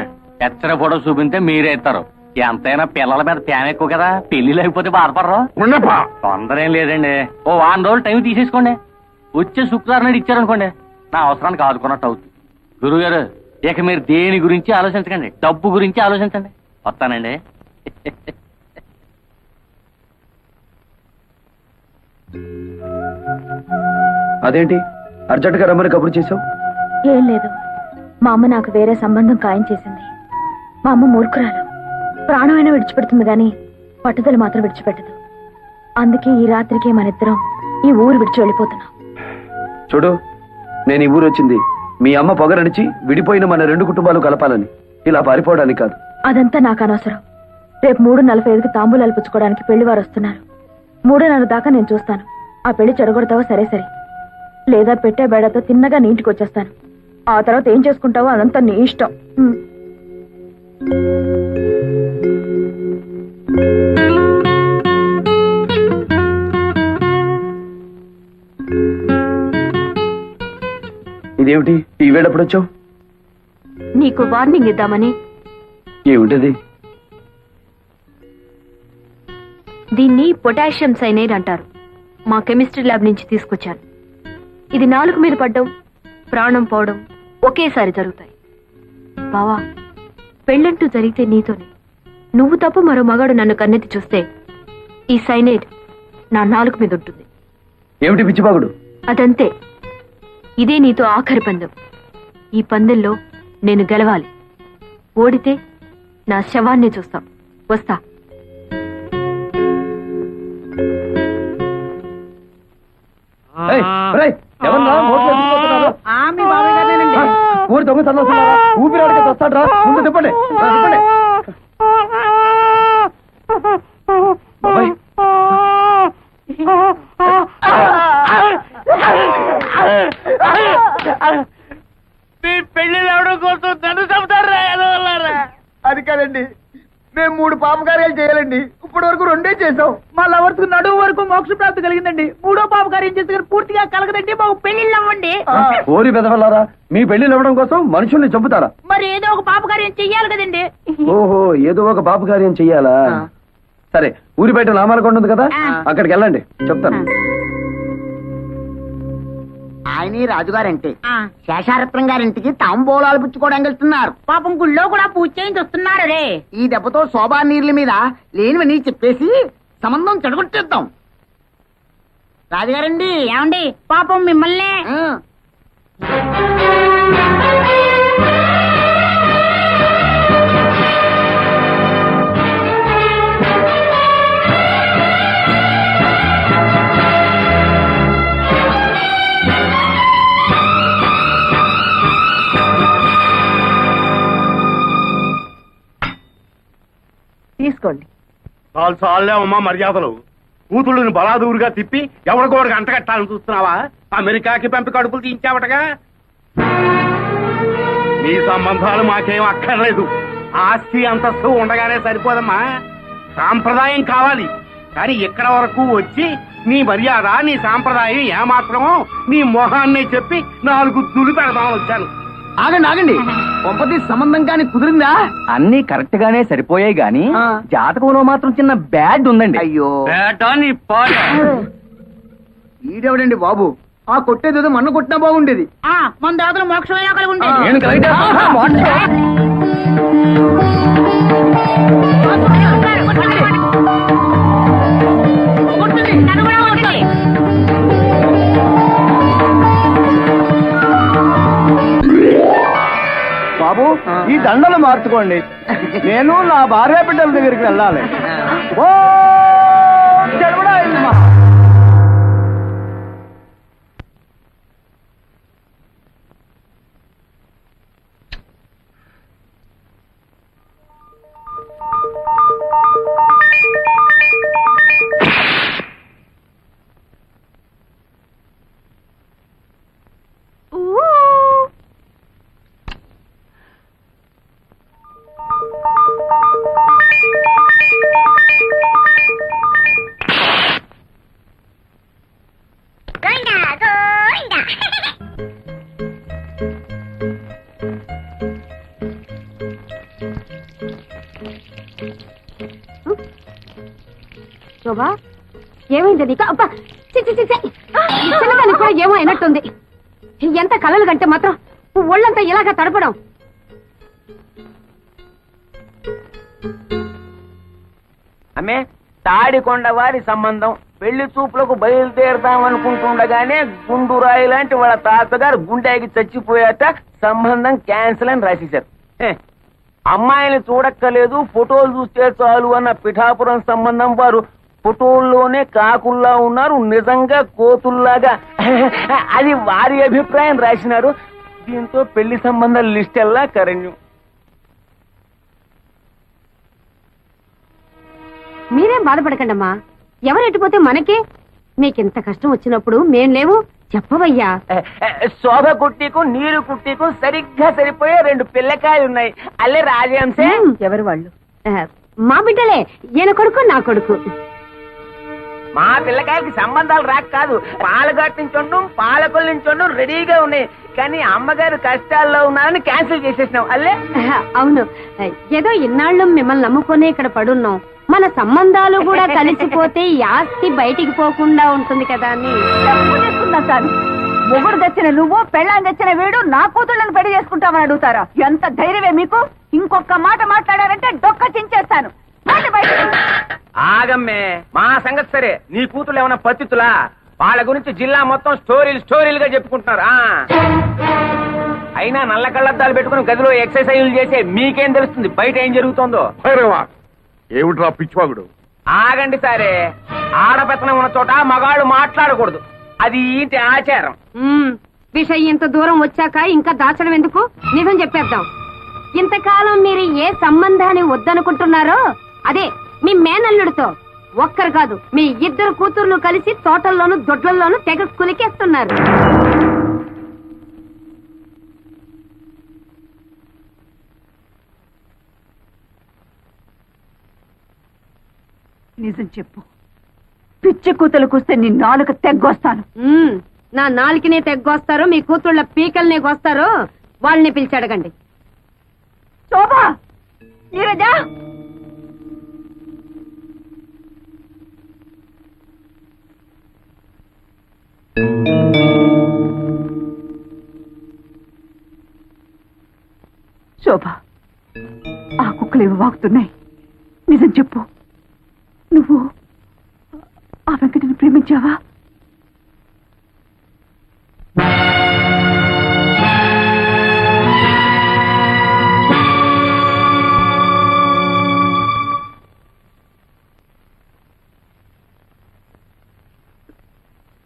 J: ఎచ్చర ఫోటో చూపిస్తే మీరే ఇస్తారు. ఎంతైనా పిల్లల మీద ప్యాన్ ఎక్కువ కదా, పెళ్లిళ్ళు అయిపోతే బాధపడరు.
E: ఉండపా.
J: తొందర ఏం లేదండి, ఓ 1 రోజులు టైం తీసేసుకోండి. వచ్చే శుక్రవారం నాడు ఇచ్చారనుకోండి, నా అవసరానికి ఆదుకున్నట్టు అవుతుంది. గురుగారు, ఇక మీరు దేని గురించి ఆలోచించకండి, డబ్బు గురించి ఆలోచించండి. వస్తానండి.
C: అదేంటి అర్జెంటుగా రమ్మని కబురు చేసావు?
D: ఏం లేదు, మా అమ్మ నాకు వేరే సంబంధం ఖాయం చేసింది. మా అమ్మ మూర్ఖురాలు, ప్రాణమైనా విడిచిపెడుతుంది గాని పట్టుదల మాత్రం విడిచిపెట్టదు. అందుకే ఈ రాత్రికి మనిద్దరం ఈ ఊరు విడిచి వెళ్ళిపోతున్నాం.
C: చూడు, నేను ఈ ఊరు వచ్చింది మీ అమ్మ పొగరడిచి విడిపోయిన మన 2 కుటుంబాలు కలపాలని, ఇలా పారిపోవడానికి కాదు.
D: అదంతా నాకు అనవసరం. రేపు 3:45కి తాంబూలాలు పుచ్చుకోవడానికి పెళ్లి వారు వస్తున్నారు. 3:30 దాకా నేను చూస్తాను. ఆ పెళ్లి చెడగొడతావో సరే సరే, లేదా పెట్టే బేడతో తిన్నగా నీ ఇంటికి వచ్చేస్తాను. ఆ తర్వాత ఏం చేసుకుంటావో అదంతా నీ ఇష్టం.
C: ఇదేమిటి ఈ వేడప్పుడు వచ్చావు?
D: నీకు వార్నింగ్ ఇద్దామని.
C: ఏమిటది?
D: దీన్ని పొటాషియం సైనైడ్ అంటారు. మా కెమిస్ట్రీ ల్యాబ్ నుంచి తీసుకొచ్చాను. ఇది నాలుగు మీద పడ్డం, ప్రాణం పోవడం ఒకేసారి జరుగుతాయి. బావా, పెళ్ళంటూ జరిగితే నీతోనే. నువ్వు తప్ప మరో మగాడు నన్ను కన్నెత్తి చూస్తే ఈ సైనైడ్ నా నాలుగు మీద ఉంటుంది.
C: ఏమిటి పిచ్చిబాగుడు?
D: అదంతే. ఇదే నీతో ఆఖరి పందెం. ఈ పందెంలో నేను గెలవాలి. ఓడితే నా శవాన్ని చూస్తాం. వస్తా.
H: మీ బాబాయ్ గారేనండి.
C: ఊరి దొంగ చల్లొస్తున్నారా? ఊపిరాడికి వస్తాడు రా, ముందు తిప్పండి. బాబాయ్,
F: మీ పెళ్లిళ్ళు ఎవడం కోసం నన్ను చెబుతారా?
G: అది కాదండి, మేము 3 పాపకార్యాలు చేయాలండి. ఇప్పటి వరకు 2 చేసాం. మా లవర్స్ నడువు వరకు మోక్ష ప్రాప్తి కలిగిందండి. 3వ పాపకార్యం చేస్తే పూర్తిగా కలగదండి. మాకు పెళ్లిళ్ళు అవ్వండి.
C: ఓరి బెదవల్లారా, మీ పెళ్లిళ్ళు ఇవ్వడం కోసం మనుషుల్ని చంపుతారా?
H: మరి ఏదో ఒక పాపకార్యం చెయ్యాలి కదండి.
C: ఓహో, ఏదో ఒక పాప కార్యం చెయ్యాలా? సరే, ఊరి బయట నామాలకొండ ఉంది కదా, అక్కడికి వెళ్ళండి, చెప్తాను.
H: ఆయన రాజుగారంటే శేషారత్నం గారింటికి తాంబూలాలు పుచ్చుకోవడానికి వెళ్తున్నారు. పాపం గుళ్ళో కూడా పూజ చేయించి వస్తున్నారు. రే, ఈ దెబ్బతో శోభా నీళ్ళ మీద లేనివని చెప్పేసి సంబంధం చెడగొట్టేద్దాం. రాజుగారండి, ఏమండి, పాపం మిమ్మల్ని
A: తీసుకోండి.
F: చాలే అమ్మా మర్యాదలు. కూతుళ్ళని బలాదూరుగా తిప్పి ఎవరికోడికి అంటగట్టాలని చూస్తున్నావా? అమెరికాకి పంపి కడుపులు తీయించావటగా. నీ సంబంధాలు మాకేం అక్కర్లేదు. ఆస్తి అంతస్తు ఉండగానే సరిపోదమ్మా. సాంప్రదాయం కావాలి. కానీ ఇక్కడ వరకు వచ్చి నీ మర్యాద, నీ సాంప్రదాయం ఏమాత్రమో నీ మొహాన్ని చెప్పి 4 దులు పెడదామని వచ్చాను.
G: ఆగండి ఆగండి, పంపతి సంబంధం కానీ కుదిరిందా?
I: అన్ని కరెక్ట్ గానే సరిపోయాయి గాని జాతకంలో మాత్రం చిన్న బ్యాడ్ ఉందండి.
G: అయ్యో,
J: బేటా నీ పాట.
G: ఈడెవడండి బాబు? ఆ కొట్టేదేదో మన్న కొట్టినా బాగుండేది.
H: మన దాతలు మోక్షమైనా కలిగి
I: నేను కరెక్ట్ బాబు, ఈ దండలు మార్చుకోండి. నేను నా భార్య బిడ్డల దగ్గరికి వెళ్ళాలి. ఓ చెడబడా ఇల్మా.
D: శోభా ఏమైంది నీకు? అబ్బా చిన్నదానికి కూడా ఏమో అయినట్టుంది. ఎంత కలలు కంటే మాత్రం ఒళ్ళంతా ఇలాగా తడపడం.
F: ఆమె తాడికొండ వారి సంబంధం పెళ్లి చూపులకు బయలుదేరదామనుకుంటుండగానే గుండురాయి లాంటి వాళ్ళ తాతగారు గుండెకి చచ్చిపోయాక సంబంధం క్యాన్సిల్ అని రాసేశారు. అమ్మాయిని చూడక్కలేదు, ఫోటోలు చూస్తే చాలు అన్న పిఠాపురం సంబంధం వారు ఫోటోల్లోనే కాకుల్లా ఉన్నారు, నిజంగా కోతుల్లాగా. అది వారి అభిప్రాయం రాసినారు. దీంతో పెళ్లి సంబంధాల లిస్ట్ ఎల్లా కరణ్యం.
D: మీరేం బాధపడకండమ్మా, ఎవరు ఎట్టుపోతే మనకే. మీకింత కష్టం వచ్చినప్పుడు మేం లేవు చెప్పవయ్యా.
F: శోభ కుట్టికు నీరు కుట్టికు సరిగ్గా సరిపోయే 2 పిల్లకాయలు ఉన్నాయి. అల్లే రాజహంసే.
D: ఎవరు వాళ్ళు? మా బిడ్డలే, ఈయన కొడుకు నా కొడుకు.
F: మా పిల్లకాయలకి సంబంధాలు రాక కాదు, పాలగట్టు నుంచి పాలకొల్లు నుంచి రెడీగా ఉన్నాయి. కానీ అమ్మగారు కష్టాల్లో ఉన్నారని క్యాన్సిల్ చేసేసినాం. అల్లే
D: అవును, ఏదో ఇన్నాళ్ళు మిమ్మల్ని నమ్ముకొని ఇక్కడ పడున్నాం. మన సంబంధాలు కూడా కలిసిపోతే ఈ ఆస్తి బయటికి పోకుండా ఉంటుంది కదా అని
A: సార్. మొగుడు తెచ్చిన నువ్వు, పెళ్ళాన్ని తెచ్చిన వీడు నా కూతుళ్ళని పెళ్లి చేసుకుంటామని అడుగుతారా? ఎంత ధైర్యమే మీకు? ఇంకొక మాట మాట్లాడారంటే డొక్క చించేస్తాను.
F: ఆగమ్మే, మా సంగతి సరే. నీ కూతురు ఏమన్నా పతితులా? వాళ్ళ గురించి జిల్లా మొత్తం స్టోరీలుగా చెప్పుకుంటున్నారు. అయినా నల్ల కళ్ళద్దాలు పెట్టుకుని గదిలో ఎక్సర్సైజులు చేసే మీకేం తెలుస్తుంది బయట ఏం జరుగుతుందో?
E: ఏమిట్రా పిచ్చివాగుడు?
F: ఆగండి సరే. ఆడపెత్తనం ఉన్న చోట మగాళ్ళు మాట్లాడకూడదు, అది ఇంటి ఆచారం.
D: విషయం ఇంత దూరం వచ్చాక ఇంకా దాచడం ఎందుకు? నిజం చెప్పేద్దాం. ఇంతకాలం మీరు ఏ సంబంధాన్ని వద్దనుకుంటున్నారో అదే మీ మేనల్లుడితో ఒక్కరు కాదు, మీ 2 కూతుర్లు కలిసి తోటల్లోనూ దొడ్లల్లోనూ తెగ కులికేస్తున్నారు.
A: నిజం చెప్పు, పిచ్చి కూతులు కూస్తే నీ నాలుక తెగ్గొస్తాను.
D: నా నాలుకనే తెగ్గొస్తారో మీ కూతుళ్ళ పీకల్నే కోస్తారో వాళ్ళని పిలిచి అడగండి.
A: శోభా, నీరజా, శోభ, ఆ కుక్కలు ఏవి వాగుతున్నాయి? నిజం చెప్పు, నువ్వు ఆ వెంకటిని ప్రేమించావా?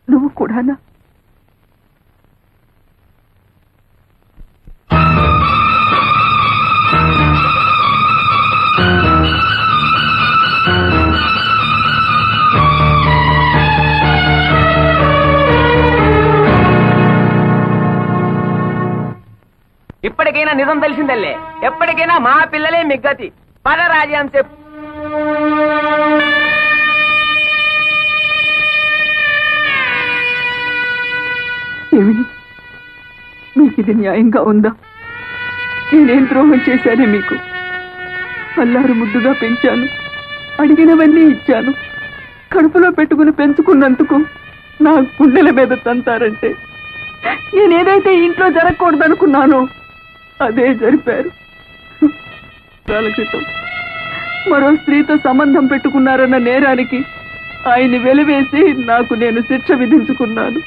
A: నువ్వు కూడానా?
F: ఇప్పటికైనా నిజం తెలిసిందల్లే. ఎప్పటికైనా మా పిల్లలే మిగ్గతి. పద రాజ్యం చెప్పు.
A: ఏమిటి, మీకు ఇది న్యాయంగా ఉందా? నేనేం ద్రోహం చేశానే మీకు? అల్లారు ముద్దుగా పెంచాను, అడిగినవన్నీ ఇచ్చాను. కడుపులో పెట్టుకుని పెంచుకున్నందుకు నా గుండెల మీద తంతారంటే నేనేదైతే ఇంట్లో జరగకూడదనుకున్నానో అదే జరిపారు. కాల క్రితం మరో స్త్రీతో సంబంధం పెట్టుకున్నారన్న నేరానికి ఆయన్ని వెలివేసి నాకు నేను శిక్ష విధించుకున్నాను.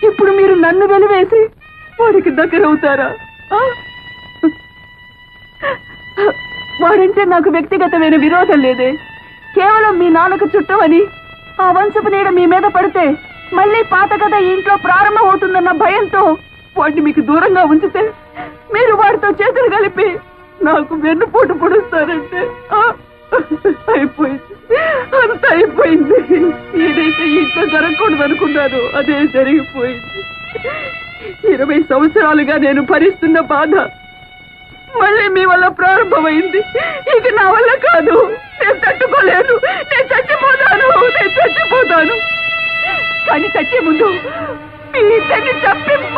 A: ఇప్పుడు మీరు నన్ను వెలివేసి వాడికి దగ్గరవుతారా? వాడంటే నాకు వ్యక్తిగతమైన విరోధం లేదే. కేవలం మీ నాన్నకు చుట్టమని ఆ వంశపు నీడ మీ మీద పడితే మళ్ళీ పాత కథ ఇంట్లో ప్రారంభం అవుతుందన్న భయంతో వాడిని మీకు దూరంగా ఉంచితే మీరు వాడితో చేతులు కలిపి నాకు వెన్నుపోటు పొడుస్తారంటే అయిపోయింది, అంత అయిపోయింది. ఏదైతే ఇంట్లో జరగకూడదు అనుకున్నారో అదే జరిగిపోయింది. 20 సంవత్సరాలుగా నేను భరిస్తున్న బాధ మళ్ళీ మీ వల్ల ప్రారంభమైంది. ఇక నా వల్ల కాదు, నేను తట్టుకోలేను. నేను చచ్చిపోతాను. కానీ చచ్చే ముందు మీ ఇద్దరిని చంపి మీరు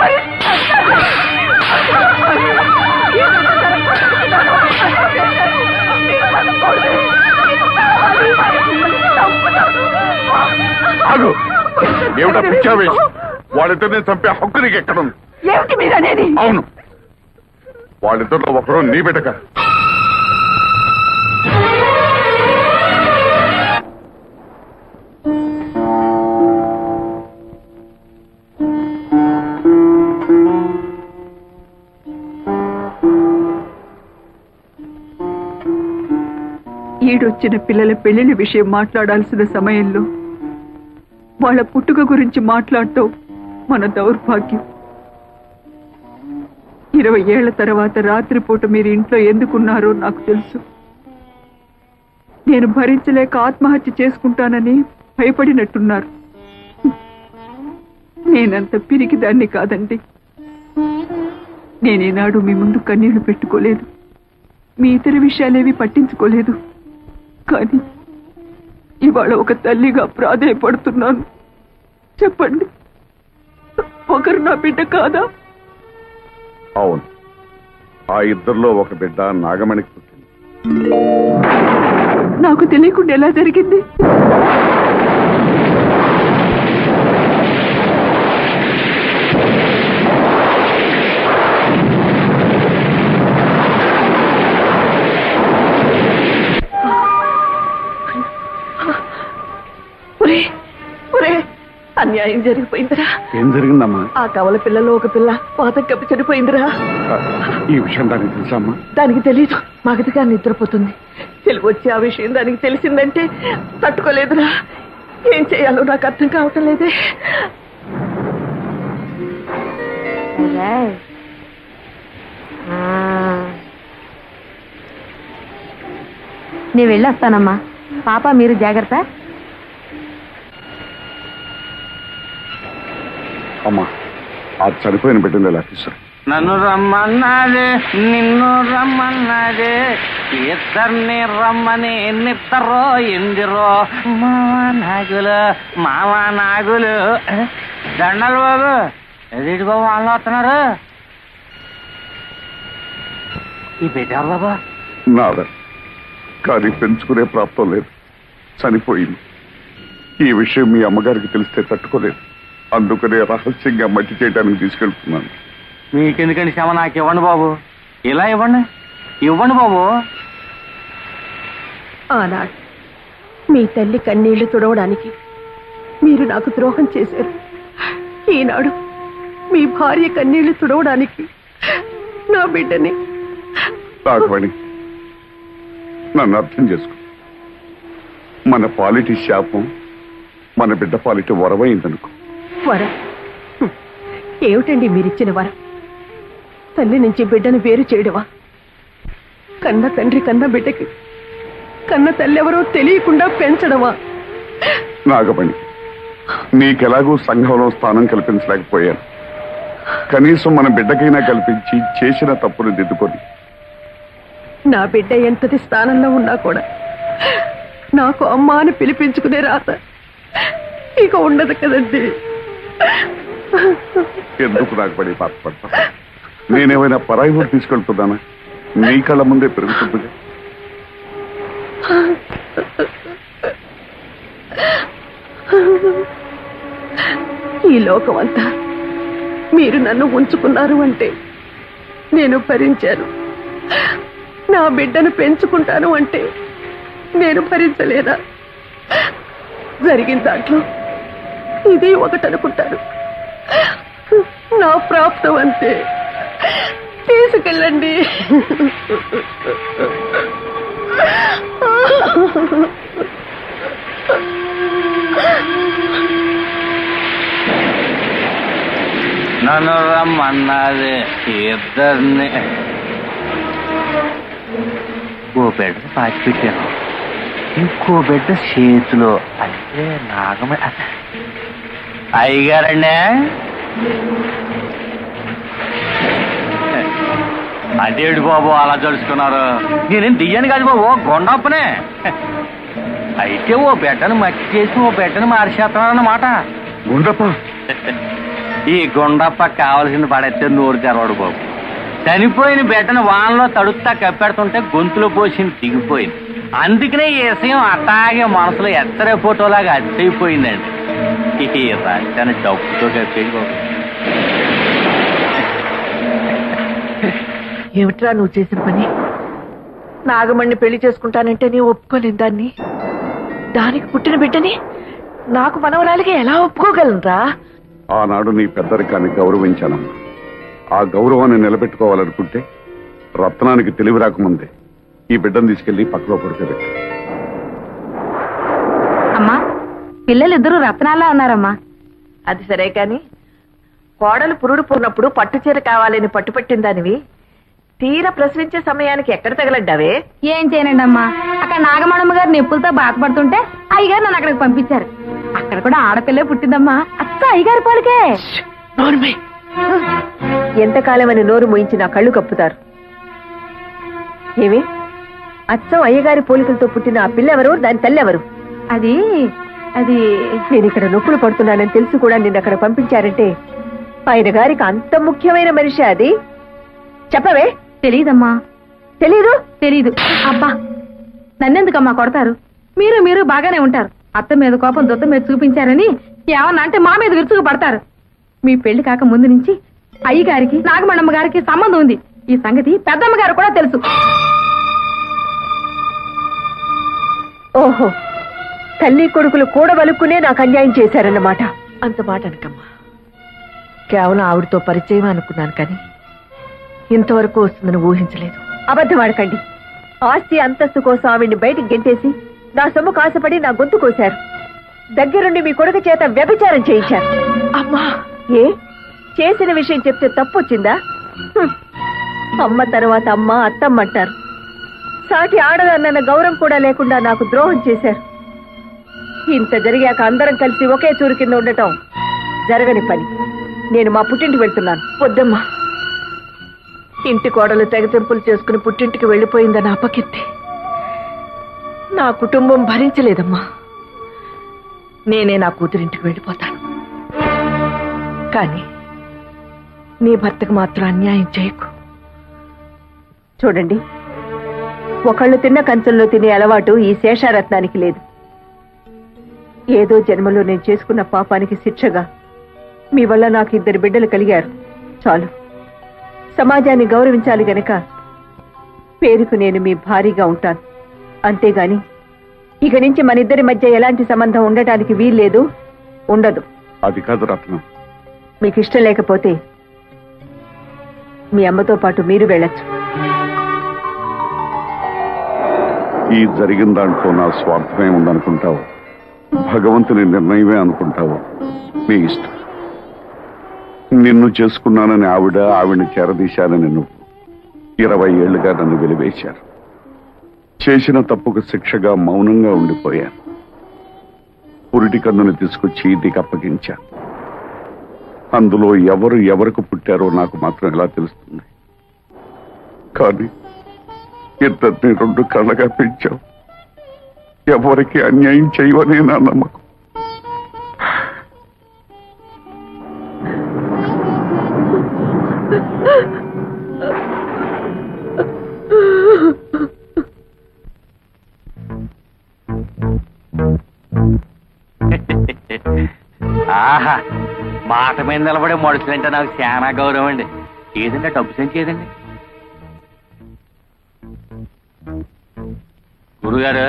E: ఏమిటా పిచ్చావేశం? వాళ్ళిద్దరిని చంపే హక్కు నీకు ఎక్కడుంది?
A: ఏమిటి మీరు అనేది?
E: అవును, వాళ్ళిద్దరిలో ఒకరు నీ బిడ్డక.
K: ఈడొచ్చిన పిల్లల పెళ్లిళ్ళ విషయం మాట్లాడాల్సిన సమయంలో వాళ్ళ పుట్టుక గురించి మాట్లాడటం మన దౌర్భాగ్యం. 20 ఏళ్ల తర్వాత రాత్రిపూట మీరు ఇంట్లో ఎందుకున్నారో నాకు తెలుసు. నేను భరించలేక ఆత్మహత్య చేసుకుంటానని భయపడినట్టున్నారు. నేనంత పిరికిదాన్ని కాదండి. నేనేనాడు మీ ముందు కన్నీళ్లు పెట్టుకోలేదు, మీ ఇతర విషయాలేవి పట్టించుకోలేదు. కానీ ఇవాళ ఒక తల్లిగా ప్రాధేయపడుతున్నాను. చెప్పండి, ఒకరు నా బిడ్డ కాదా?
E: అవును, ఆ ఇద్దరిలో ఒక బిడ్డ నాగమణికి పుట్టింది.
K: నాకు తెలియకుండా ఎలా జరిగింది? అన్యాయం జరిగిపోయిందిరా.
E: ఏం జరిగిందమ్మా?
K: ఆ కవల పిల్లలో ఒక పిల్ల పాత కప్పి చనిపోయిందిరా.
E: ఈ విషయం దానికి తెలుసమ్మా?
K: దానికి తెలీదు. మగతిగా నిద్రపోతుంది. తెలుగు వచ్చి ఆ విషయం దానికి తెలిసిందంటే తట్టుకోలేదురా. ఏం చేయాలో నాకు అర్థం కావటం లేదే.
A: నేను వెళ్ళొస్తానమ్మా. పాప మీరు జాగ్రత్త.
E: అమ్మా, ఆ చనిపోయిన బిడ్డను ఎలా తీసుకురా?
J: నన్ను రమ్మన్నాదే, నిన్ను రమ్మన్నాదే, ఇద్దరిని రమ్మని ఎన్నిద్దరో ఎందిరో మావా నాగులు. దండలు బాబు, ఎదుటి బాబు వాళ్ళు వస్తున్నారు. ఈ పెట్టారు బాబా?
E: నాదా, కానీ పెంచుకునే ప్రాప్తం లేదు, చనిపోయింది. ఈ విషయం మీ అమ్మగారికి తెలిస్తే తట్టుకోలేదు. అందుకనే రహస్యంగా మట్టి చేయడానికి తీసుకెళ్తున్నాను.
J: మీకెందుకండి శ్రమ? నాకు ఇవ్వండి బాబు, ఇలా ఇవ్వండి, ఇవ్వండి బాబు.
K: ఆనాడు మీ తల్లి కన్నీళ్లు తుడవడానికి మీరు నాకు ద్రోహం చేశారు. ఈనాడు మీ భార్య కన్నీళ్లు తుడవడానికి నా బిడ్డని.
E: రాఘవణి, నన్ను అర్థం చేసుకో. మన పాలిటి శాపం మన బిడ్డ పాలిటి వరమైందనుకో.
K: వరం? ఏమిటండి మీరిచ్చిన వరం? తల్లి నుంచి బిడ్డను వేరు చేయడమా? కన్న తండ్రి కన్న బిడ్డకి కన్న తల్లి ఎవరో తెలియకుండా పెంచడమా?
E: నాగమణి, నీకెలాగూ సంఘంలో స్థానం కల్పించలేకపోయాను. కనీసం మన బిడ్డకైనా కల్పించి చేసిన తప్పును దిద్దుకొని.
K: నా బిడ్డ ఎంతటి స్థానంలో ఉన్నా కూడా నాకు అమ్మ అని పిలిపించుకునే రాత ఇక ఉండదు కదండి.
E: ఎందుకు నాగమణి బాధపడతా? నేనేమైనా పరాయి ఊరు తీసుకెళ్తున్నానా? నీ కళ్ళ ముందే పెరుగుతుందిగా.
K: ఈ లోకమంతా మీరు నన్ను ఉంచుకున్నారు అంటే నేను భరించాను. నా బిడ్డను పెంచుకుంటాను అంటే నేను భరించలేదా? జరిగిన దాంట్లో ఇది ఒకటి అనుకుంటాను. నా ప్రాప్తం అంతే. తీసుకెళ్ళండి.
J: నన్ను రమ్మన్నది ఇద్దరిని. ఓ బిడ్డ పాచి పెట్టాను, ఇంకో బిడ్డ చేతిలో. అంటే నాగమే అయ్యగారండి. అదేడు బాబు అలా తెలుసుకున్నారు? నేనేం దియ్యాను కాదు బాబు, గొండప్పనే. అయితే ఓ బిడ్డను మట్టి చేసి ఓ బిడ్డను మార్చేస్తున్నారన్నమాట.
E: గుండప్ప?
J: ఈ గుండప్ప కావలసింది పడేస్తే నోరు తెరవడు బాబు. చనిపోయిన బిడ్డను వానలో తడుస్తా కప్పెడుతుంటే గొంతులో పోసింది దిగిపోయింది. అందుకనే ఈ విషయం అట్లాగే మనసులో ఎత్తరే ఫోటోలాగా అచ్చయిపోయిందండి. ఈ రాజధాని డబ్బుతో కలిపి
K: ఏమిట్రా నువ్వు చేసిన పని? నాగమణ్ణి పెళ్లి చేసుకుంటానంటే నీ ఒప్పుకోలేను దాన్ని. దానికి పుట్టిన బిడ్డని నాకు మనవరాలిగా ఎలా ఒప్పుకోగలనురా?
E: ఆనాడు నీ పెద్దరికాన్ని గౌరవించానమ్మా. ఆ గౌరవాన్ని నిలబెట్టుకోవాలనుకుంటే రత్నానికి తెలివి రాకముందే ఈ బిడ్డను తీసుకెళ్లి పక్కలో పడుకోబెట్టు.
D: అమ్మా, పిల్లలిద్దరూ రత్నాల్లా ఉన్నారమ్మా.
K: అది సరే కాని కోడలు పురుడు పోనప్పుడు పట్టుచీర కావాలని పట్టుపట్టిందానివి తీరా ప్రశ్నించే సమయానికి ఎక్కడ తగలడ్డావే?
D: ఏం చేయనండి అమ్మా, అక్కడ నాగమణమ్మ గారు నొప్పులతో బాధపడుతుంటే అయ్యగారు నన్ను అక్కడికి పంపించారు. అక్కడ కూడా ఆడపిల్లే పుట్టిందమ్మా. అచ్చ అయ్యగారి పోలికే.
K: ఎంతకాలమని నోరు మోయించి నా కళ్ళు కప్పుతారు. ఏమి అచ్చం అయ్యగారి పోలికలతో పుట్టిన ఆ పిల్లెవరు? దాని తల్లెవరు?
D: అది అది
K: నేను ఇక్కడ నొప్పులు పడుతున్నానని తెలుసు కూడా నిన్ను అక్కడ పంపించారంటే ఆయన గారికి అంత ముఖ్యమైన మనిషి అది? చెప్పవే.
D: తెలీదమ్మా.
K: తెలీదు?
D: తెలీదు. అబ్బా, నన్నెందుకమ్మా కొడతారు? మీరు బాగానే ఉంటారు. అత్త మీద కోపం దొత్త మీద చూపించారని ఏమన్నా అంటే మా మీద విరుచుకు పడతారు. మీ పెళ్లి కాక ముందు నుంచి అయ్యగారికి నాగమణమ్మ గారికి సంబంధం ఉంది. ఈ సంగతి పెద్దమ్మ గారు కూడా తెలుసు.
K: ఓహో, తల్లి కొడుకులు కూడబలుక్కునే నాకు అన్యాయం చేశారన్నమాట. అంత మాట అనకమ్మా. కేవలం ఆవిడతో పరిచయం అనుకున్నాను కానీ ఇంతవరకు వస్తుందని ఊహించలేదు. అబద్ధం ఆడకండి. ఆస్తి అంతస్తు కోసం ఆవిడ్ని బయటికి గెంటేసి నా సొమ్ము కాసపడి నా గొంతు కోశారు. దగ్గరుండి మీ కొడుకు చేత వ్యభిచారం చేయించారు. అమ్మా, ఏ చేసిన విషయం చెప్తే తప్పు వచ్చిందా? అమ్మ తర్వాత అమ్మ అత్తమ్మ అంటారు. సాటి ఆడదన్న గౌరవం కూడా లేకుండా నాకు ద్రోహం చేశారు. ఇంత జరిగాక అందరం కలిసి ఒకే చూరు కింద ఉండటం జరగని పని. నేను మా పుట్టింటికి వెళ్తున్నాను. వద్దమ్మా, ఇంటి కోడలు తెగతెంపులు చేసుకుని పుట్టింటికి వెళ్ళిపోయిందని అపకీర్తి నా కుటుంబం భరించలేదమ్మా. నేనే నా కూతురింటికి వెళ్ళిపోతాను. కానీ నీ భర్తకు మాత్రం అన్యాయం చేయకు. చూడండి, ఒకళ్ళు తిన్న కంచంలో తినే అలవాటు ఈ శేషారత్నానికి లేదు. ఏదో జన్మలో నేను చేసుకున్న పాపానికి శిక్షగా మీ వల్ల నాకు 2 బిడ్డలు కలిగారు. చాలు. సమాజాన్ని గౌరవించాలి గనక పేరుకు నేను మీ భారీగా ఉంటాను. అంతేగాని ఇక నుంచి మన ఇద్దరి మధ్య ఎలాంటి సంబంధం ఉండటానికి వీల్లేదు, ఉండదు.
E: అది కాదు రత్నం.
K: మీకు ఇష్టం లేకపోతే మీ అమ్మతో పాటు మీరు వెళ్ళొచ్చు.
E: ఈ జరిగిన దాంట్లో నా స్వార్థమే ఉందనుకుంటావు, భగవంతుని నిర్ణయమే అనుకుంటావు, నీ ఇష్టం. నిన్ను చేసుకున్నానని ఆవిడ్ని చేరదీశానని నువ్వు 20 ఏళ్లుగా నన్ను వెలివేశారు. చేసిన తప్పుకు శిక్షగా మౌనంగా ఉండిపోయాను. పురిటి కన్నుని తీసుకొచ్చి నీకు అప్పగించాను. అందులో ఎవరు ఎవరికి పుట్టారో నాకు మాత్రం ఎలా తెలుస్తుంది? కానీ ఇద్దరిని 2 కళ్ళగా పెంచావు. ఎవరికి అన్యాయం చేయవనే నా నమ్మకం.
J: ఆహా, మాట మీద నిలబడే మనుషులంటే నాకు చాలా గౌరవం అండి. ఏదంటే డబ్బు సంచి ఏదండి? గురుగారు,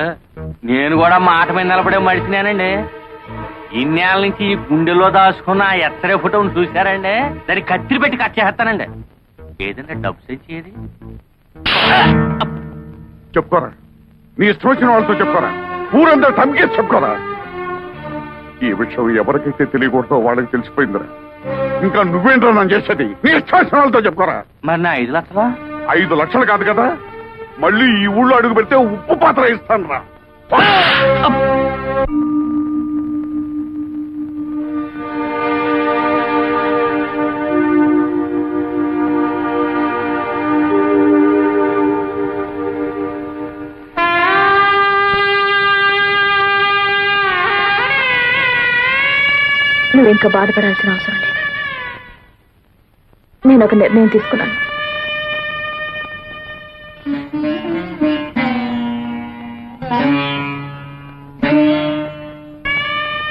J: నేను కూడా మాట మీద నిలబడే మనిషినేనండి. ఇన్నేళ్ళ నుంచి ఈ గుండెలో దాచుకున్న ఆ ఎత్తరే ఫోటోను చూశారండి, దాన్ని కత్తిరి పెట్టి కట్ చేస్తానండి. ఏదంటే డబ్బు సంచి ఏది?
E: చెప్పుకోరా, నీ ఇష్టం వచ్చిన వాళ్ళతో చెప్పుకోరా, ఊరంతా తమకే చెప్పుకోరా. ఈ విషయం ఎవరికైతే తెలియకూడదో వాళ్ళకి తెలిసిపోయిందిరా. ఇంకా నువ్వేంటో నన్ను చేసేది? నీ ఇష్టం వచ్చిన వాళ్ళతో చెప్పుకోరా.
J: మరి నా 5 లక్షలా?
E: 5 లక్షలు కాదు కదా, మళ్ళీ ఈ ఊళ్ళో అడుగు పెడితే ఉప్పు పాత్ర ఇస్తాను రా.
D: నువ్వు ఇంకా బాధపడాల్సిన అవసరం లేదు. నేను ఒక నిర్ణయం తీసుకున్నాను.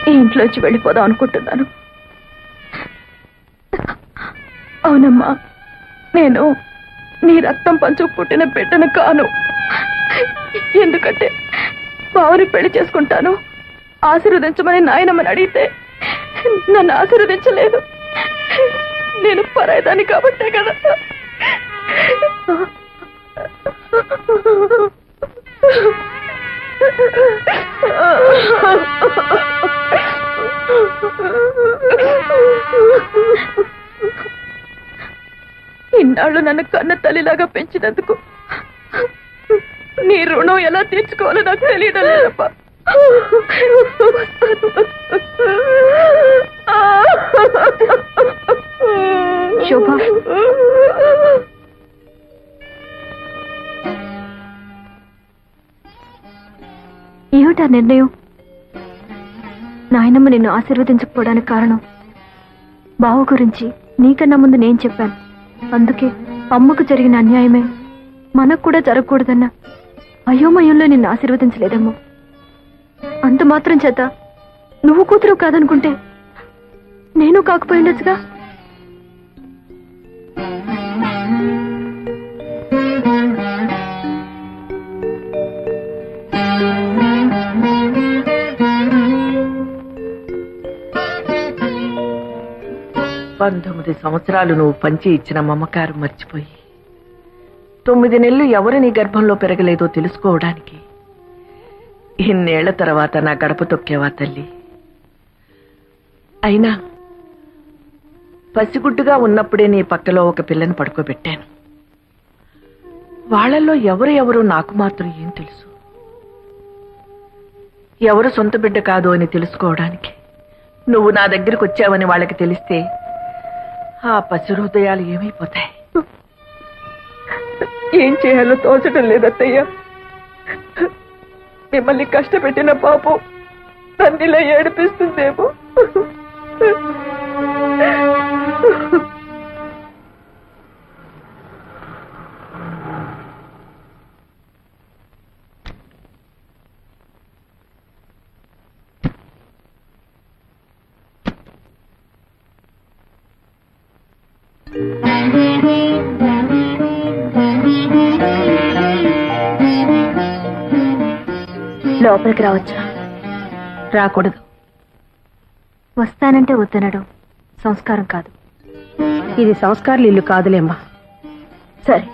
D: ఈ ఇంట్లోంచి వెళ్ళిపోదాం అనుకుంటున్నాను. అవునమ్మా, నేను నీ రక్తం పంచుకు పుట్టిన బిడ్డను కాను. ఎందుకంటే బావని పెళ్లి చేసుకుంటాను ఆశీర్వదించమని నాయనమ్మని అడిగితే నన్ను ఆశీర్వదించలేదు. నేను పరాయిదాన్ని కాబట్టే కదా. ఇన్నాళ్ళు నన్ను కన్న తల్లిలాగా పెంచినందుకు నీ రుణం ఎలా తీర్చుకోవాలో నాకు తెలియడం లేదప్పా. శోభ, ఏమిటా నిర్ణయం? నాయనమ్మ నిన్ను ఆశీర్వదించకపోవడానికి కారణం బావ గురించి నీకన్నా ముందు నేను చెప్పాను. అందుకే అమ్మకు జరిగిన అన్యాయమే మనకు కూడా జరగకూడదన్న అయోమయంలో నిన్ను ఆశీర్వదించలేదమ్మా. అంత మాత్రం చేత నువ్వు కూతురు కాదనుకుంటే నేను కాకపోయిండొచ్చుగా.
K: పంతొమ్మిది సంవత్సరాలు నువ్వు పంచి ఇచ్చిన మమకారం మర్చిపోయి 9 నెలలు ఎవరు నీ గర్భంలో పెరగలేదో తెలుసుకోవడానికి ఇన్నేళ్ల తర్వాత నా గడప తొక్కేవా తల్లి. అయినా పసిగుడ్డుగా ఉన్నప్పుడే నీ పక్కలో ఒక పిల్లని పడుకోబెట్టాను. వాళ్ళల్లో ఎవరు నాకు మాత్రం ఏం తెలుసు? ఎవరు సొంత బిడ్డ కాదు అని తెలుసుకోవడానికి నువ్వు నా దగ్గరికి వచ్చావని వాళ్ళకి తెలిస్తే ఆ పసి హృదయాలు ఏమైపోతాయి? ఏం చేయాలో తోచడం లేదత్తయ్య. మిమ్మల్ని కష్టపెట్టిన పాపం నన్నిలా ఏడిపిస్తుందేమో.
D: లోపలికి రావచ్చా?
K: రాకూడదు.
D: వస్తానంటే వద్దనడం సంస్కారం కాదు.
K: ఇది సంస్కారాలు ఇల్లు కాదులేమ్మా.
D: సరే,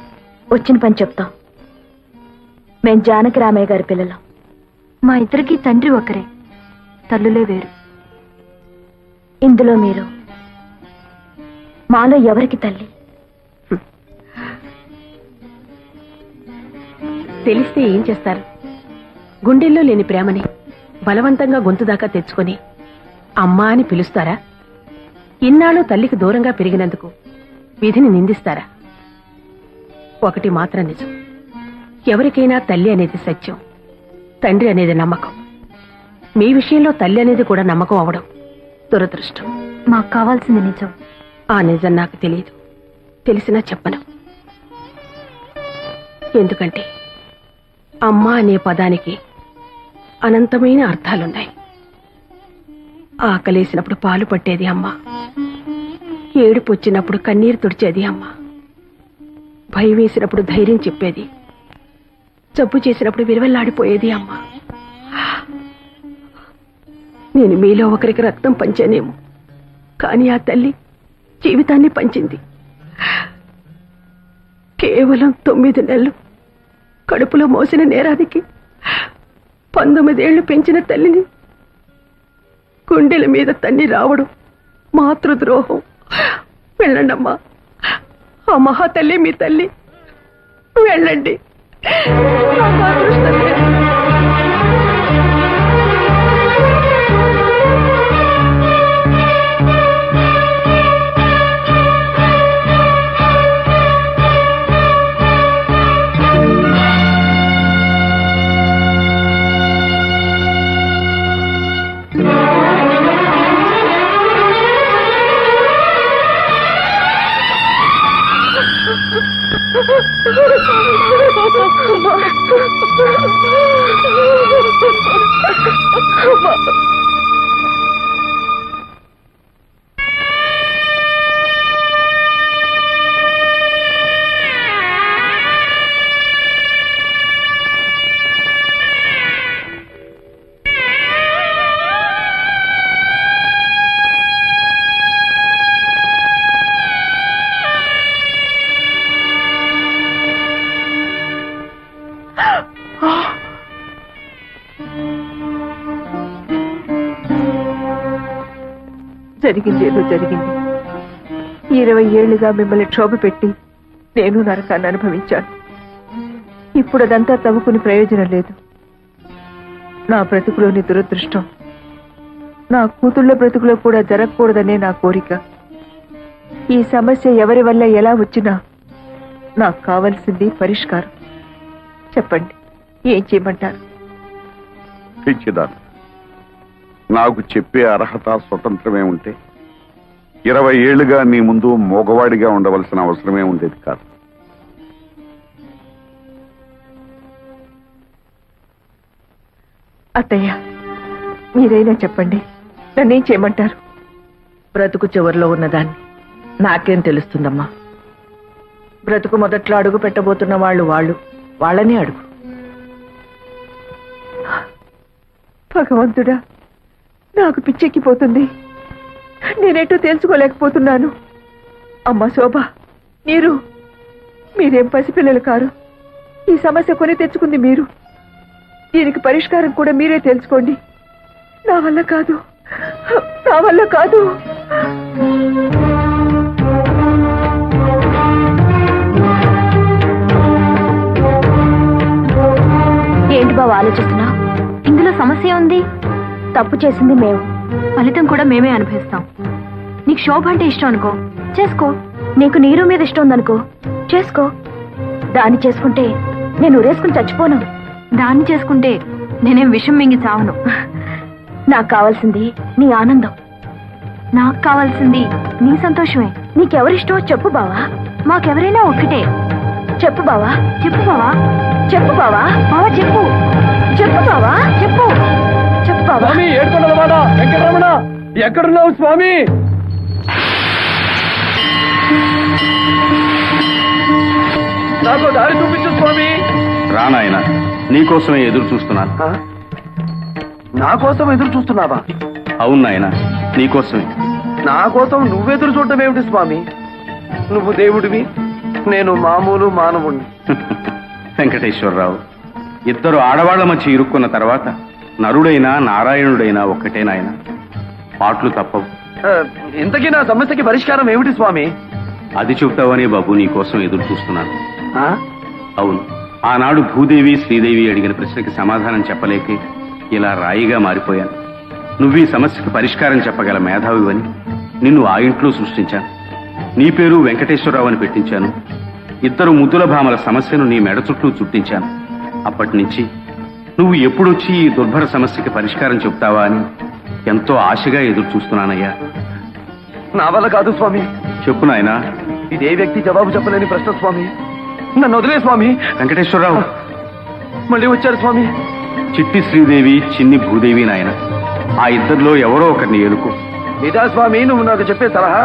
D: వచ్చిన పని చెప్తాం. మేం జానకి రామయ్య గారి పిల్లలం. మా ఇద్దరికి తండ్రి ఒకరే, తల్లులే వేరు. ఇందులో మీరు మాలో ఎవరికి తల్లి?
K: తెలిస్తే ఏం చేస్తారు? గుండెల్లో లేని ప్రేమని బలవంతంగా గొంతు దాకా తెచ్చుకొని అమ్మా అని పిలుస్తారా? ఇన్నాళ్ళు తల్లికి దూరంగా పెరిగినందుకు విధిని నిందిస్తారా? ఒకటి మాత్రం నిజం, ఎవరికైనా తల్లి అనేది సత్యం, తండ్రి అనేది నమ్మకం. మీ విషయంలో తల్లి అనేది కూడా నమ్మకం అవడం దురదృష్టం.
D: మాకు కావాల్సింది నిజం.
K: ఆ నిజం నాకు తెలియదు, తెలిసినా చెప్పను. ఎందుకంటే అమ్మ అనే పదానికి అనంతమైన అర్థాలున్నాయి. ఆకలేసినప్పుడు పాలు పట్టేది అమ్మ, ఏడుపు వచ్చినప్పుడు కన్నీరు తుడిచేది అమ్మ, భయం వేసినప్పుడు ధైర్యం చెప్పేది, జబ్బు చేసినప్పుడు విలువెల్లాడిపోయేది అమ్మ. నేను మీలో ఒకరికి రక్తం పంచానేమో, కానీ ఆ తల్లి జీవితాన్ని పంచింది. కేవలం 9 నెలలు కడుపులో మోసిన నేరానికి 19 ఏళ్లు పెంచిన తల్లిని గుండెల మీద తన్ని రావడం మాతృద్రోహం. వెళ్ళండమ్మా, ఆ మహాతల్లి మీ తల్లి. వెళ్ళండి. నాకు అదృష్టం లేదు. జరిగింది ఏదో జరిగింది. 20 ఏళ్లుగా మిమ్మల్ని క్షోభ పెట్టి నేను నరకాన్ని అనుభవించాను. ఇప్పుడు అదంతా తవ్వుకుని ప్రయోజనం లేదు. నా బ్రతుకులోని దురదృష్టం నా కూతుళ్ళ బ్రతుకులో కూడా జరగకూడదనే నా కోరిక. ఈ సమస్య ఎవరి వల్ల ఎలా వచ్చినా నాకు కావలసింది పరిష్కారం. చెప్పండి, ఏం చేయమంటారు?
E: పిచ్చిదాన్ని, నాకు చెప్పే అర్హత స్వతంత్రమే ఉంటే 20 ఏళ్లుగా నీ ముందు మోగవాడిగా ఉండవలసిన అవసరమే ఉండేది కాదు.
K: అత్తయ్య, మీరైనా చెప్పండి, నన్నేం చేయమంటారు?
A: బ్రతుకు చివరిలో ఉన్నదాన్ని నాకేం తెలుస్తుందమ్మా? బ్రతుకు మొదట్లో అడుగు పెట్టబోతున్న వాళ్ళని అడుగు.
K: భగవంతుడా, నాకు పిచ్చెక్కిపోతుంది. నేనేటో తెలుసుకోలేకపోతున్నాను. అమ్మ శోభ, మీరేం పసిపిల్లలు కారు. ఈ సమస్య కొని తెచ్చుకుంది మీరు. దీనికి పరిష్కారం కూడా మీరే తెలుసుకోండి. నా వల్ల కాదు.
D: ఏంటి బావ ఆలోచిస్తున్నావు? ఇందులో సమస్య ఉంది. తప్పు చేసింది మేము, ఫలితం కూడా మేమే అనుభవిస్తాం. నీకు శోభ అంటే ఇష్టం అనుకో, చేసుకో. నీకు నీరు మీద ఇష్టం ఉందనుకో, చేసుకో. దాన్ని చేసుకుంటే నేను ఊరేసుకుని చచ్చిపోను. దాన్ని చేసుకుంటే నేనేం విషం మింగి చావను. నాకు కావాల్సింది నీ ఆనందం. నాకు కావాల్సింది నీ సంతోషమే. నీకెవరిష్టమో చెప్పు బావా. మాకెవరైనా ఒక్కటే. చెప్పు బావా, చెప్పు బావా, చెప్పు బావా. బావా చెప్పు, చెప్పు బావా, చెప్పు, చెప్పు బావా.
C: ఏడుకొండలవాడ వెంకటరమణ, ఎక్కడున్నావు స్వామి? నాకు దారి చూపించు స్వామి.
J: రానాయన, నీకోసమే ఎదురు చూస్తున్నాను.
C: నా కోసం ఎదురు చూస్తున్నావా?
J: అవును నాయన, నీకోసమే.
C: నా కోసం నువ్వెదురు చూడటం ఏమిటి స్వామి? నువ్వు దేవుడివి, నేను మామూలు మానవుణ్ణి.
J: వెంకటేశ్వరరావు, ఇద్దరు ఆడవాళ్ల మధ్య ఇరుక్కున్న తర్వాత నరుడైనా నారాయణుడైనా ఒక్కటే నాయన. పాటలు తప్పవు.
C: ఇంతకీ నా సమస్యకి పరిష్కారం ఏమిటి స్వామి?
J: అది చెబుతావనే బాబు నీకోసం ఎదురు చూస్తున్నాను. అవును, ఆనాడు భూదేవి శ్రీదేవి అడిగిన ప్రశ్నకి సమాధానం చెప్పలేకే ఇలా రాయిగా మారిపోయాను. నువ్వు ఈ సమస్యకు పరిష్కారం చెప్పగల మేధావివని నిన్ను ఆ ఇంట్లో సృష్టించాను. నీ పేరు వెంకటేశ్వరరావు అని పెట్టించాను. ఇద్దరు ముద్దుల భామల సమస్యను నీ మెడ చుట్టూ చుట్టించాను. అప్పటి నుంచి నువ్వు ఎప్పుడొచ్చి ఈ దుర్భర సమస్యకి పరిష్కారం చెప్తావా అని ఎంతో ఆశగా ఎదురు చూస్తున్నానయ్యా.
C: నా వల్ల కాదు స్వామి.
J: చెప్పు నాయనా.
C: ఇదే వ్యక్తి జవాబు చెప్పలేని ప్రశ్న స్వామి. నన్ను వదిలే స్వామి.
J: వెంకటేశ్వరరావు
C: మళ్ళీ వచ్చారు స్వామి.
J: చిట్టి శ్రీదేవి, చిన్ని భూదేవి నాయన. ఆ ఇద్దరిలో ఎవరో ఒకరిని ఎలుకో.
C: ఇదా స్వామి నువ్వు నాకు చెప్పే సలహా?